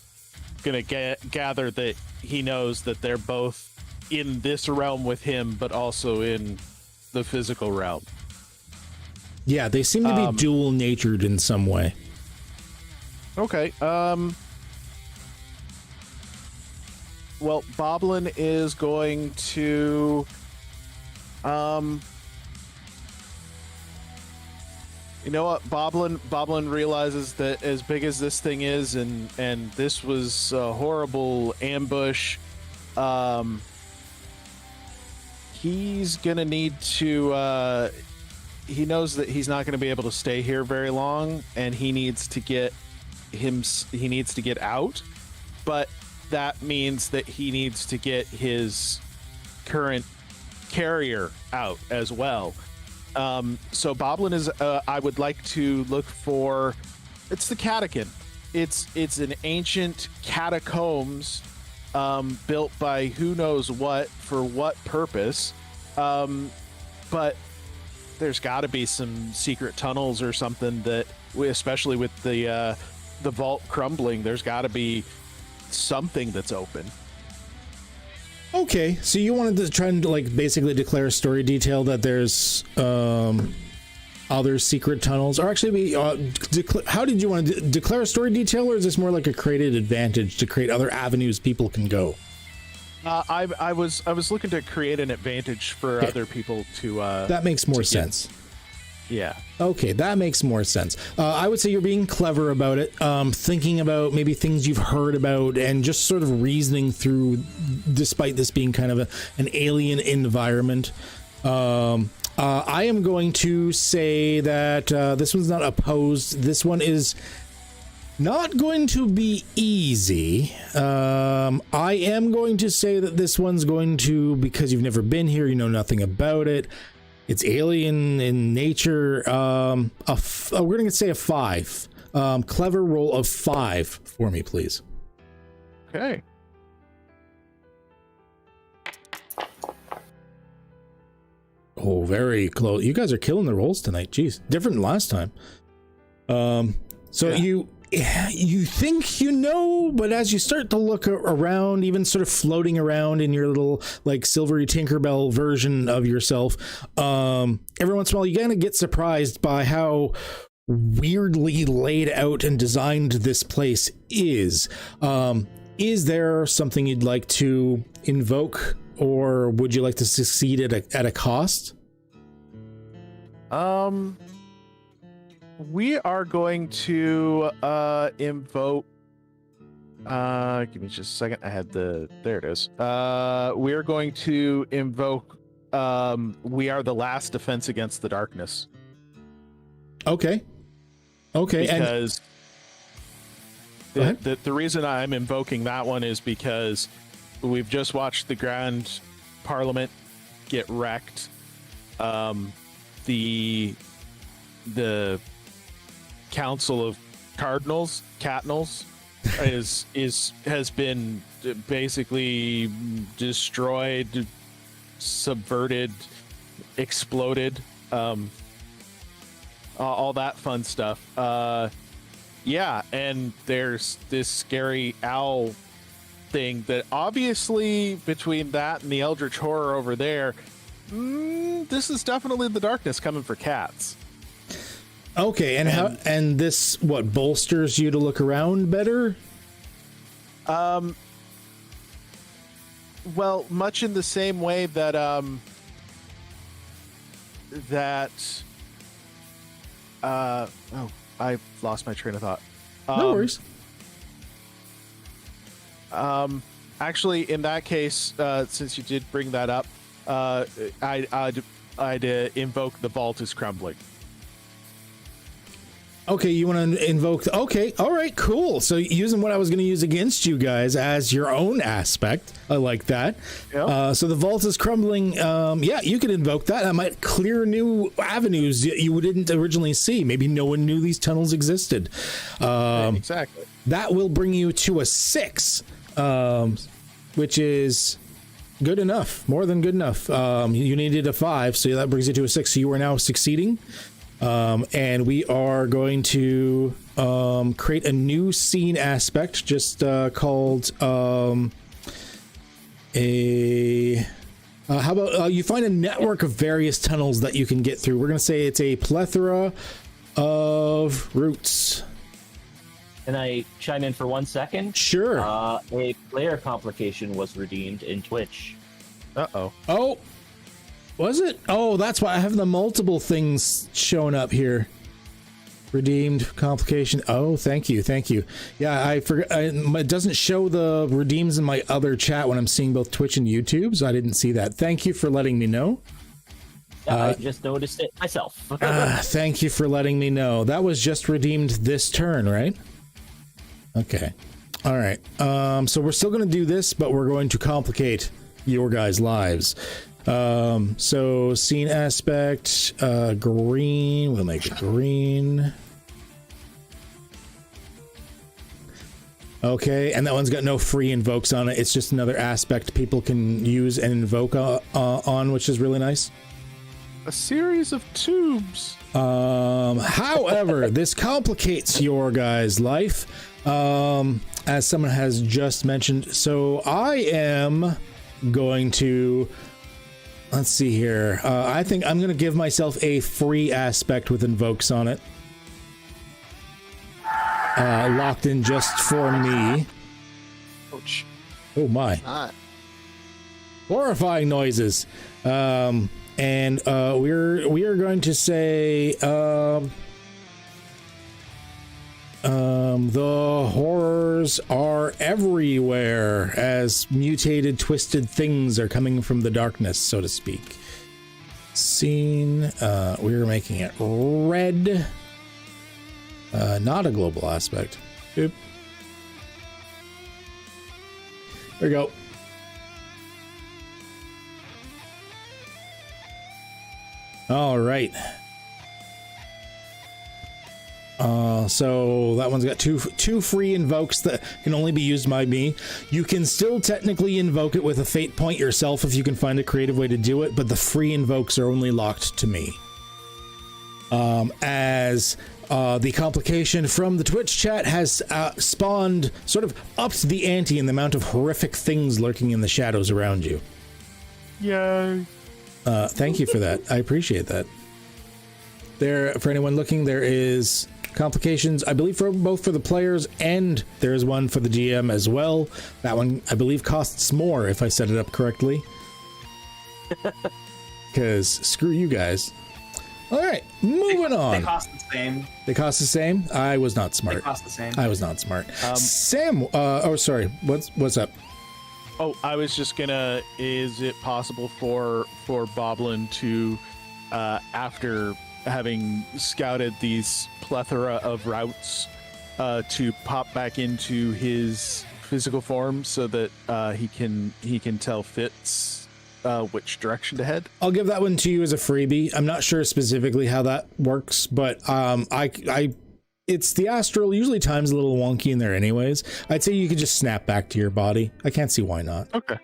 gonna gather that he knows that they're both in this realm with him, but also in the physical realm. Yeah, they seem to be dual natured in some way. Okay. Well, Boblin is going to you know what, Boblin realizes that as big as this thing is, and this was a horrible ambush, he's gonna need to he knows that he's not going to be able to stay here very long, and he needs to get out, but that means that he needs to get his current carrier out as well. So Boblin is, I would like to look for, it's the catacomb. It's an ancient catacombs, built by who knows what, for what purpose. But there's gotta be some secret tunnels or something that, especially with the vault crumbling, there's gotta be something that's open. Okay, so you wanted to try and like basically declare a story detail that there's other secret tunnels, or actually how did you want to declare a story detail, or is this more like a created advantage to create other avenues people can go? I was looking to create an advantage for other people to that makes more sense. Yeah. Okay, that makes more sense. I would say you're being clever about it, thinking about maybe things you've heard about, and just sort of reasoning through, despite this being kind of an alien environment. I am going to say that this one's not opposed. This one is not going to be easy. I am going to say that this one's going to, because you've never been here, you know nothing about it. It's alien in nature. We're going to say a 5. Clever roll of 5 for me, please. Okay. Oh, very close. You guys are killing the rolls tonight. Jeez, different than last time. So you think you know, but as you start to look around, even sort of floating around in your little like silvery Tinkerbell version of yourself, every once in a while you kind of get surprised by how weirdly laid out and designed this place is. Is there something you'd like to invoke, or would you like to succeed at a cost? We are going to invoke. Give me just a second. I had there it is. We are going to invoke. We are the last defense against the darkness. Okay. Because the reason I'm invoking that one is because we've just watched the Grand Parliament get wrecked. The Council of Catnals has been basically destroyed, subverted, exploded, all that fun stuff. And there's this scary owl thing that obviously between that and the Eldritch Horror over there, this is definitely the darkness coming for cats. Okay, and this what bolsters you to look around better? Well, much in the same way that I lost my train of thought. No worries. Actually, in that case, since you did bring that up, I'd invoke the vault is crumbling. Okay, you want to invoke... Okay, all right, cool. So using what I was going to use against you guys as your own aspect. I like that. Yep. So the vault is crumbling. You could invoke that. That might clear new avenues you didn't originally see. Maybe no one knew these tunnels existed. Exactly. That will bring you to a 6, which is... good enough. More than good enough. You needed a 5, so that brings you to a 6. So you are now succeeding. And we are going to create a new scene aspect just called how about you find a network of various tunnels that you can get through. We're going to say it's a plethora of routes. Can I chime in for 1 second? Sure. A player complication was redeemed in Twitch. Oh, was it? Oh, that's why I have the multiple things showing up here. Redeemed complication. Oh, thank you. Yeah, I forgot. It doesn't show the redeems in my other chat when I'm seeing both Twitch and YouTube, so I didn't see that. Thank you for letting me know. I just noticed it myself. Thank you for letting me know. That was just redeemed this turn, right? Okay. All right. So we're still going to do this, but we're going to complicate your guys' lives. So scene aspect, green. We'll make it green. Okay, and that one's got no free invokes on it. It's just another aspect people can use and invoke on, which is really nice. A series of tubes. However, this complicates your guys' life, as someone has just mentioned. So I am going to, let's see here. I think I'm going to give myself a free aspect with invokes on it. Locked in just for me. Ouch. Oh my. Horrifying noises. And we are going to say the horrors are everywhere as mutated, twisted things are coming from the darkness, so to speak. Scene, we're making it red. Not a global aspect. Oop. There we go. All right. So that one's got two free invokes that can only be used by me. You can still technically invoke it with a fate point yourself if you can find a creative way to do it, but the free invokes are only locked to me. As the complication from the Twitch chat has spawned, sort of upped the ante in the amount of horrific things lurking in the shadows around you. Yay. Thank you for that. I appreciate that. There, for anyone looking, there is complications, I believe, for both for the players, and there is one for the GM as well. That one, I believe, costs more if I set it up correctly. Because screw you guys. All right, moving on. They cost the same. They cost the same? I was not smart. They cost the same. I was not smart. Sam, oh, sorry. What's up? Oh, I was just gonna, is it possible for Boblin to, after having scouted these plethora of routes, to pop back into his physical form so that he can tell Fitz which direction to head? I'll give that one to you as a freebie. I'm not sure specifically how that works, but it's the astral. Usually time's a little wonky in there anyways. I'd say you could just snap back to your body. I can't see why not. Okay.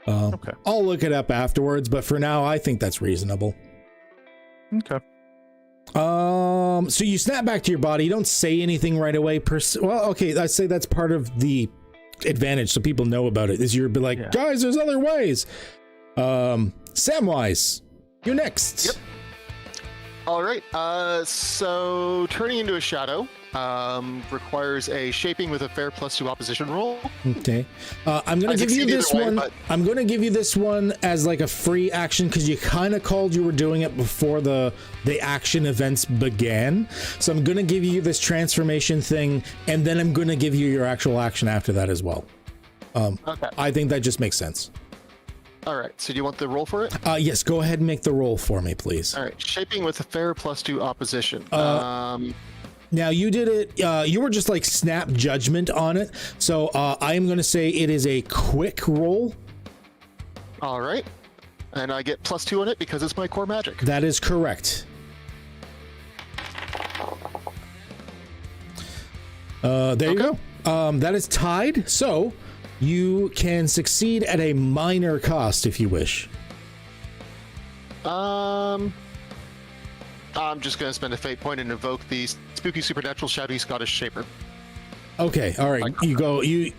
Okay. I'll look it up afterwards, but for now, I think that's reasonable. Okay. So you snap back to your body. You don't say anything right away. Well, okay, I'd say that's part of the advantage, so people know about it. Is you're be like, guys, there's other ways. Samwise, you're next. Yep. All right. So turning into a shadow requires a shaping with a fair +2 opposition roll. Okay. I'm going to give you this one. I'm going to give you this one as like a free action because you kind of called you were doing it before the action events began. So I'm going to give you this transformation thing, and then I'm going to give you your actual action after that as well. Okay. I think that just makes sense. All right. So do you want the roll for it? Yes. Go ahead and make the roll for me, please. All right. Shaping with a fair +2 opposition. Now you did it. You were just like snap judgment on it. So I am going to say it is a quick roll. All right. And I get +2 on it because it's my core magic. That is correct. There you go. That is tied. So you can succeed at a minor cost if you wish. I'm just going to spend a fate point and invoke the spooky supernatural shadowy Scottish shaper. Okay, all right. You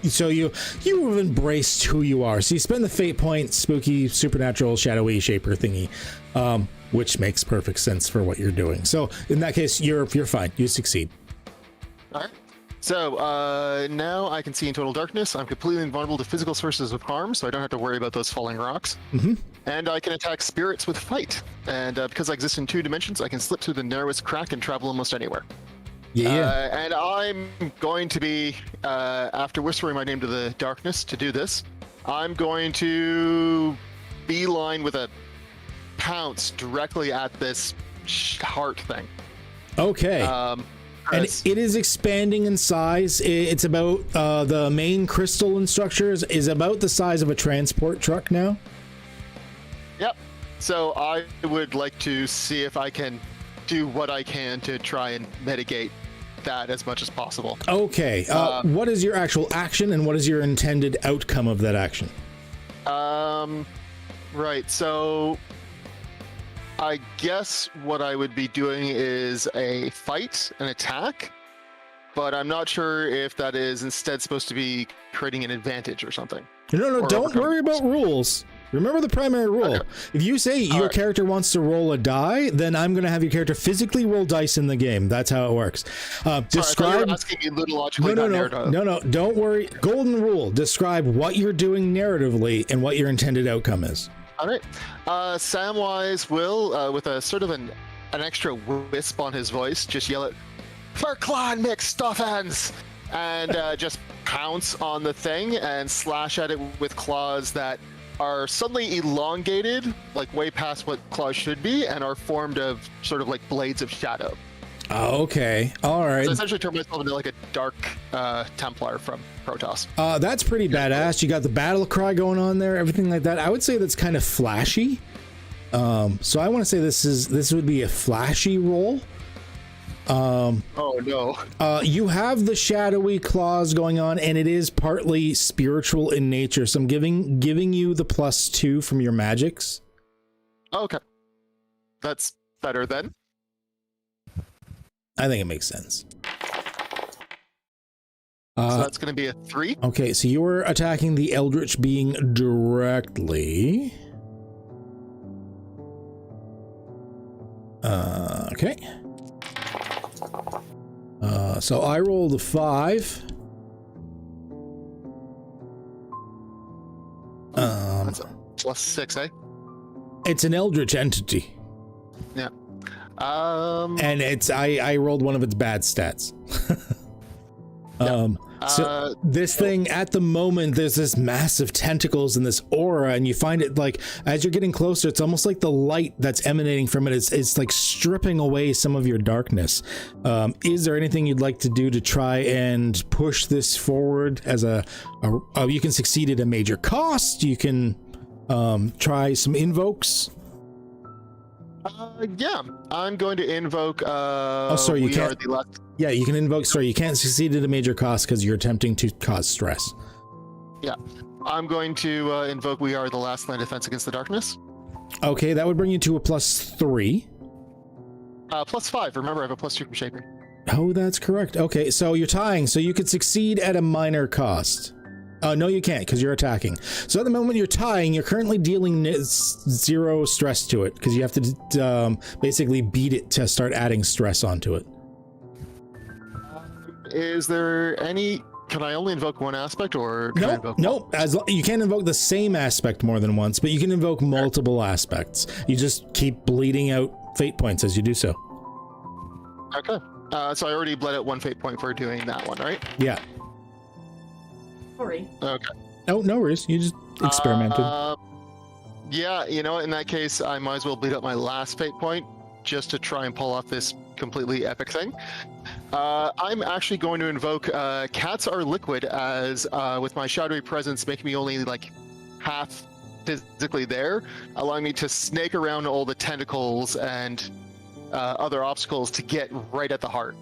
have embraced who you are. So you spend the fate point, spooky supernatural shadowy shaper thingy, which makes perfect sense for what you're doing. So in that case, you're fine. You succeed. All right. So now I can see in total darkness. I'm completely invulnerable to physical sources of harm, so I don't have to worry about those falling rocks. Mm-hmm. And I can attack spirits with fight. And because I exist in 2 dimensions, I can slip through the narrowest crack and travel almost anywhere. Yeah. And I'm going to be, after whispering my name to the darkness to do this, I'm going to beeline with a pounce directly at this heart thing. Okay. And it is expanding in size. It's about the main crystal and structures is about the size of a transport truck now. Yep. So I would like to see if I can do what I can to try and mitigate that as much as possible. Okay. What is your actual action and what is your intended outcome of that action? Right. So I guess what I would be doing is a fight, an attack, but I'm not sure if that is instead supposed to be creating an advantage or something. No, don't worry about rules. Remember the primary rule. Okay. If you say your character wants to roll a die, then I'm going to have your character physically roll dice in the game. That's how it works. Describe. No. Don't worry. Golden rule. Describe what you're doing narratively and what your intended outcome is. All right. Samwise will, with a sort of an extra wisp on his voice, just yell at, "For clan mixed stuffins!" and just pounce on the thing and slash at it with claws that are suddenly elongated, like way past what claws should be, and are formed of sort of like blades of shadow. Okay. All right. So essentially turn myself into like a dark Templar from Protoss. That's pretty badass. You got the battle cry going on there, everything like that. I would say that's kind of flashy. So I want to say this would be a flashy roll. Oh no. You have the shadowy claws going on, and it is partly spiritual in nature. So I'm giving you the +2 from your magics. Okay. That's better then. I think it makes sense. So that's going to be a 3. Okay, so you were attacking the Eldritch being directly. Okay. So I rolled a 5. That's a +6, eh? It's an Eldritch entity. Yeah. And I rolled one of its bad stats. So this thing at the moment, there's this massive tentacles and this aura, and you find it like as you're getting closer, it's almost like the light that's emanating from it is like stripping away some of your darkness. Is there anything you'd like to do to try and push this forward as you can succeed at a major cost? You can try some invokes. Yeah, I'm going to invoke. Sorry, you can't. Yeah, you can invoke. Sorry, you can't succeed at a major cost because you're attempting to cause stress. Yeah, I'm going to invoke. We are the last line of defense against the darkness. Okay, that would bring you to a +3. +5. Remember, I have a +2 from shaping. Oh, that's correct. Okay, so you're tying. So you could succeed at a minor cost. No, you can't because you're attacking. So at the moment you're tying, you're currently dealing 0 stress to it because you have to basically beat it to start adding stress onto it. Is there any? Can I only invoke one aspect, or can I invoke nope. You can't invoke the same aspect more than once, but you can invoke multiple aspects. You just keep bleeding out fate points as you do so. Okay. So I already bled out 1 fate point for doing that one, right? Yeah. Sorry. Okay. Oh, no worries. You just experimented. Yeah, in that case, I might as well bleed out my last fate point just to try and pull off this completely epic thing. I'm actually going to invoke Cats Are Liquid as, with my shadowy presence, making me only like half physically there, allowing me to snake around all the tentacles and other obstacles to get right at the heart.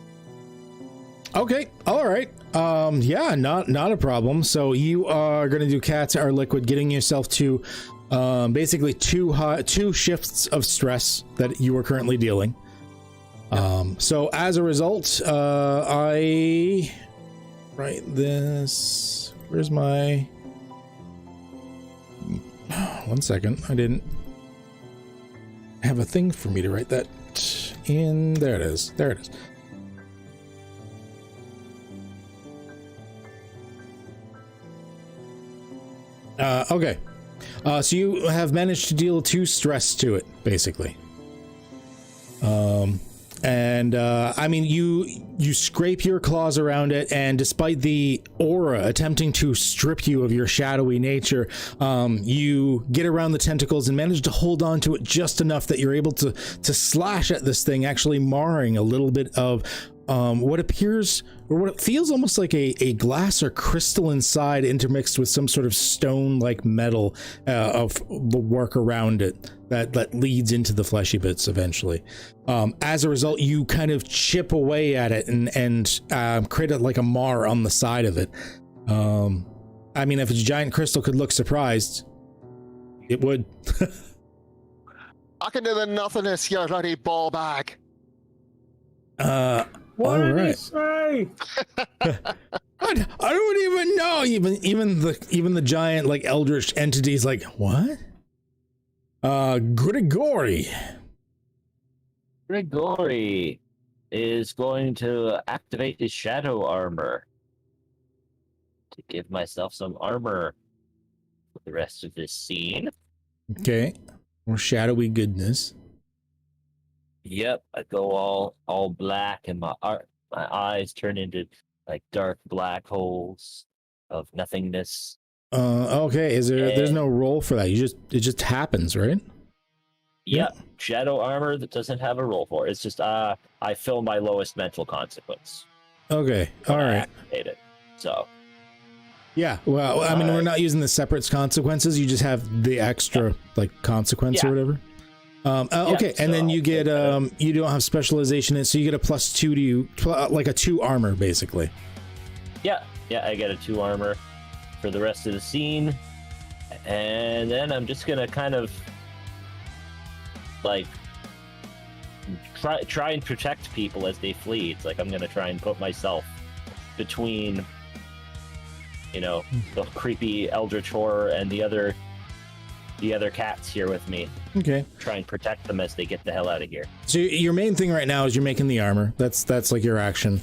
Okay, all right. Yeah, not a problem. So you are going to do Cats Are Liquid, getting yourself to basically two shifts of stress that you are currently dealing. So as a result, I write this. Where's my? 1 second. I didn't have a thing for me to write that in. There it is. There it is. Okay. So you have managed to deal 2 stress to it, basically. I mean, you scrape your claws around it, and despite the aura attempting to strip you of your shadowy nature, you get around the tentacles and manage to hold on to it just enough that you're able to slash at this thing, actually marring a little bit of what appears, or what it feels almost like a glass or crystal inside, intermixed with some sort of stone-like metal of the work around it that leads into the fleshy bits eventually. As a result, you kind of chip away at it and create like a mar on the side of it. I mean, if a giant crystal could look surprised, it would. Back into the nothingness, you bloody ball bag. What did he right. say? I don't even know. Even the giant like eldritch entities like, what? Grigori is going to activate his shadow armor to give myself some armor for the rest of this scene. Okay, more shadowy goodness. Yep, I go all black, and my eyes turn into like dark black holes of nothingness. Okay, there's no roll for that. It just happens, right? Yep, shadow armor that doesn't have a roll for it. It's just I fill my lowest mental consequence. Okay, all right. Activate it. So. Yeah, well, I mean, we're not using the separate consequences. You just have the extra like consequence or whatever. Okay, and then you get you don't have specialization in, so you get a +2 to you, like a 2 armor basically. Yeah, I get a 2 armor for the rest of the scene, and then I'm just gonna kind of like try and protect people as they flee. It's like I'm gonna try and put myself between, you know, the creepy eldritch horror and the other cats here with me. Okay. Try and protect them as they get the hell out of here. So your main thing right now is you're making the armor. That's like your action.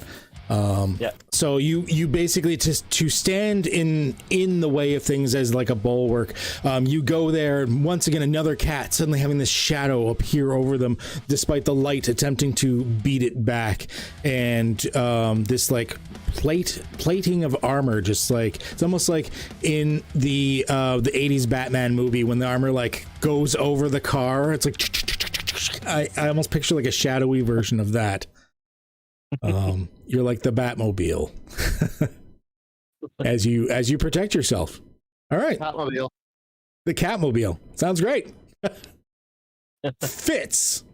Yeah. So you basically to stand in the way of things as like a bulwark. You go there, and once again another cat suddenly having this shadow appear over them, despite the light attempting to beat it back, and this like plating of armor, just like it's almost like in the 80s Batman movie when the armor like goes over the car. It's like I almost picture like a shadowy version of that. You're like the Batmobile as you protect yourself. All right, Catmobile. the Catmobile sounds great. Fits.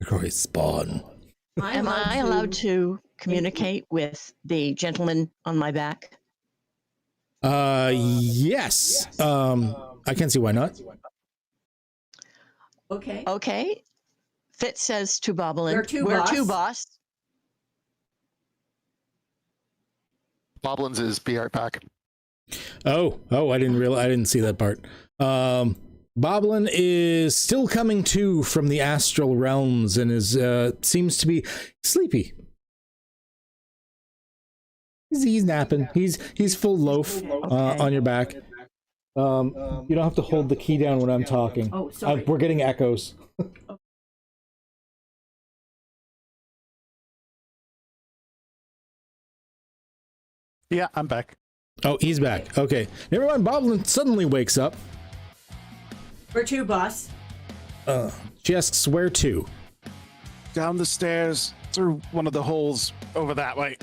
Great spawn. Am I allowed to communicate with the gentleman on my back? Yes. I can't see why not. Okay. Fitz says to Boblin, Where to, boss? boss? Boblin's is be right back. Oh, I didn't see that part. Boblin is still coming to from the astral realms and is seems to be sleepy. He's napping. He's full loaf on your back. You don't have to hold the key down when I'm talking. Oh, sorry. We're getting echoes. Yeah, I'm back. Oh, he's back. Okay. Never mind. Boblin suddenly wakes up. Where to, boss? She asks, where to? Down the stairs, through one of the holes over that way.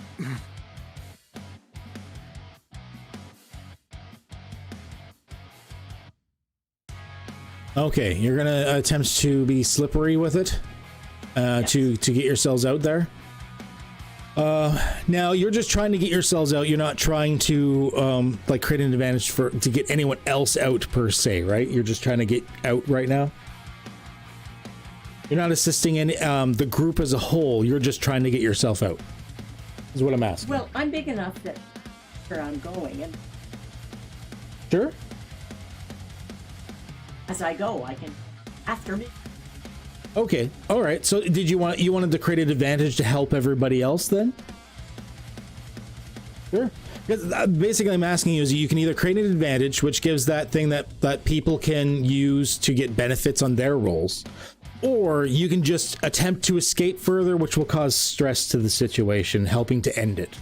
Okay, you're gonna attempt to be slippery with it, yes. to get yourselves out there. Now you're just trying to get yourselves out. You're not trying to like create an advantage to get anyone else out per se, right? You're just trying to get out right now. You're not assisting any the group as a whole. You're just trying to get yourself out. Is what I'm asking. Well, I'm big enough that where I'm going, and sure. As I go, I can after me. Okay, all right. So, did you wanted to create an advantage to help everybody else then? Sure. Because basically, I'm asking you is you can either create an advantage, which gives that thing that people can use to get benefits on their rolls, or you can just attempt to escape further, which will cause stress to the situation, helping to end it.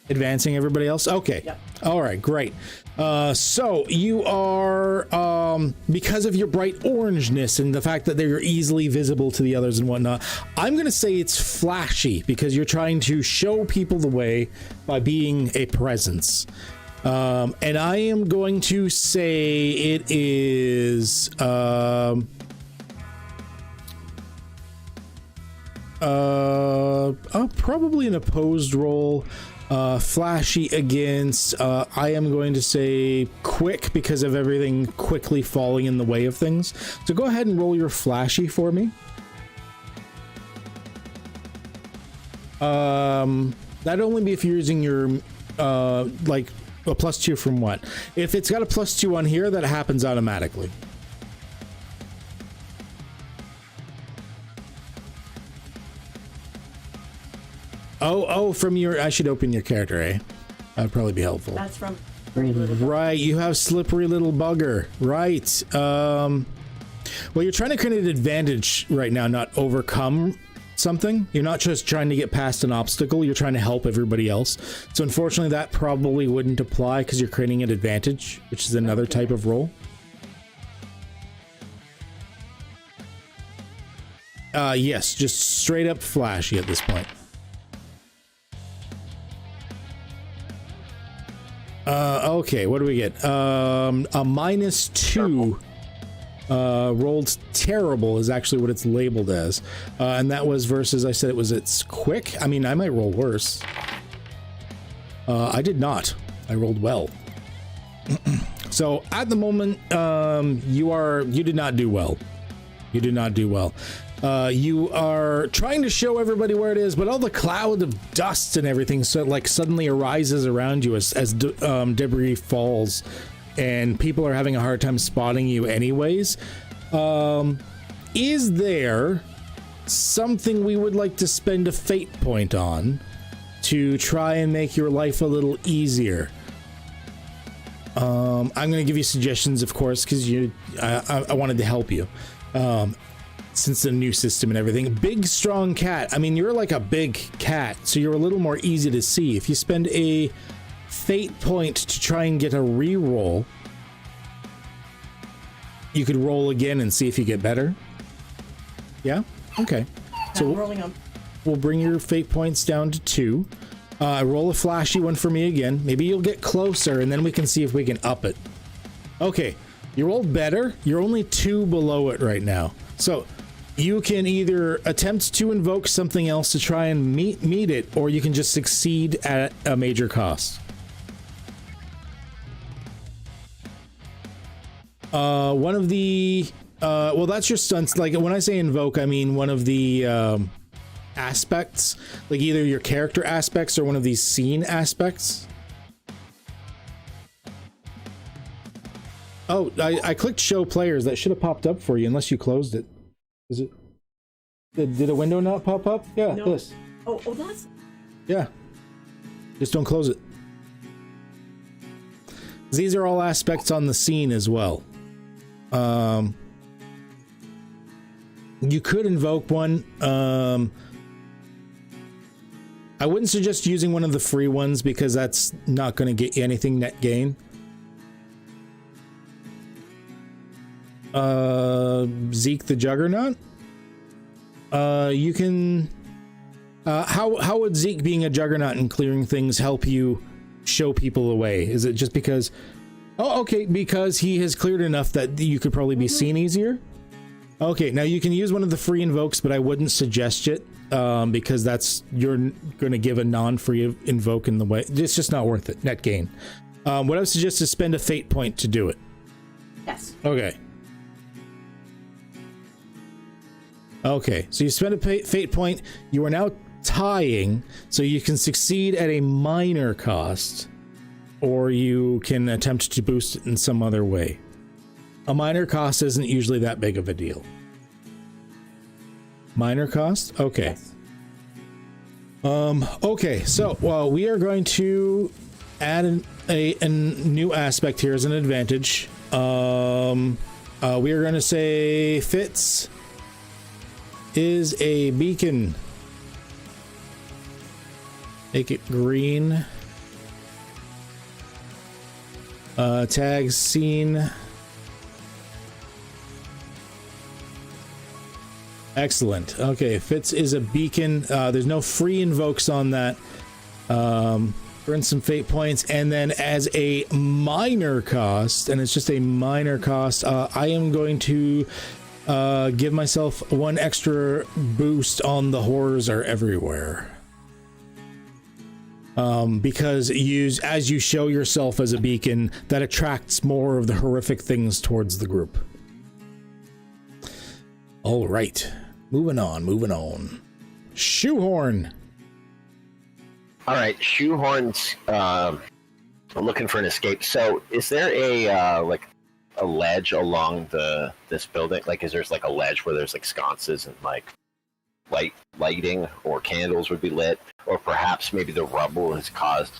Advancing everybody else? Okay. Yep. All right, great. So you are, because of your bright orangeness and the fact that they're easily visible to the others and whatnot, I'm going to say it's flashy because you're trying to show people the way by being a presence. And I am going to say it is, probably an opposed roll. Flashy against I am going to say quick because of everything quickly falling in the way of things. So go ahead and roll your flashy for me. That'd only be if you're using your like a +2 from what? If it's got a +2 on here, that happens automatically. Oh, from your... I should open your character, eh? That'd probably be helpful. That's from... Right, you have slippery little bugger. Right. Well, you're trying to create an advantage right now, not overcome something. You're not just trying to get past an obstacle, you're trying to help everybody else. So unfortunately, that probably wouldn't apply because you're creating an advantage, which is another type of roll. Yes, just straight up flashy at this point. Okay, what do we get? A -2. Rolled terrible is actually what it's labeled as. And that was versus, I said it was it's quick. I mean, I might roll worse. I did not. I rolled well. So at the moment, you did not do well. You did not do well. You are trying to show everybody where it is, but all the cloud of dust and everything suddenly arises around you as debris falls, and people are having a hard time spotting you anyways. Is there something we would like to spend a fate point on to try and make your life a little easier? I'm going to give you suggestions, of course, because I wanted to help you. Since the new system and everything. Big, strong cat. I mean, you're like a big cat, so you're a little more easy to see. If you spend a fate point to try and get a reroll, you could roll again and see if you get better. Yeah? Okay. So we'll bring your fate points down to 2. Roll a flashy one for me again. Maybe you'll get closer, and then we can see if we can up it. Okay. You rolled better. You're only 2 below it right now. So you can either attempt to invoke something else to try and meet it, or you can just succeed at a major cost. One of the well, that's your stunts. Like when I say invoke, I mean one of the aspects, like either your character aspects or one of these scene aspects. Oh, I clicked show players. That should have popped up for you unless you closed it. Is it? Did a window not pop up? Yeah, no. This. Oh, that's... Yeah. Just don't close it. These are all aspects on the scene as well. You could invoke one. I wouldn't suggest using one of the free ones because that's not going to get you anything net gain. Zeke the Juggernaut. You can. How would Zeke being a Juggernaut and clearing things help you show people the way? Is it just because? Oh, okay, because he has cleared enough that you could probably be seen easier. Okay, now you can use one of the free invokes, but I wouldn't suggest it because you're going to give a non-free invoke in the way. It's just not worth it. Net gain. What I would suggest is spend a fate point to do it. Yes. Okay. Okay, so you spend a fate point. You are now tying, so you can succeed at a minor cost, or you can attempt to boost it in some other way. A minor cost isn't usually that big of a deal. Minor cost? Okay. Yes. Okay, so we are going to add a new aspect here as an advantage. We are going to say Fitz is a beacon. Make it green. Tag scene. Excellent. Okay, Fitz is a beacon. There's no free invokes on that. Earn some fate points, and then as a minor cost, and it's just a minor cost, I am going to give myself 1 extra boost on the horrors are everywhere. Because as you show yourself as a beacon, that attracts more of the horrific things towards the group. All right, moving on. Shoehorn. All right, Shoehorn's looking for an escape. So, is there a ledge along this building? Like, is there like a ledge where there's like sconces and like lighting or candles would be lit, or perhaps maybe the rubble has caused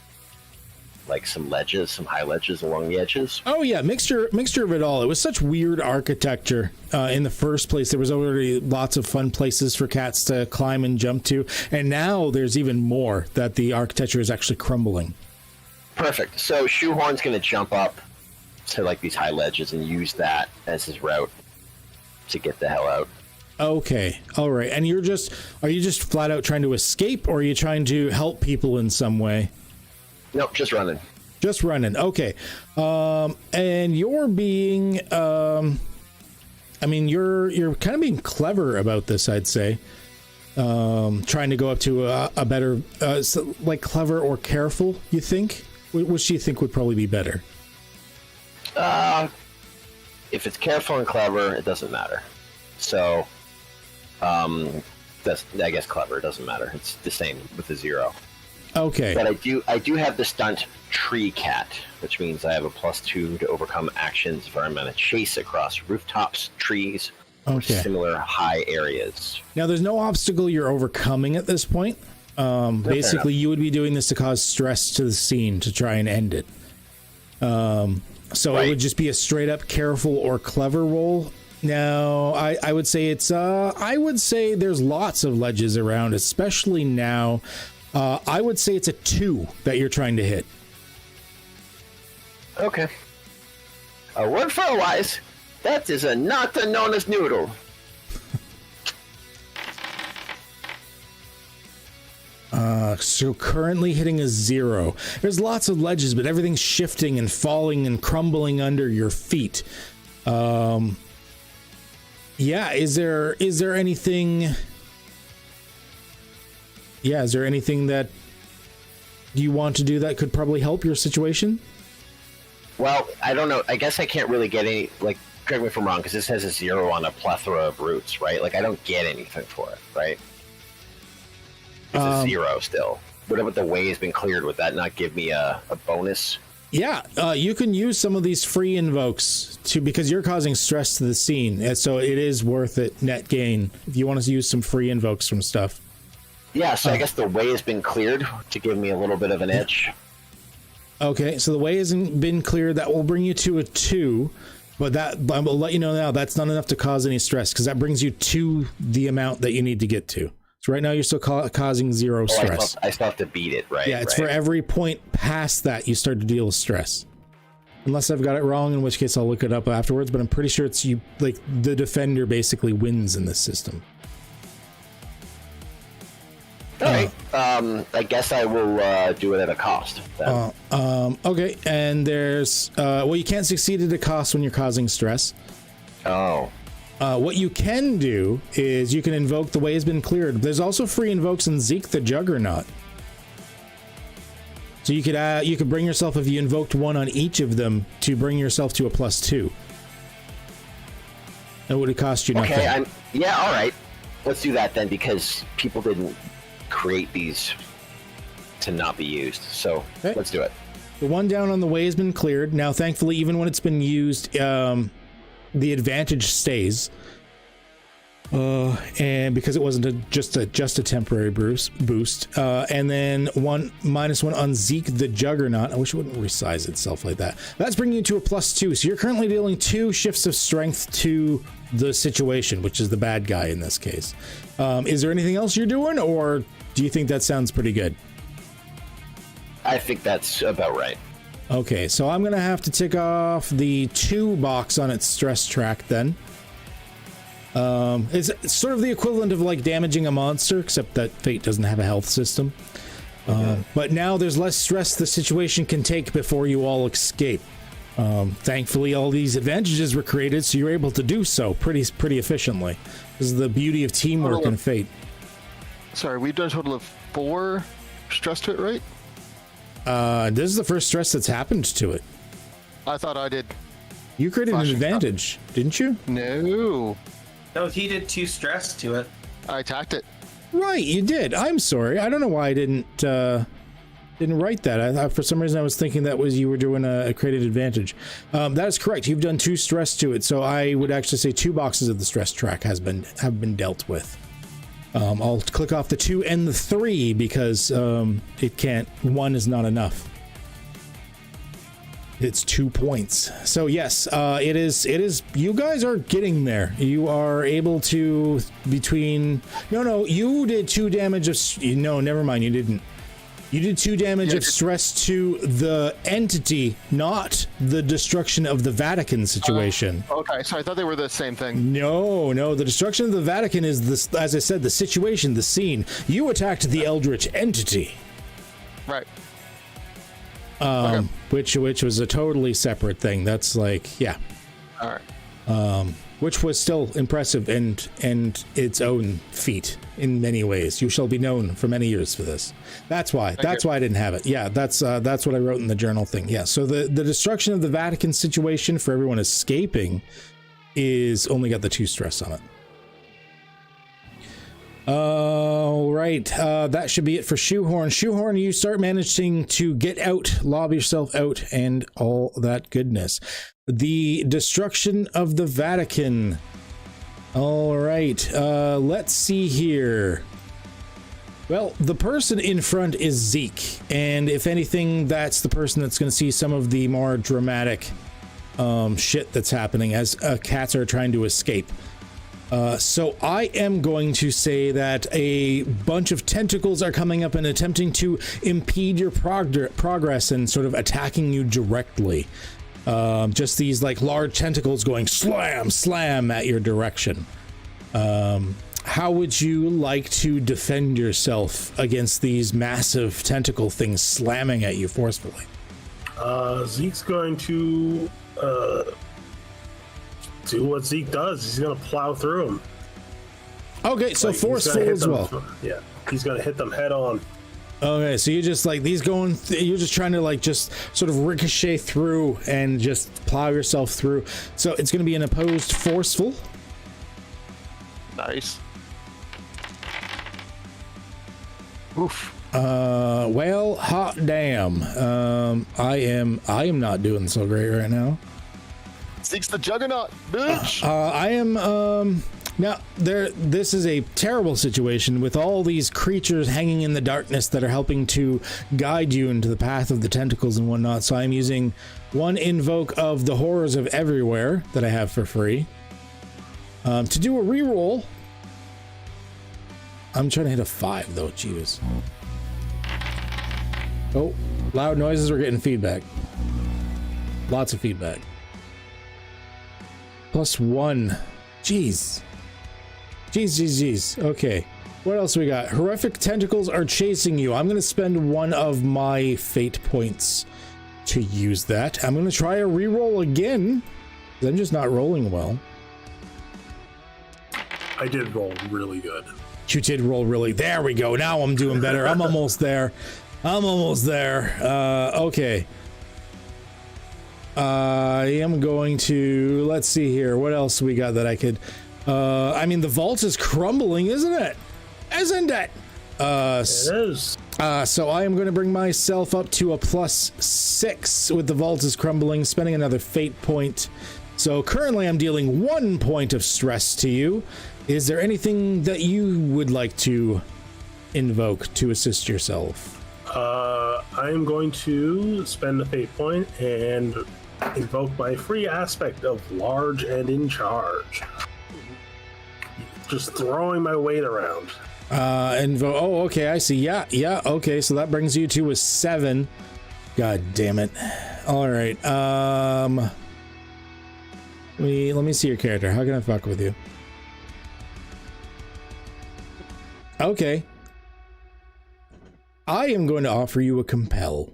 like some high ledges along the edges? Oh yeah, mixture of it all. It was such weird architecture in the first place. There was already lots of fun places for cats to climb and jump to, and now there's even more that the architecture is actually crumbling. Perfect. So Shoehorn's going to jump up to like these high ledges and use that as his route to get the hell out. Okay, all right. And are you just flat out trying to escape, or are you trying to help people in some way? Nope, just running. Just running. Okay. And you're being, I mean, you're kind of being clever about this, I'd say. Trying to go up to a better, like clever or careful, you think? Which do you think would probably be better? If it's careful and clever, it doesn't matter. So, I guess clever, it doesn't matter. It's the same with the 0. Okay. But I do have the stunt Tree Cat, which means I have a +2 to overcome actions if I'm on a chase across rooftops, trees, or similar high areas. Now, there's no obstacle you're overcoming at this point. Basically, you would be doing this to cause stress to the scene to try and end it. So it would just be a straight up careful or clever roll. Now, I would say it's, I would say there's lots of ledges around, especially now. I would say it's a 2 that you're trying to hit. Okay. A word for a wise. That is not known as noodle. So currently hitting a 0. There's lots of ledges, but everything's shifting and falling and crumbling under your feet. Yeah, is there anything? Yeah, is there anything that you want to do that could probably help your situation? Well, I don't know. I guess I can't really get any, like, correct me if I'm wrong, because this has a 0 on a plethora of routes, right? Like, I don't get anything for it, right? It's a 0 still. Whatever the way has been cleared, would that not give me a bonus? Yeah, you can use some of these free invokes because you're causing stress to the scene, and so it is worth it net gain if you want to use some free invokes from stuff. Yeah, so I guess the way has been cleared to give me a little bit of an edge. Okay, so the way hasn't been cleared. That will bring you to a 2, but I will let you know now that's not enough to cause any stress because that brings you to the amount that you need to get to. So right now you're still causing 0 stress. I still have to beat it, right? Yeah, it's for every point past that you start to deal with stress. Unless I've got it wrong, in which case I'll look it up afterwards, but I'm pretty sure it's you, like the defender basically wins in this system. All right. I guess I will do it at a cost. Okay, and there's well, you can't succeed at a cost when you're causing stress. Oh. What you can do is you can invoke the way has been cleared. There's also free invokes in Zeke the Juggernaut. So you could bring yourself, if you invoked one on each of them, to bring yourself to a +2. That would have cost you nothing. Okay, yeah, all right. Let's do that then, because people didn't create these to not be used. So let's do it. The one down on the way has been cleared. Now, thankfully, even when it's been used, the advantage stays, and because it wasn't just a temporary boost, and then -1 on Zeke the Juggernaut. I wish it wouldn't resize itself like that. That's bringing you to a +2, so you're currently dealing 2 shifts of strength to the situation, which is the bad guy in this case. Is there anything else you're doing, or do you think that sounds pretty good? I think that's about right. Okay, so I'm gonna have to tick off the 2 box on its stress track then. It's sort of the equivalent of like damaging a monster, except that Fate doesn't have a health system. But now there's less stress the situation can take before you all escape. Thankfully, all these advantages were created, so you're able to do so pretty efficiently. This is the beauty of teamwork in Fate. Sorry, we've done a total of 4 stress to it, right? This is the first stress that's happened to it. I thought I did. You created an advantage, didn't you? No. No, he did 2 stress to it. I attacked it. Right, you did. I'm sorry. I don't know why I didn't write that. For some reason I was thinking that was you were doing a created advantage. That is correct. You've done 2 stress to it, so I would actually say 2 boxes of the stress track have been dealt with. I'll click off the 2 and the 3 because it can't. 1 is not enough. It's 2 points. So yes, it is. You guys are getting there. You are able to No, you did 2 damage of. No, never mind. You didn't. You did 2 damage of stress to the entity, not the destruction of the Vatican situation. Okay, so I thought they were the same thing. No, the destruction of the Vatican is this, as I said, the situation, the scene. You attacked the Eldritch entity. Right. But which was a totally separate thing. That's like, yeah. All right. Which was still impressive and its own feat in many ways. You shall be known for many years for this. That's why I didn't have it. Yeah, that's what I wrote in the journal thing. Yeah, so the destruction of the Vatican situation for everyone escaping is only got the 2 stress on it. All right, that should be it for Shoehorn. Shoehorn, you start managing to get out, lob yourself out, and all that goodness. The destruction of the Vatican. All right, let's see here. Well, the person in front is Zeke, and if anything, that's the person that's going to see some of the more dramatic shit that's happening as cats are trying to escape. So I am going to say that a bunch of tentacles are coming up and attempting to impede your progress and sort of attacking you directly. Just these like large tentacles going slam, slam at your direction. How would you like to defend yourself against these massive tentacle things slamming at you forcefully? Zeke's going to do what Zeke does. He's going to plow through them. Okay, so like, forceful as well. Yeah, he's going to hit them head on. Okay, so you're just like these going. You're just trying to like just sort of ricochet through and just plow yourself through. So it's going to be an opposed forceful. Nice. Oof. Well, hot damn. I am not doing so great right now. Zeke's the juggernaut, bitch. I am. Now, this is a terrible situation with all these creatures hanging in the darkness that are helping to guide you into the path of the tentacles and whatnot. So I'm using one invoke of the Horrors of Everywhere that I have for free to do a reroll. I'm trying to hit a 5 though. Jeez. Oh, loud noises. We're getting feedback. Lots of feedback. +1. Jeez. Jeez. Okay. What else we got? Horrific tentacles are chasing you. I'm going to spend one of my fate points to use that. I'm going to try a reroll again. I'm just not rolling well. I did roll really good. You did roll really. There we go. Now I'm doing better. I'm almost there. Okay. I am going to, let's see here. What else we got that I could, I mean, the vault is crumbling, isn't it? Isn't it? It is. So I am going to bring myself up to a +6 with the vault is crumbling, spending another fate point. So currently I'm dealing 1 point of stress to you. Is there anything that you would like to invoke to assist yourself? I am going to spend a fate point and invoke my free aspect of large and in charge. Just throwing my weight around. Oh, okay, I see. Yeah, okay, so that brings you to a 7. God damn it. All right. Let me see your character. How can I fuck with you? Okay. I am going to offer you a compel.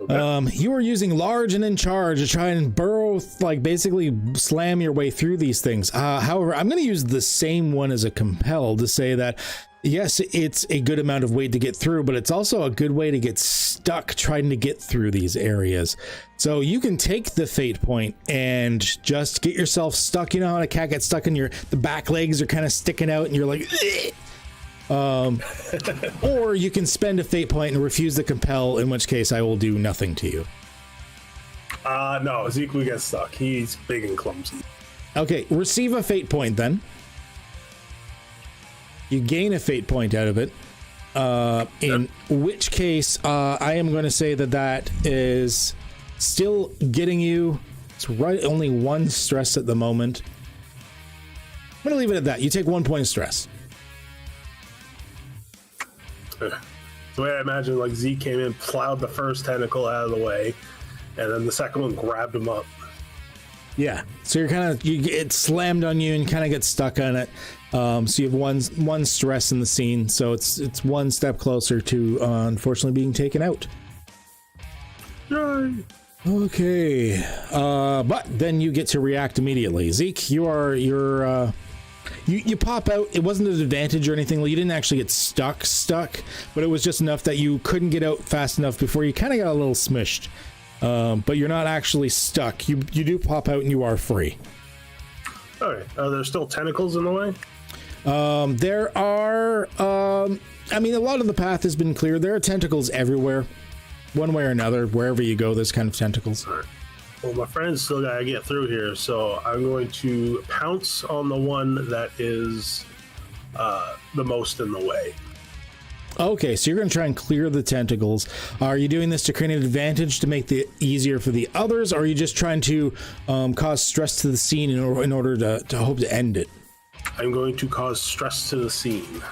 Okay. You are using large and in charge to try and burrow, like basically slam your way through these things. However, I'm going to use the same one as a compel to say that, yes, it's a good amount of weight to get through, but it's also a good way to get stuck trying to get through these areas. So you can take the fate point and just get yourself stuck. You know how a cat gets stuck in the back legs are kind of sticking out and you're like, ugh! Or you can spend a fate point and refuse the compel, in which case I will do nothing to you. No, Zeke will get stuck. He's big and clumsy. Okay, receive a fate point then. You gain a fate point out of it. In which case, I am going to say that is still getting you. It's right, only 1 stress at the moment. I'm going to leave it at that. You take 1 point of stress. The way I imagine, like Zeke came in, plowed the first tentacle out of the way, and then the second one grabbed him up. Yeah, so you're kind of it slammed on you and kind of get stuck on it. So you have one stress in the scene, so it's 1 step closer to unfortunately being taken out. Yay. Okay. But then you get to react immediately. Zeke, you pop out. It wasn't an advantage or anything. You didn't actually get stuck, but it was just enough that you couldn't get out fast enough before you kind of got a little smushed. But you're not actually stuck. You do pop out and you are free. All right. Are there still tentacles in the way? There are, I mean, a lot of the path has been cleared. There are tentacles everywhere. One way or another, wherever you go, there's kind of tentacles. All right. Well, my friends still gotta get through here, so I'm going to pounce on the one that is the most in the way. Okay, so you're going to try and clear the tentacles. Are you doing this to create an advantage to make it easier for the others, or are you just trying to cause stress to the scene in order to hope to end it? I'm going to cause stress to the scene.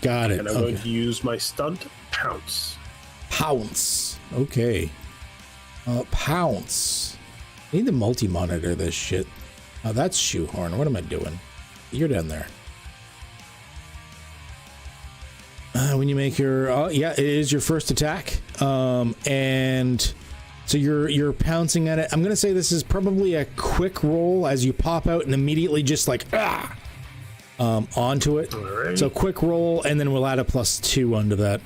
Got it. And I'm going to use my stunt, Pounce. Pounce. Okay. Pounce. I need to multi-monitor this shit. Oh, that's Shoehorn. What am I doing? You're down there. When you make your... yeah, it is your first attack. And so you're pouncing at it. I'm going to say this is probably a quick roll as you pop out and immediately just like... onto it. Right. So quick roll, and then we'll add a +2 onto that.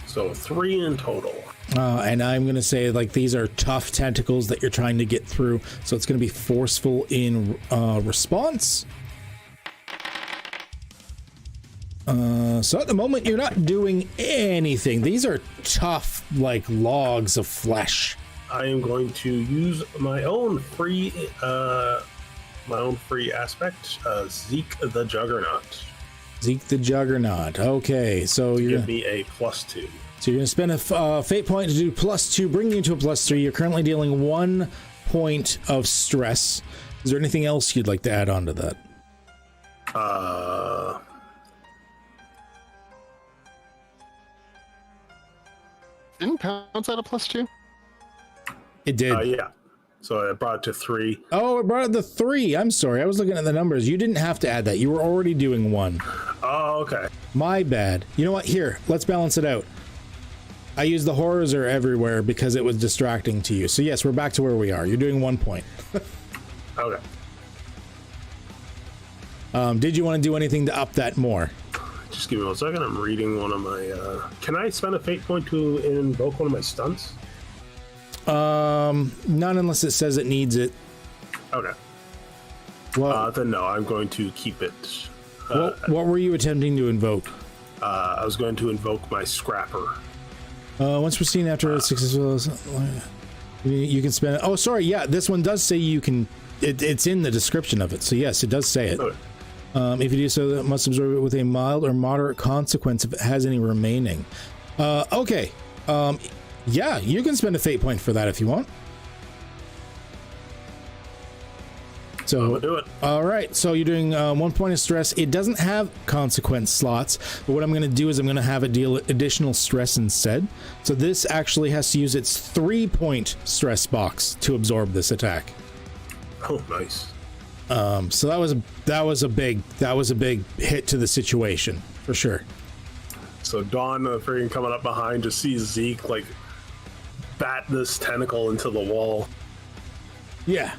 So 3 in total. And I'm going to say, like, these are tough tentacles that you're trying to get through. So it's going to be forceful in response. So at the moment, you're not doing anything. These are tough, like, logs of flesh. I am going to use my own free aspect, Zeke the Juggernaut. Zeke the Juggernaut. Okay, so you're... Give me a +2. So you're going to spend a fate point to do +2, bringing you to a +3. You're currently dealing 1 point of stress. Is there anything else you'd like to add on to that? Didn't Pounce add a +2? It did. Yeah. So I brought it to 3. Oh, it brought it to 3. I'm sorry. I was looking at the numbers. You didn't have to add that. You were already doing 1. Oh, okay. My bad. You know what? Here, let's balance it out. I used the horrors are everywhere because it was distracting to you. So yes, we're back to where we are. You're doing 1 point. Okay. Did you want to do anything to up that more? Just give me 1 second. I'm reading one of my... Can I spend a fate point to invoke one of my stunts? Not unless it says it needs it. Okay. Well, then no, I'm going to keep it. What were you attempting to invoke? I was going to invoke my Scrapper. Once we're seen after a successful... You can spend... Oh, sorry. Yeah, this one does say you can... It's in the description of it. So yes, it does say it. Okay. If you do so, that must absorb it with a mild or moderate consequence if it has any remaining. Okay. Yeah, you can spend a fate point for that if you want. So, I'm gonna do it. All right, so you're doing 1 point of stress. It doesn't have consequence slots, but what I'm going to do is I'm going to have it deal additional stress instead. So this actually has to use its 3-point stress box to absorb this attack. Oh, nice. So that was a big hit to the situation for sure. So Dawn, freaking coming up behind, just sees Zeke like bat this tentacle into the wall. Yeah,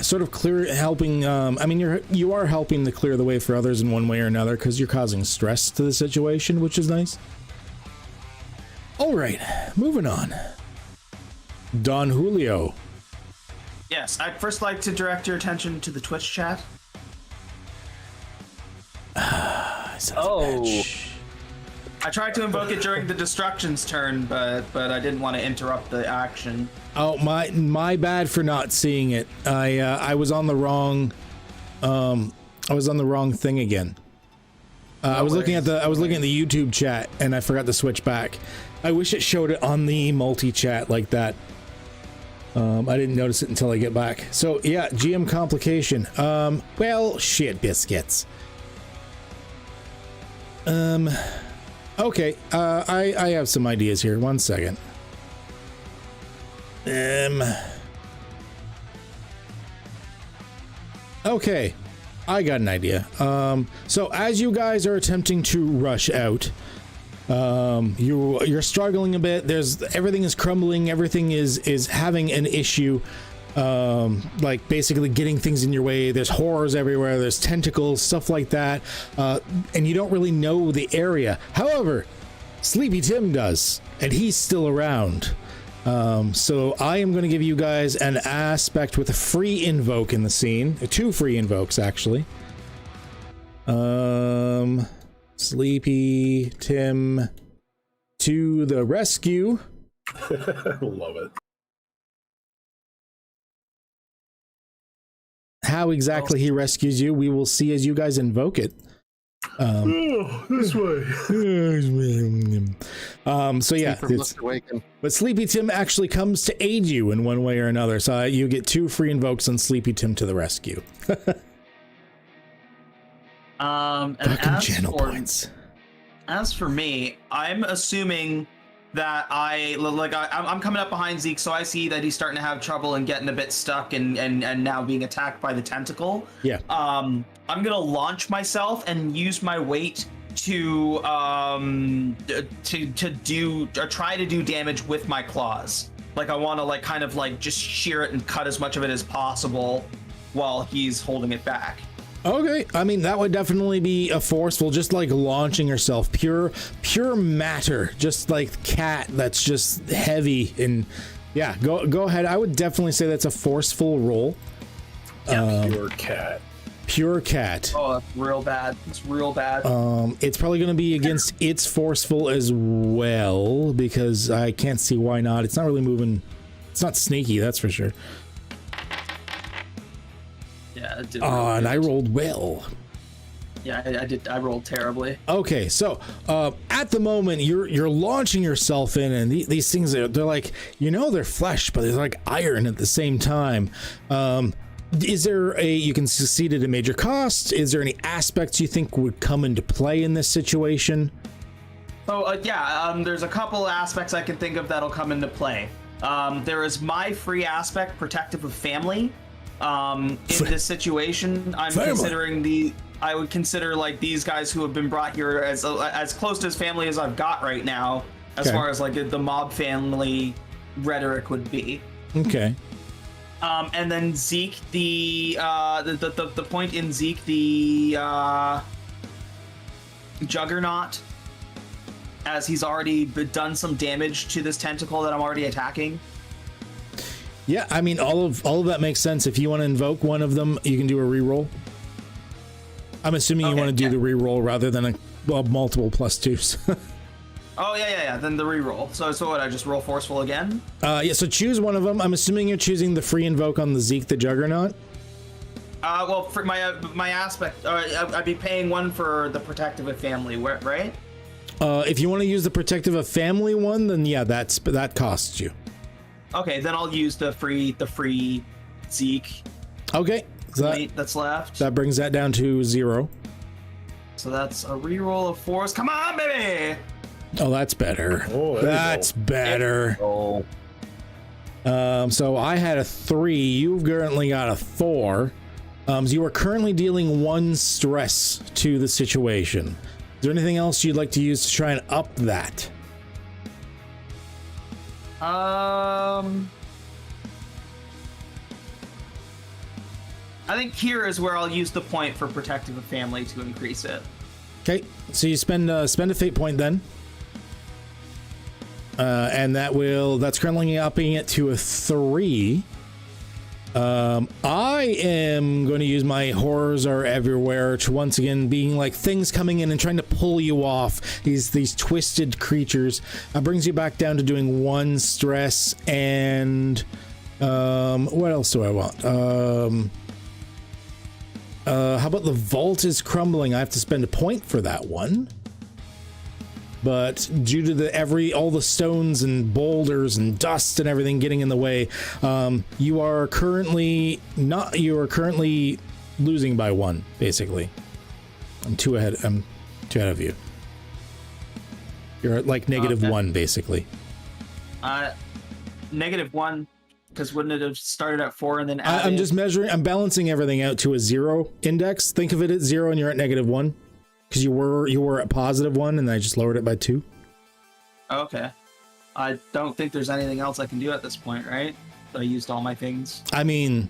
sort of helping. I mean, you are helping to clear the way for others in one way or another because you're causing stress to the situation, which is nice. All right, moving on. Don Julio. Yes, I'd first like to direct your attention to the Twitch chat. Oh. I tried to invoke it during the destruction's turn, but I didn't want to interrupt the action. Oh, my bad for not seeing it. I was on the wrong thing again. I was looking at the YouTube chat and I forgot to switch back. I wish it showed it on the multi-chat like that. I didn't notice it until I get back. So yeah, GM complication. Well, shit biscuits. Okay, I have some ideas here. 1 second. Okay, I got an idea. So as you guys are attempting to rush out, You're struggling a bit. Everything is crumbling. Everything is having an issue. Like basically getting things in your way. There's horrors everywhere. There's tentacles, stuff like that. And you don't really know the area. However, Sleepy Tim does, and he's still around. So I am going to give you guys an aspect with a free invoke in the scene. 2 free invokes, actually. Sleepy Tim to the rescue. Love it. How exactly he rescues you, we will see as you guys invoke it. This way. So yeah, but Sleepy Tim actually comes to aid you in one way or another. So you get 2 free invokes on Sleepy Tim to the rescue. And as for me, I'm assuming that I'm coming up behind Zeke, so I see that he's starting to have trouble and getting a bit stuck and now being attacked by the tentacle. Yeah. I'm gonna launch myself and use my weight to try to do damage with my claws. Like I want to kind of just shear it and cut as much of it as possible while he's holding it back. Okay, I mean that would definitely be a forceful, just like launching yourself, pure matter, just like cat that's just heavy. And yeah, go ahead. I would definitely say that's a forceful roll. Pure cat. Oh, that's real bad. It's real bad. It's probably going to be against its forceful as well, because I can't see why not. It's not really moving. It's not sneaky, that's for sure. Yeah, it did. And I rolled well. Yeah, I did. I rolled terribly. Okay, so at the moment you're launching yourself in, and these things they're like, they're flesh, but they're like iron at the same time. Is there you can succeed at a major cost? Is there any aspects you think would come into play in this situation? So there's a couple aspects I can think of that'll come into play. There is my free aspect, protective of family. In this situation, I'm considering I would consider these guys who have been brought here as close to as family as I've got right now, as far as the mob family rhetoric would be. Okay. And then Zeke, the point in Zeke, the Juggernaut, as he's already done some damage to this tentacle that I'm already attacking. Yeah, I mean, all of that makes sense. If you want to invoke one of them, you can do a reroll. I'm assuming you want to do the reroll rather than multiple +2s. Oh, yeah. Then the reroll. So what, I just roll forceful again? Yeah, so choose one of them. I'm assuming you're choosing the free invoke on the Zeke the Juggernaut? Well, for my aspect, I'd be paying one for the protective of family, right? If you want to use the protective of family one, then yeah, that costs you. Okay, then I'll use the free Zeke. Okay. That's left. That brings that down to 0. So that's a reroll of 4s. Come on, baby! Oh, that's better. That's better. So I had a 3. You've currently got a 4. So you are currently dealing 1 stress to the situation. Is there anything else you'd like to use to try and up that? I think here is where I'll use the point for protective of family to increase it. Okay, so you spend a fate point then, and that's currently upping it to a 3. I am going to use my horrors are everywhere to once again being like things coming in and trying to pull you off. These twisted creatures. Brings you back down to doing 1 stress and what else do I want? How about the vault is crumbling? I have to spend a point for that one. But due to all the stones and boulders and dust and everything getting in the way, you are currently losing by 1, basically. I'm 2 ahead of you. You're at like -1, basically. -1, because wouldn't it have started at 4 and then added? I'm just measuring. I'm balancing everything out to a 0 index. Think of it at 0 and you're at -1. Because you were at +1 and I just lowered it by 2. Okay. I don't think there's anything else I can do at this point, right? I used all my things. I mean,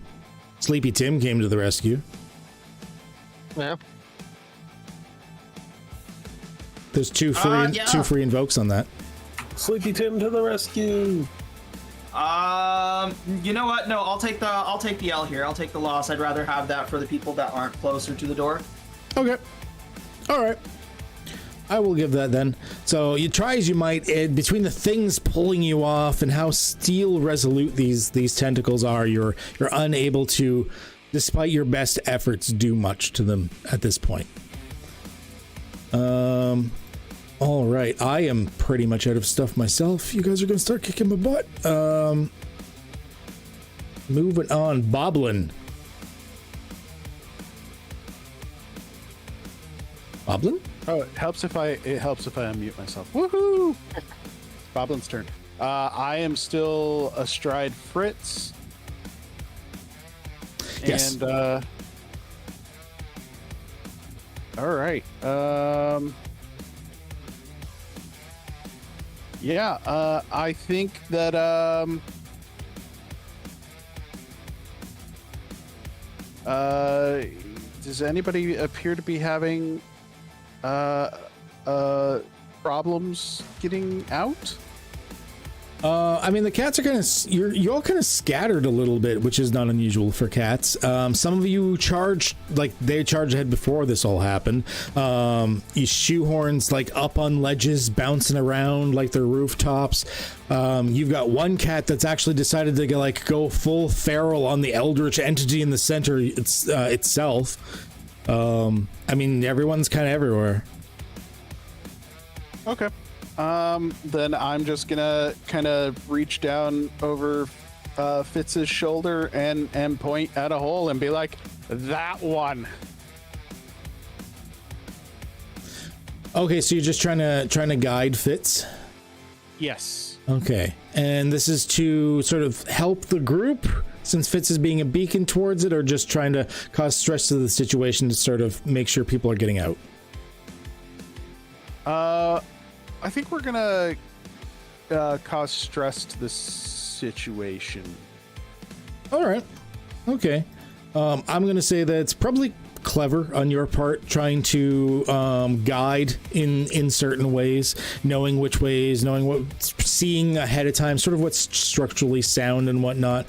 Sleepy Tim came to the rescue. Yeah. There's two free invokes on that. Sleepy Tim to the rescue. You know what? No, I'll take the L here. I'll take the loss. I'd rather have that for the people that aren't closer to the door. Okay. All right. I will give that then. So you try as you might, between the things pulling you off and how steel resolute these tentacles are, you're unable to, despite your best efforts, do much to them at this point. All right, I am pretty much out of stuff myself. You guys are gonna start kicking my butt. Moving on, Boblin. Boblin? Oh, it helps if I unmute myself. Woohoo! Boblin's turn. I am still astride Fritz. Yes. And all right. Yeah, I think that does anybody appear to be having problems getting out? I mean, the cats are kind of, you're all kind of scattered a little bit, which is not unusual for cats. Some of you charged, like they charged ahead before this all happened. You shoehorns like up on ledges, bouncing around like they're rooftops. You've got one cat that's actually decided to go full feral on the eldritch entity in the center itself. I mean, everyone's kind of everywhere. Okay. Then I'm just gonna kind of reach down over Fitz's shoulder and point at a hole and be like, that one. Okay, so you're just trying to guide Fitz? Yes. Okay, and this is to sort of help the group since Fitz is being a beacon towards it, or just trying to cause stress to the situation to sort of make sure people are getting out? I think we're gonna cause stress to the situation. All right. Okay. I'm gonna say that it's probably clever on your part, trying to guide in certain ways, knowing which ways, knowing what, seeing ahead of time, sort of what's structurally sound and whatnot,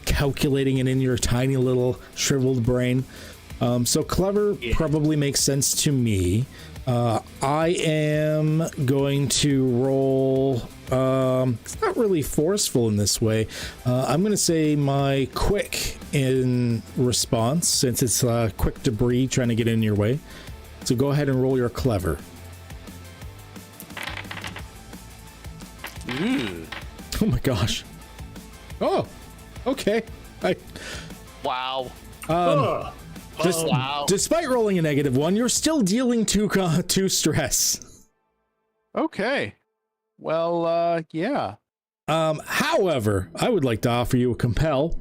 calculating it in your tiny little shriveled brain. So clever probably makes sense to me. I am going to roll, it's not really forceful in this way. I'm going to say my quick in response, since it's quick debris trying to get in your way. So go ahead and roll your clever. Oh my gosh. Oh, okay. Wow. Despite rolling a -1, you're still dealing two stress. Okay. Well, yeah. However, I would like to offer you a compel.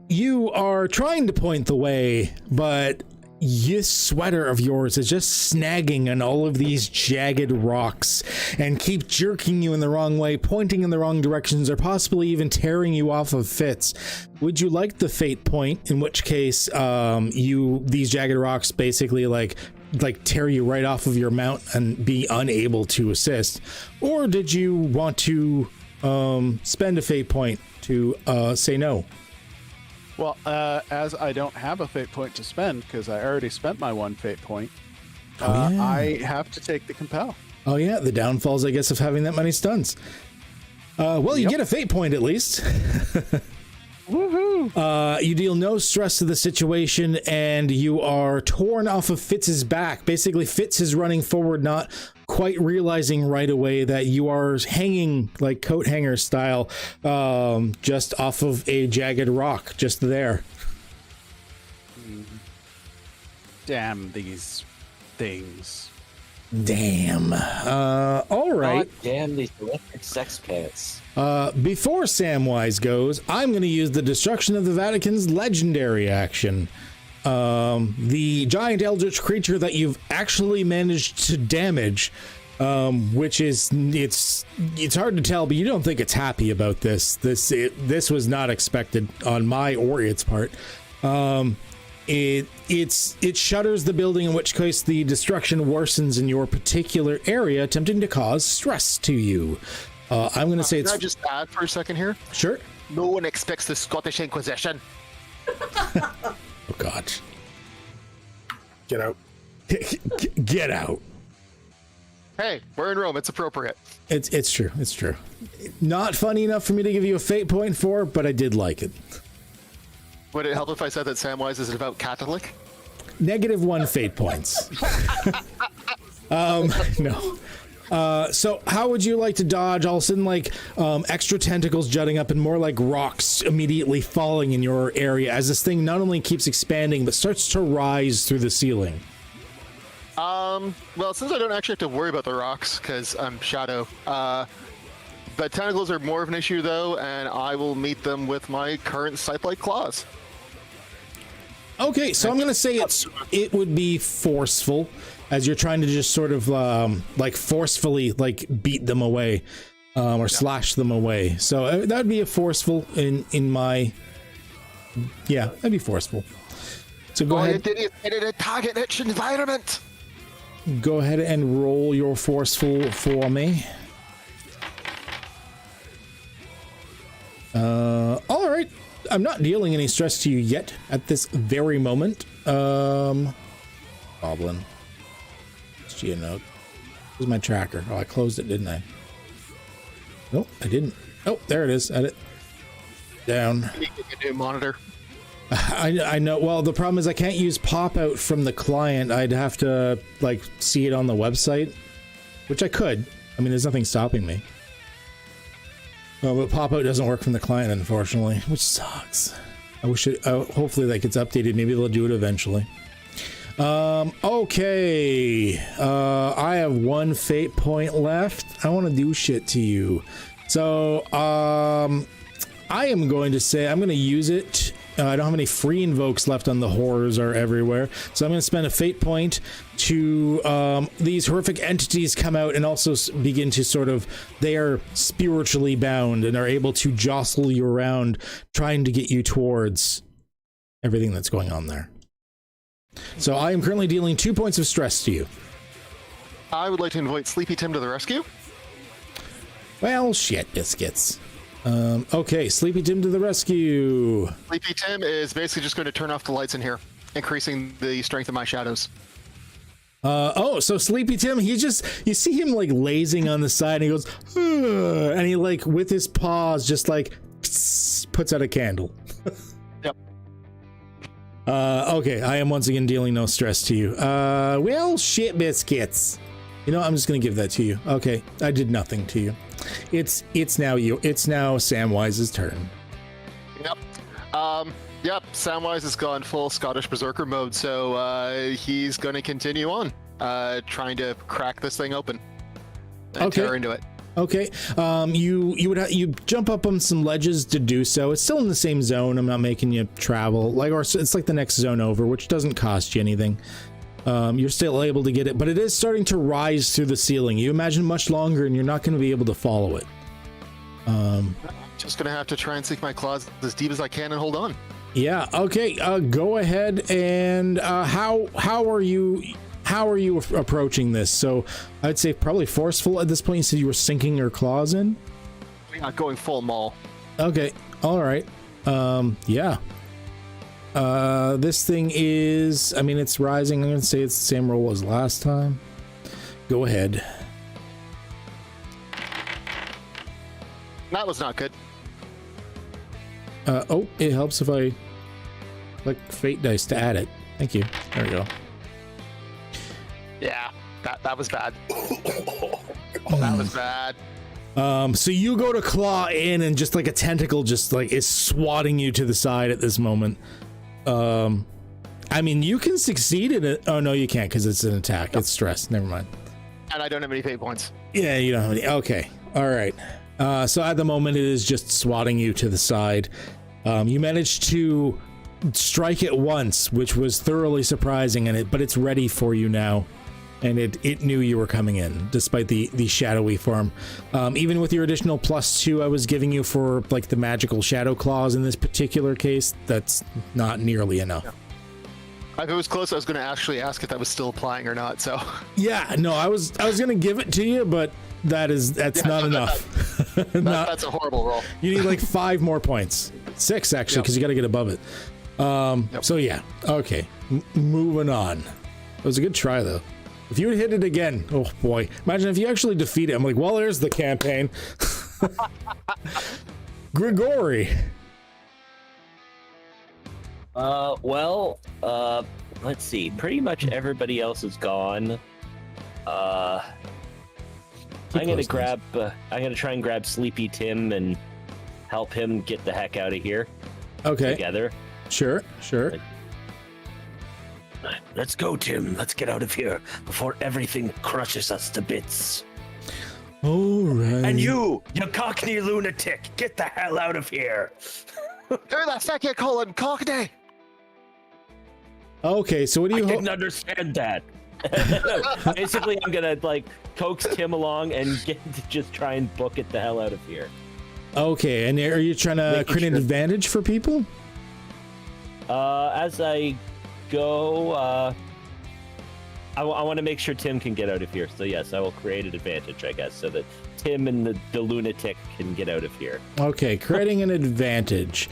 You are trying to point the way, but this sweater of yours is just snagging on all of these jagged rocks and keep jerking you in the wrong way, pointing in the wrong directions, or possibly even tearing you off of Fitz. Would you like the fate point, in which case these jagged rocks basically like tear you right off of your mount and be unable to assist? Or did you want to spend a fate point to say no? Well, as I don't have a fate point to spend, because I already spent my one fate point, I have to take the compel. Oh yeah, the downfalls, I guess, of having that many stuns. Well, you get a fate point at least. Woohoo! You deal no stress to the situation, and you are torn off of Fitz's back. Basically, Fitz is running forward, not quite realizing right away that you are hanging like coat hanger style, just off of a jagged rock, just there. Damn these things. Damn. All right. God damn these electric sex pants. Before Samwise goes, I'm going to use the Destruction of the Vatican's legendary action. The giant eldritch creature that you've actually managed to damage which is it's hard to tell, but you don't think it's happy about this. This was not expected on my or its part. It shutters the building, in which case the destruction worsens in your particular area, attempting to cause stress to you. I'm going to say it's... Can I just add for a second here? Sure. No one expects the Scottish Inquisition. Oh, God. Get out. Get out. Hey, we're in Rome. It's appropriate. It's true. It's true. Not funny enough for me to give you a fate point for, but I did like it. Would it help if I said that Samwise is a devout Catholic? -1 fate points. No. So how would you like to dodge? All of a sudden, like extra tentacles jutting up and more like rocks immediately falling in your area as this thing not only keeps expanding but starts to rise through the ceiling. Well, since I don't actually have to worry about the rocks because I'm Shadow, the tentacles are more of an issue though, and I will meet them with my current Scythe-like claws. Okay, so I'm going to say it would be forceful, as you're trying to just sort of like forcefully like beat them away or slash them away. So that would be a forceful in my... Yeah, that'd be forceful. So go ahead. You did it in a target-rich environment. Go ahead and roll your forceful for me. All right. I'm not dealing any stress to you yet at this very moment. Goblin. Geonote. Where's my tracker? Oh, I closed it, didn't I? Nope, I didn't. Oh, there it is. Edit. Down. You can get a new monitor. I know. Well, the problem is I can't use pop out from the client. I'd have to like see it on the website, which I could. I mean, there's nothing stopping me. Well, but pop out doesn't work from the client, unfortunately, which sucks. I wish it. Hopefully that gets updated. Maybe they'll do it eventually. Okay. I have 1 fate point left. I want to do shit to you. So, I am going to say I'm going to use it. I don't have any free invokes left on the horrors are everywhere. So I'm going to spend a fate point to these horrific entities come out and also begin to sort of, they are spiritually bound and are able to jostle you around, trying to get you towards everything that's going on there. So I am currently dealing 2 points of stress to you. I would like to invite Sleepy Tim to the rescue. Well, shit biscuits. Okay, Sleepy Tim to the rescue. Sleepy Tim is basically just going to turn off the lights in here, increasing the strength of my shadows. Oh, so Sleepy Tim, he just, you see him like lazing on the side and he goes, ugh, and he like with his paws just like puts out a candle. Yep. Okay, I am once again dealing no stress to you. Well, shit biscuits. You know, I'm just gonna give that to you. Okay, I did nothing to you. It's now Samwise's turn. Yep. Yep, Samwise has gone full Scottish Berserker mode, so he's going to continue on, trying to crack this thing open and tear into it. Okay. You jump up on some ledges to do so. It's still in the same zone. I'm not making you travel, or it's like the next zone over, which doesn't cost you anything. You're still able to get it, but it is starting to rise through the ceiling. You imagine much longer, and you're not going to be able to follow it. Just going to have to try and sink my claws as deep as I can and hold on. Yeah. Okay. Go ahead and how are you approaching this? So I'd say probably forceful at this point. You said you were sinking your claws in. We're not going full maul. Okay. All right. Yeah. This thing is, I mean, it's rising. I'm going to say it's the same roll as last time. Go ahead. That was not good. Oh, it helps if I click fate dice to add it. Thank you. There we go. Yeah, that was bad. That was bad. So you go to claw in and just like a tentacle just like is swatting you to the side at this moment. I mean, you can succeed in it. Oh, no, you can't because it's an attack. It's stress. Never mind. And I don't have any fate points. Yeah, you don't have any. Okay. All right. So at the moment, it is just swatting you to the side. You managed to strike it once, which was thoroughly surprising, but it's ready for you now. and it knew you were coming in, despite the shadowy form. Even with your additional +2 I was giving you for like the magical shadow claws in this particular case, that's not nearly enough. Yeah. If it was close, I was going to actually ask if that was still applying or not. So yeah, no, I was going to give it to you, but that's not enough. That's a horrible roll. You need like 5 more points, 6 actually, because you got to get above it. So yeah, okay, moving on. It was a good try though. If you had hit it again, oh boy, imagine if you actually defeat it. I'm like, well, there's the campaign. Grigori. Let's see. Pretty much everybody else is gone. I'm gonna try and grab Sleepy Tim and help him get the heck out of here. Okay. Together. Sure. Let's go, Tim. Let's get out of here before everything crushes us to bits. All right. And you Cockney lunatic, get the hell out of here. Who the fuck you calling Cockney? Okay, so what do you? I didn't understand that. Basically, I'm gonna like coax Tim along and just try and book it the hell out of here. Okay, and are you trying to create an advantage for people? As I go, I want to make sure Tim can get out of here. So yes, I will create an advantage, I guess, so that Tim and the lunatic can get out of here. Okay, creating an advantage.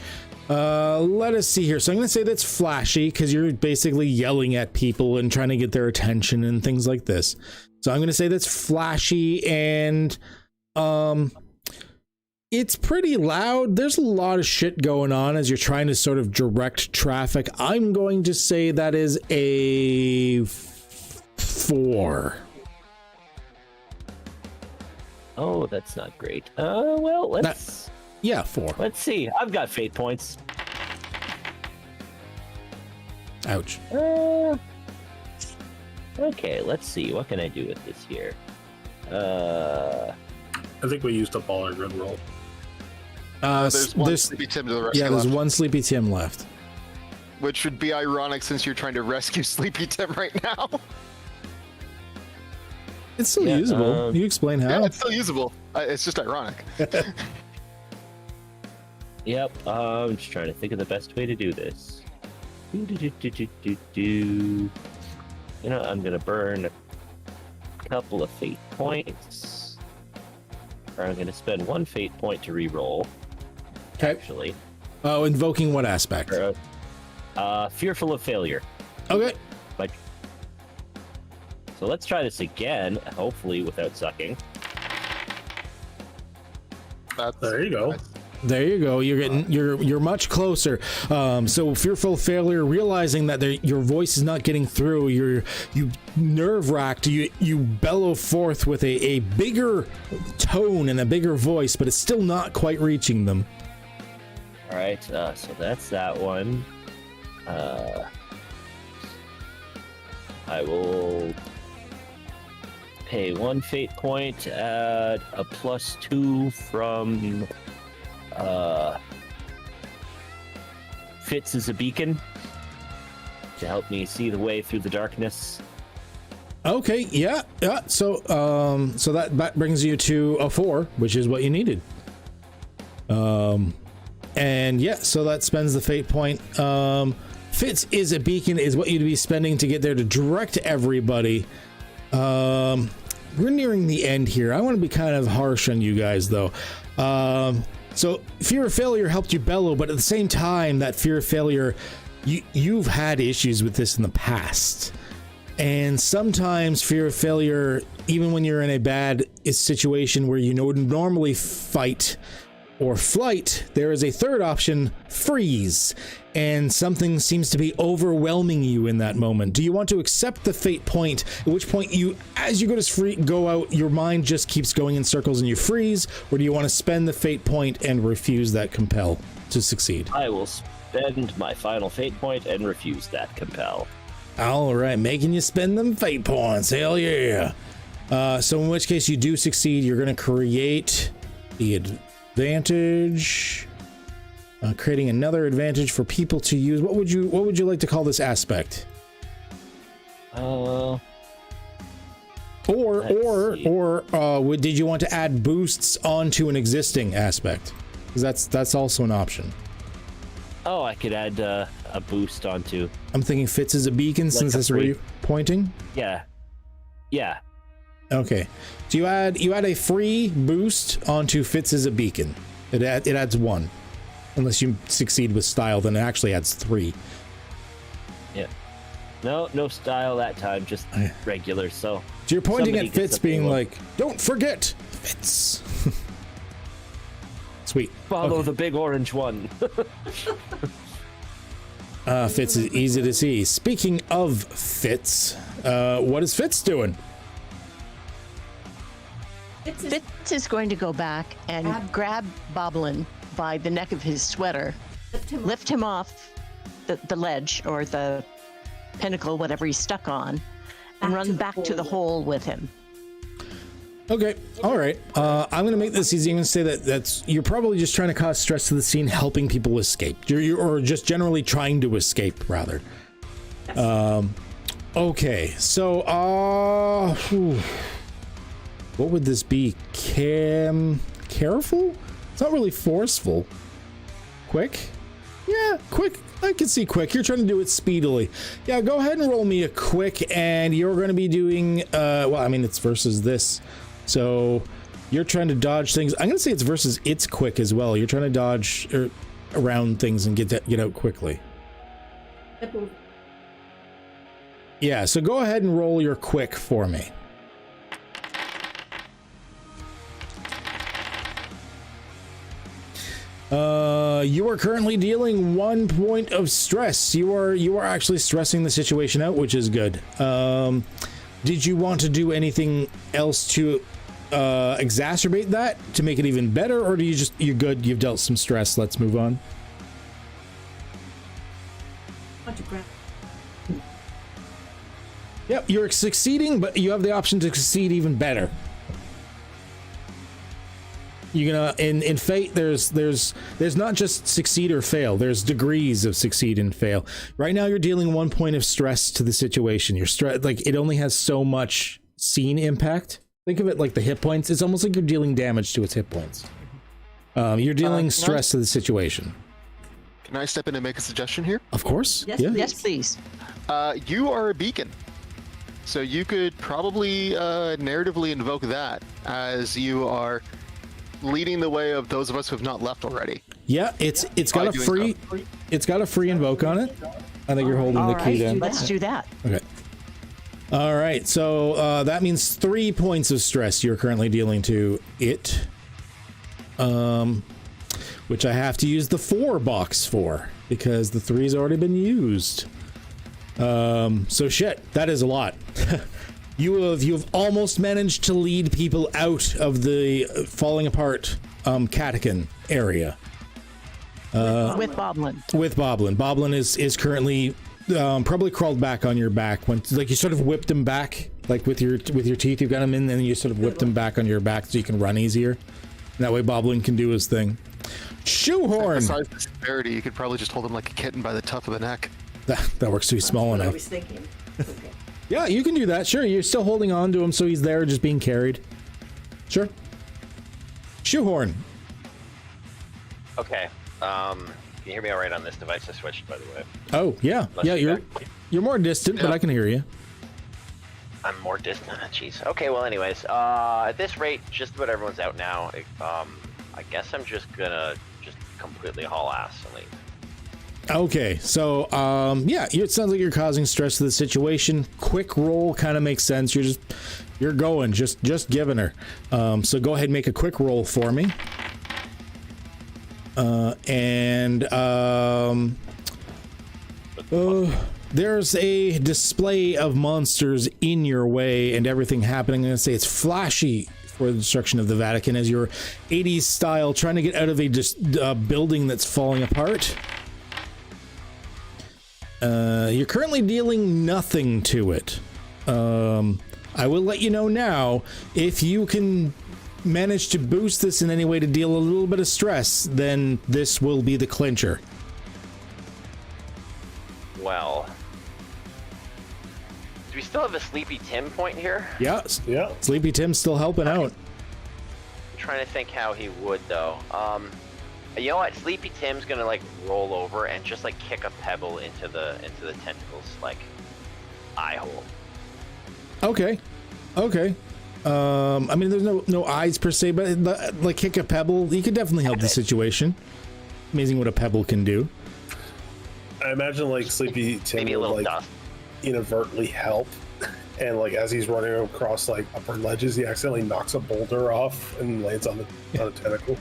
Let us see here. So I'm going to say that's flashy because you're basically yelling at people and trying to get their attention and things like this. So I'm going to say that's flashy, and it's pretty loud. There's a lot of shit going on as you're trying to sort of direct traffic. I'm going to say that is a 4. Oh, that's not great. Well, let's... Yeah, 4. Let's see. I've got fate points. Ouch. Okay, let's see. What can I do with this here? I think we used up all our good roll. There's one Sleepy Tim to the rescue. Yeah, there's left, one Sleepy Tim left. which would be ironic since you're trying to rescue Sleepy Tim right now. It's still usable. You explain how. Yeah, it's still usable. It's just ironic. Yep, I'm just trying to think of the best way to do this. You know, I'm gonna burn a couple of fate points. Or I'm gonna spend 1 fate point to re-roll. Okay. Actually. Oh, invoking what aspect? Fearful of failure. Okay. Like. So let's try this again, hopefully without sucking. There you go. There you go. You're getting you're much closer. So fearful of failure, realizing that your voice is not getting through. You nerve wracked. You bellow forth with a bigger tone and a bigger voice, but it's still not quite reaching them. All right. So that's that one. I will pay 1 fate point, add a +2 from Fitz as a beacon to help me see the way through the darkness. Okay, yeah. So that brings you to a 4, which is what you needed. And yeah, so that spends the fate point. Fitz is a beacon is what you'd be spending to get there to direct everybody. We're nearing the end here. I want to be kind of harsh on you guys though. So fear of failure helped you bellow, but at the same time, that fear of failure, you've had issues with this in the past. And sometimes fear of failure, even when you're in a bad situation where you would normally fight or flight, there is a third option, freeze. And something seems to be overwhelming you in that moment. Do you want to accept the fate point, at which point as you go out, your mind just keeps going in circles and you freeze? Or do you want to spend the fate point and refuse that compel to succeed? I will spend my final fate point and refuse that compel. All right, making you spend them fate points. Hell yeah. So in which case you do succeed, you're going to create the advantage. Creating another advantage for people to use. What would you like to call this aspect? Did you want to add boosts onto an existing aspect? Because that's also an option. Oh, I could add a boost onto. I'm thinking Fitz is a beacon, like since that's where you're pointing. Yeah. Okay, so you add a free boost onto Fitz as a beacon. It adds 1, unless you succeed with style. Then it actually adds 3. Yeah. No style that time, just regular. So you're pointing at Fitz, being like, "Don't forget Fitz." Sweet. Follow the big orange one. Fitz is easy to see. Speaking of Fitz, what is Fitz doing? Fitz is going to go back and grab Boblin by the neck of his sweater, lift him off the ledge or the pinnacle, whatever he's stuck on, and run back to the hole with him. Okay, all right. I'm going to make this easy. I'm going to say that you're probably just trying to cause stress to the scene, helping people escape. Or just generally trying to escape, rather. Okay, so, what would this be? Careful? It's not really forceful. Quick? Yeah, quick. I can see quick. You're trying to do it speedily. Yeah, go ahead and roll me a quick, and you're going to be doing, well, I mean, it's versus this. So you're trying to dodge things. I'm going to say it's versus it's quick as well. You're trying to dodge around things and get out quickly. Yeah, so go ahead and roll your quick for me. You are currently dealing 1 point of stress. You are actually stressing the situation out, which is good. Did you want to do anything else to exacerbate that to make it even better, or do you're good? You've dealt some stress. Let's move on. Yep, you're succeeding, but you have the option to succeed even better. You're gonna in Fate. There's not just succeed or fail. There's degrees of succeed and fail. Right now, you're dealing 1 point of stress to the situation. You're like it only has so much scene impact. Think of it like the hit points. It's almost like you're dealing damage to its hit points. You're dealing stress to the situation. Can I step in and make a suggestion here? Of course. Yes, yeah. Yes, please. You are a beacon, so you could probably narratively invoke that as you are leading the way of those of us who have not left already. Yeah, it's got a free invoke on it. I think you're holding the key down. Let's do that. Okay. All right, so that means 3 points of stress you're currently dealing to it, which I have to use the 4 box for because the 3's already been used. So shit, that is a lot. You've almost managed to lead people out of the falling apart catacomb area. With Boblin. With Boblin. Boblin is currently probably crawled back on your back when you sort of whipped him back, like with your teeth. You've got him in, and then you sort of whipped him back on your back so you can run easier. And that way Boblin can do his thing. Shoehorn. Besides the severity, you could probably just hold him like a kitten by the tuft of the neck. That works too small enough. I was thinking. Okay. Yeah, you can do that. Sure, you're still holding on to him, so he's there, just being carried. Sure. Shoehorn. Okay. Can you hear me all right on this device? I switched, by the way. Oh yeah, you're more distant, but I can hear you. I'm more distant. Jeez. Okay. Well, anyways, at this rate, just about everyone's out now. I guess I'm just gonna completely haul ass and leave. Okay, so yeah, it sounds like you're causing stress to the situation. Quick roll kind of makes sense. You're going, just giving her. So go ahead and make a quick roll for me. There's a display of monsters in your way and everything happening. I'm gonna say it's flashy for the destruction of the Vatican as you're 80s style trying to get out of a building that's falling apart. You're currently dealing nothing to it. I will let you know now, if you can manage to boost this in any way to deal a little bit of stress, then this will be the clincher. Well, to we still have a Sleepy Tim point here? Yeah. Yeah. Sleepy Tim's still helping out. I'm trying to think how he would though. You know what? Sleepy Tim's gonna like roll over and just like kick a pebble into the tentacles like eye hole. Okay. I mean, there's no eyes per se, but like kick a pebble, you could definitely help the situation. Amazing what a pebble can do. I imagine like Sleepy Tim Maybe a would little like dust. inadvertently help, and like as he's running across like upper ledges, he accidentally knocks a boulder off and lands on a tentacle.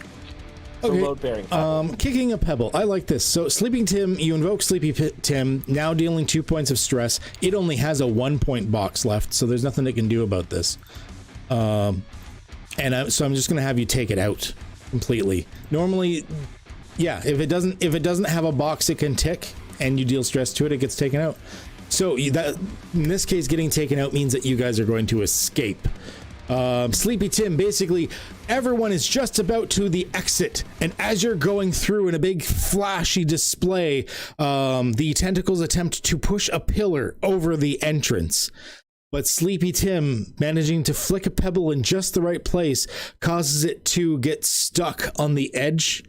Okay. Load-bearing. Kicking a pebble. I like this. So Sleeping Tim, you invoke Sleepy Tim, now dealing 2 points of stress. It only has a 1-point box left, so there's nothing it can do about this. So I'm just gonna have you take it out completely. Normally, yeah, if it doesn't have a box it can tick and you deal stress to it, it gets taken out. So that in this case, getting taken out means that you guys are going to escape. Sleepy Tim, basically everyone is just about to the exit, and as you're going through in a big flashy display, the tentacles attempt to push a pillar over the entrance, but Sleepy Tim, managing to flick a pebble in just the right place, causes it to get stuck on the edge,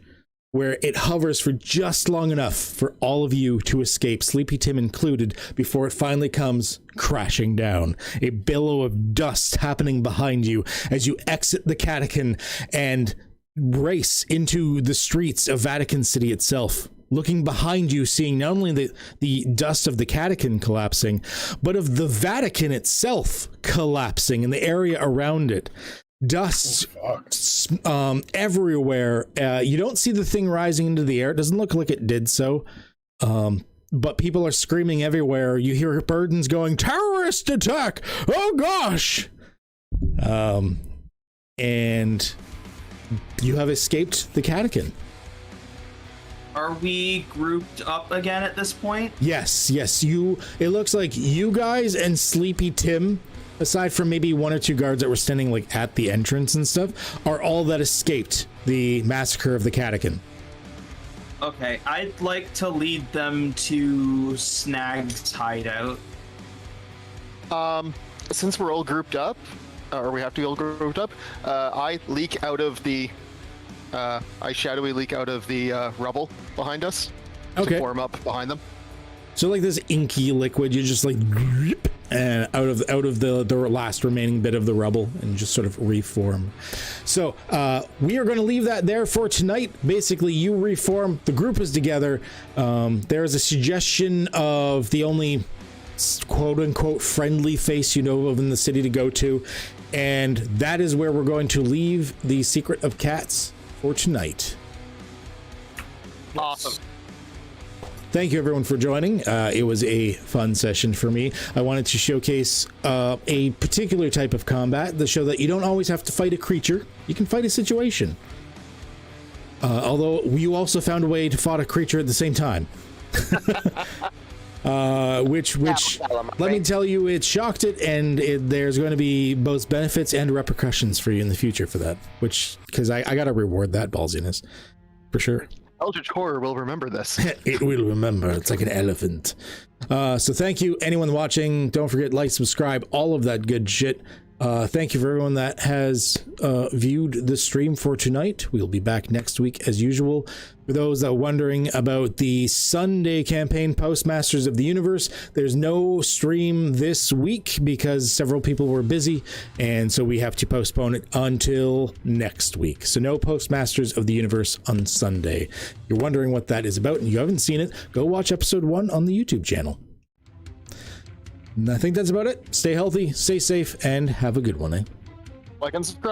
where it hovers for just long enough for all of you to escape, Sleepy Tim included, before it finally comes crashing down. A billow of dust happening behind you as you exit the catacomb and race into the streets of Vatican City itself. Looking behind you, seeing not only the dust of the catacomb collapsing, but of the Vatican itself collapsing and the area around it. Dust everywhere. You don't see the thing rising into the air. It doesn't look like it did so. But people are screaming everywhere. You hear burdens going, terrorist attack! Oh gosh! And you have escaped the catacomb. Are we grouped up again at this point? Yes. It looks like you guys and Sleepy Tim, aside from maybe 1 or 2 guards that were standing like at the entrance and stuff, are all that escaped the massacre of the catacomb. Okay, I'd like to lead them to Snag's hideout. Since we're all grouped up, or we have to be all grouped up, I leak out of the I shadowy leak out of the rubble behind us to form up behind them. So like this inky liquid, you just like and out of the last remaining bit of the rubble and just sort of reform. So we are going to leave that there for tonight. Basically, you reform. The group is together. There is a suggestion of the only quote-unquote friendly face you know of in the city to go to, and that is where we're going to leave the Secret of Cats for tonight. Awesome. Thank you everyone for joining. It was a fun session for me. I wanted to showcase a particular type of combat to show that you don't always have to fight a creature. You can fight a situation. Although you also found a way to fight a creature at the same time. Which let me tell you, it shocked it, and there's going to be both benefits and repercussions for you in the future for that, because I got to reward that ballsiness for sure. Eldritch Horror will remember this. It will remember. It's like an elephant. So thank you anyone watching. Don't forget, like, subscribe, all of that good shit. Thank you for everyone that has viewed the stream for tonight. We'll be back next week as usual. For those that are wondering about the Sunday campaign, Postmasters of the Universe, there's no stream this week because several people were busy, and so we have to postpone it until next week. So no Postmasters of the Universe on Sunday. If you're wondering what that is about and you haven't seen it, go watch episode 1 on the YouTube channel. And I think that's about it. Stay healthy, stay safe, and have a good one, eh? Like and subscribe.